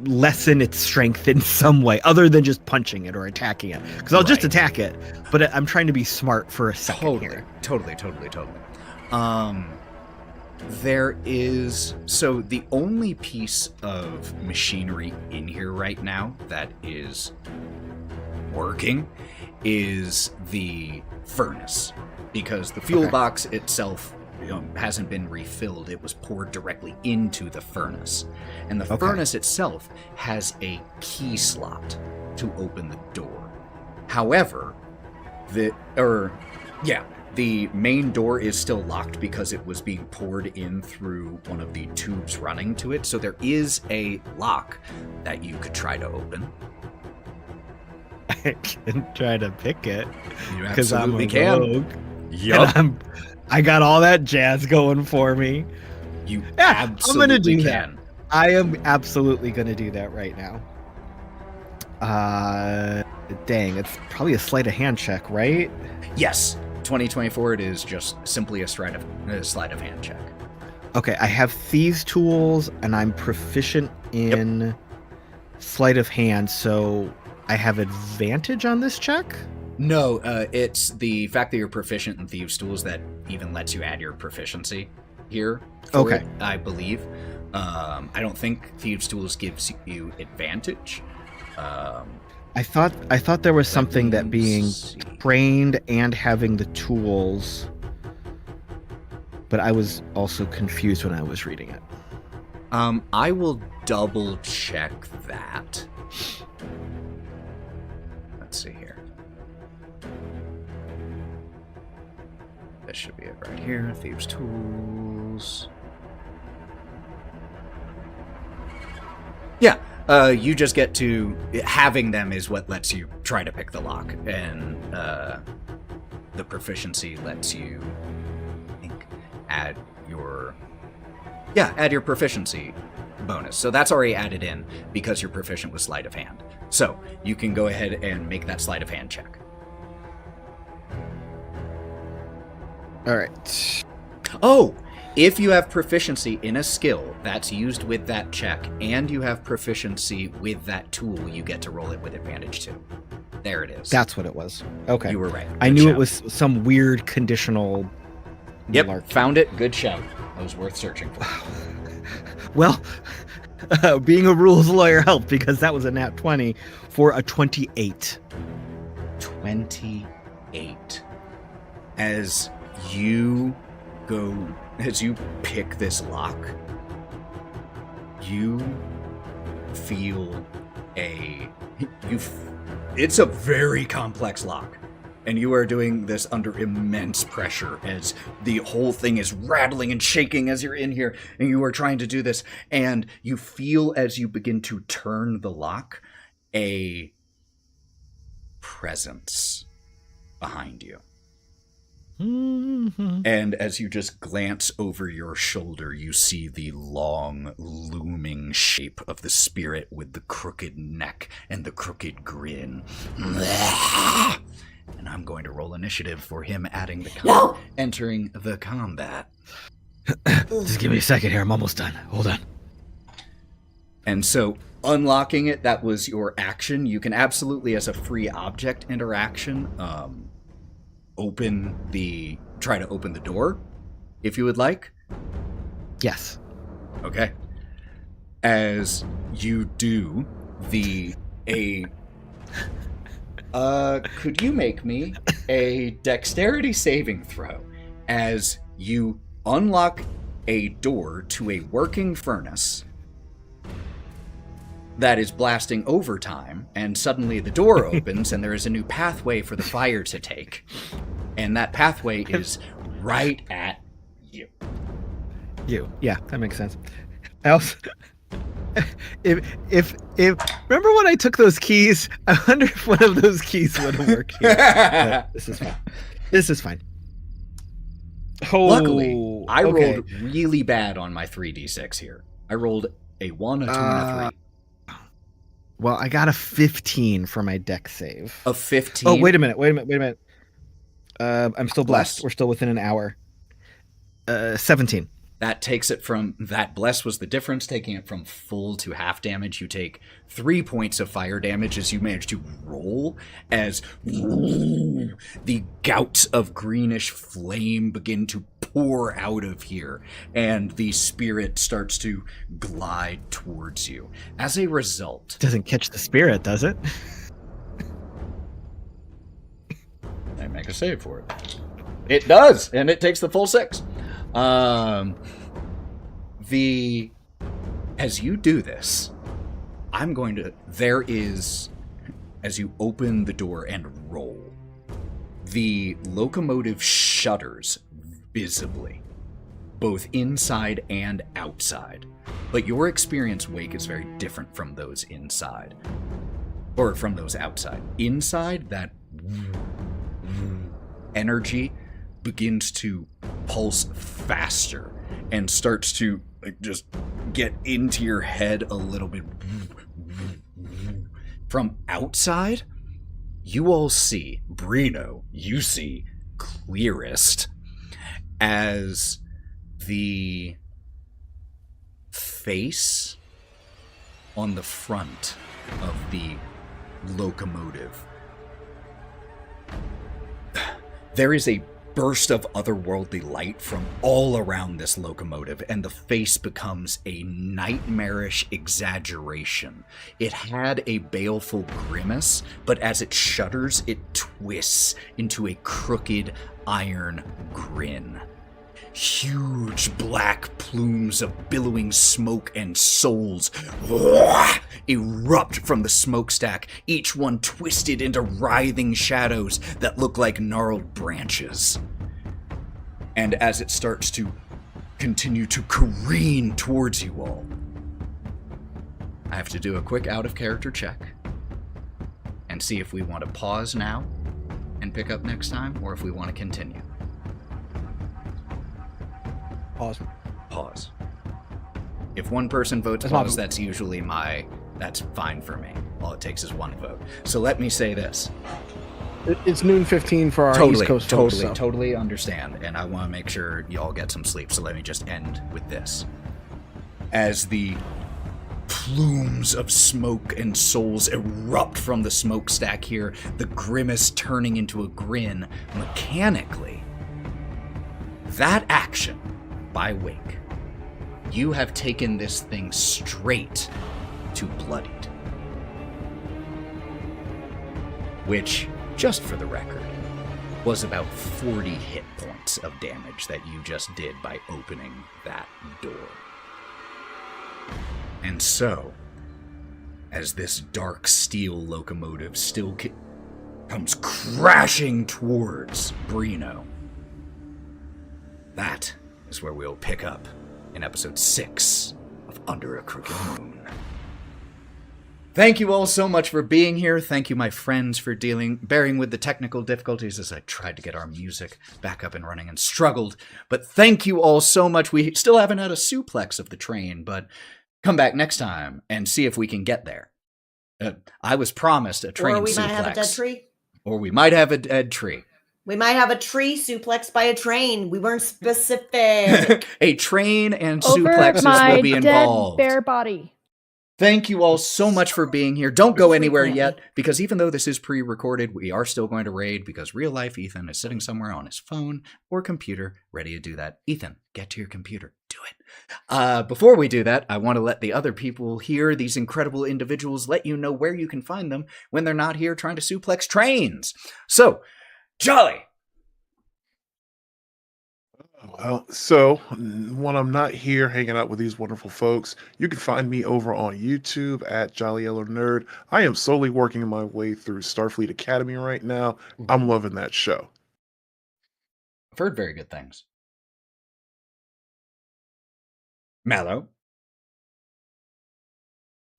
lessen its strength in some way other than just punching it or attacking it? Because I'll just attack it, but I'm trying to be smart for a second here. Totally. There is... So the only piece of machinery in here right now that is working is the furnace, because the fuel box itself hasn't been refilled. It was poured directly into the furnace, and the furnace itself has a key slot to open the door. However, the main door is still locked because it was being poured in through one of the tubes running to it, so there is a lock that you could try to open. I can try to pick it You because I'm a absolutely can. rogue. Yup. And I got all that jazz going for me. You I'm gonna do can. that. I am absolutely gonna do that right now. Dang, it's probably a sleight of hand check, right? Yes. 2024, it is just simply a sleight of hand check. Okay, I have thieves' tools, and I'm proficient in sleight of hand, so I have advantage on this check? No, it's the fact that you're proficient in thieves' tools that even lets you add your proficiency here. For it, I believe. I don't think thieves' tools gives you advantage. I thought there was something that being trained and having the tools, but I was also confused when I was reading it. I will double check that. Let's see here. This should be it right here. Thieves' tools. Yeah. You just get to... Having them is what lets you try to pick the lock, and the proficiency lets you, I think, add your proficiency bonus. So that's already added in because you're proficient with sleight of hand. So you can go ahead and make that sleight of hand check. All right. Oh! If you have proficiency in a skill that's used with that check, and you have proficiency with that tool, you get to roll it with advantage too. There it is. That's what it was. Okay. You were right. I Good knew shout. it was some weird conditional... Yep, malarkey. found it. Good shout. That was worth searching for. Well, being a rules lawyer helped because that was a nat 20 for a 28. 28. As you pick this lock, you feel it's a very complex lock, and you are doing this under immense pressure as the whole thing is rattling and shaking as you're in here, and you are trying to do this, and you feel as you begin to turn the lock, a presence behind you. Mm-hmm. And as you just glance over your shoulder, you see the long, looming shape of the spirit with the crooked neck and the crooked grin. And I'm going to roll initiative for him adding entering the combat. Just give me a second here. I'm almost done. Hold on. And so, unlocking it, that was your action. You can absolutely, as a free object interaction, try to open the door, if you would like. Yes. Okay. As you do, could you make me a dexterity saving throw as you unlock a door to a working furnace that is blasting overtime, and suddenly the door opens and there is a new pathway for the fire to take. And that pathway is right at you. Yeah, that makes sense. I also, if remember when I took those keys? I wonder if one of those keys would have worked here. But this is fine. This is fine. Oh, Luckily, I okay. rolled really bad on my 3d6 here. I rolled a 1, a 2, and a 3. Well, I got a 15 for my deck save. A 15? Oh, wait a minute. I'm still blessed. We're still within an hour. 17. That takes it from, that bless was the difference, taking it from full to half damage. You take 3 points of fire damage as you manage to roll, as the gouts of greenish flame begin to pour out of here, and the spirit starts to glide towards you. As a result... Doesn't catch the spirit, does it? I make a save for it. It does, and it takes the full 6. As you do this, there is, as you open the door and roll, the locomotive shudders visibly, both inside and outside. But your experience, Wake, is very different from those inside, or from those outside. Inside, that energy begins to pulse faster and starts to just get into your head a little bit. From outside, you all see, Breenoh, you see clearest as the face on the front of the locomotive. There is a burst of otherworldly light from all around this locomotive, and the face becomes a nightmarish exaggeration. It had a baleful grimace, but as it shudders, it twists into a crooked iron grin. Huge black plumes of billowing smoke and souls erupt from the smokestack, each one twisted into writhing shadows that look like gnarled branches. And as it starts to continue to careen towards you all, I have to do a quick out-of-character check and see if we want to pause now and pick up next time, or if we want to continue. Pause. If one person votes pause, that's usually that's fine for me. All it takes is one vote. So let me say this. It's noon 15 for our East Coast hosts. Totally understand, and I want to make sure y'all get some sleep, so let me just end with this. As the plumes of smoke and souls erupt from the smokestack here, the grimace turning into a grin mechanically, that action by Wake, you have taken this thing straight to bloodied. Which, just for the record, was about 40 hit points of damage that you just did by opening that door. And so, as this dark steel locomotive still comes crashing towards Breenoh, that is where we'll pick up in episode 6 of Under a Crooked Moon. Thank you all so much for being here. Thank you, my friends, for bearing with the technical difficulties as I tried to get our music back up and running and struggled. But thank you all so much. We still haven't had a suplex of the train, but come back next time and see if we can get there. I was promised a train suplex. Or we might have a dead tree. Or we might have a dead tree. We might have a tree suplex by a train. We weren't specific. A train and Over suplexes my will be involved. dead bare body. Thank you all so much for being here. Don't go anywhere yet, because even though this is pre-recorded, we are still going to raid, because real life Ethan is sitting somewhere on his phone or computer ready to do that. Ethan, get to your computer. Do it. Before we do that, I want to let the other people here, these incredible individuals, let you know where you can find them when they're not here trying to suplex trains. So, Jolly. Well, so when I'm not here hanging out with these wonderful folks, you can find me over on YouTube at Jolly Yellow Nerd. I am slowly working my way through Starfleet Academy right now. I'm loving that show. I've heard very good things. Mallo.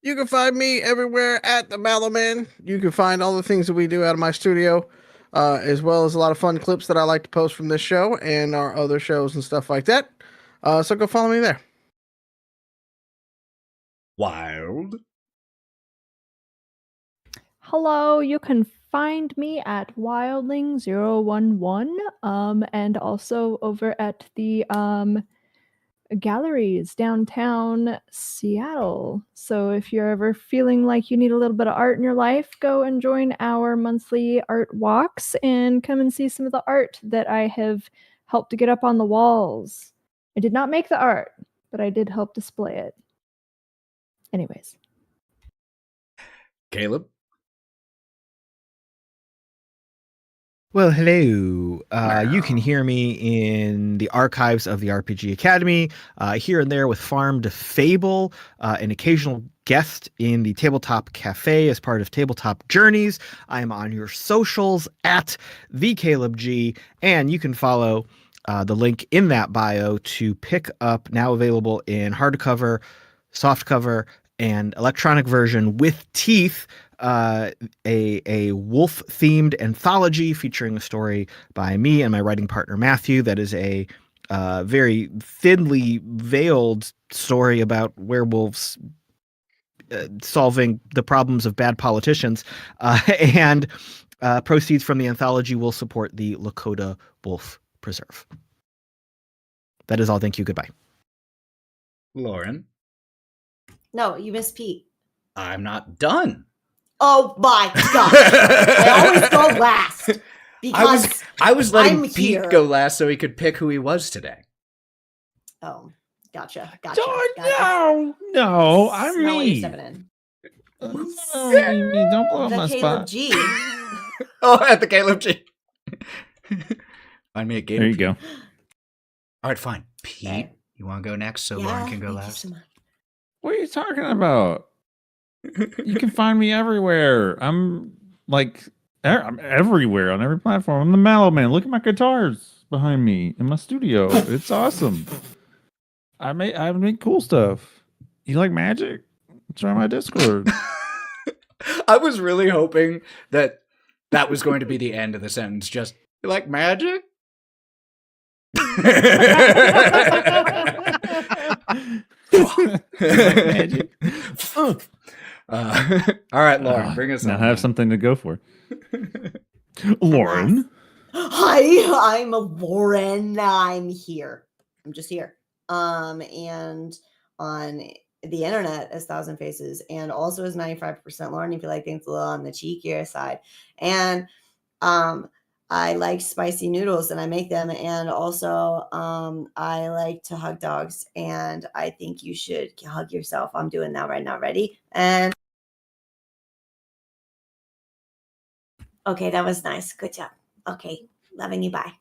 You can find me everywhere at the Mallo Man. You can find all the things that we do out of my studio, as well as a lot of fun clips that I like to post from this show and our other shows and stuff like that. So go follow me there. Wild. Hello, you can find me at wildling011, and also over at the galleries downtown Seattle. So if you're ever feeling like you need a little bit of art in your life, go and join our monthly art walks and come and see some of the art that I have helped to get up on the walls. I did not make the art, but I did help display it. Anyways. Caleb. Well, hello. You can hear me in the archives of the RPG Academy, here and there with Farm to Fable, an occasional guest in the Tabletop Cafe as part of Tabletop Journeys. I am on your socials at TheCalebG, and you can follow the link in that bio to pick up, now available in hardcover, softcover, and electronic version with teeth, a wolf-themed anthology featuring a story by me and my writing partner Matthew. That is a very thinly veiled story about werewolves solving the problems of bad politicians, and proceeds from the anthology will support the Lakota Wolf Preserve. That is all. Thank you. Goodbye. Lauren. No, you missed Pete. I'm not done. Oh my god! I always go last because I was letting I'm Pete here. go last so he could pick who he was today. Oh, gotcha. No, I'm Smell what you're me. stepping in. No, don't blow up The my Caleb spot. G. Oh, at the Caleb G. Find me a game. There you go. All right, fine. Pete, Okay. you want to go next so Yeah, Lauren can go thank you last? so much. What are you talking about? You can find me everywhere. I'm everywhere on every platform. I'm the Mallo Man. Look at my guitars behind me in my studio. It's awesome. I make cool stuff. You like magic? Try my Discord. I was really hoping that was going to be the end of the sentence. Just, you like magic? Magic. All right, Lauren, bring us now on. I have something to go for. Lauren. Hi, I'm Lauren. I'm here. I'm just here. And on the internet as Thousand Faces, and also as 95% Lauren, if you like things a little on the cheekier side. And I like spicy noodles and I make them. And also I like to hug dogs, and I think you should hug yourself. I'm doing that right now. Ready? And okay, that was nice. Good job. Okay, loving you. Bye.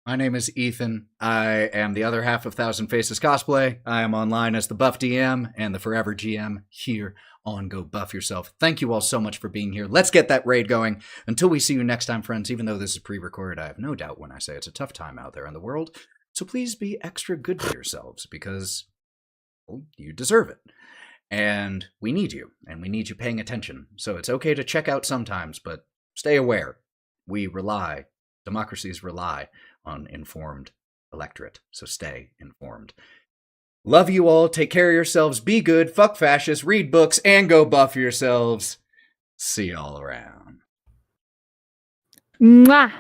My name is Ethan. I am the other half of Thousand Faces Cosplay. I am online as the Buff DM and the Forever GM here on Go Buff Yourself. Thank you all so much for being here. Let's get that raid going. Until we see you next time, friends, even though this is pre-recorded, I have no doubt when I say it's a tough time out there in the world. So please be extra good to yourselves because, well, you deserve it. And we need you, and we need you paying attention. So it's okay to check out sometimes, but stay aware. Democracies rely on informed electorate, so stay informed. Love you all, take care of yourselves, be good, fuck fascists, read books, and go buff yourselves. See y'all around. Mwah!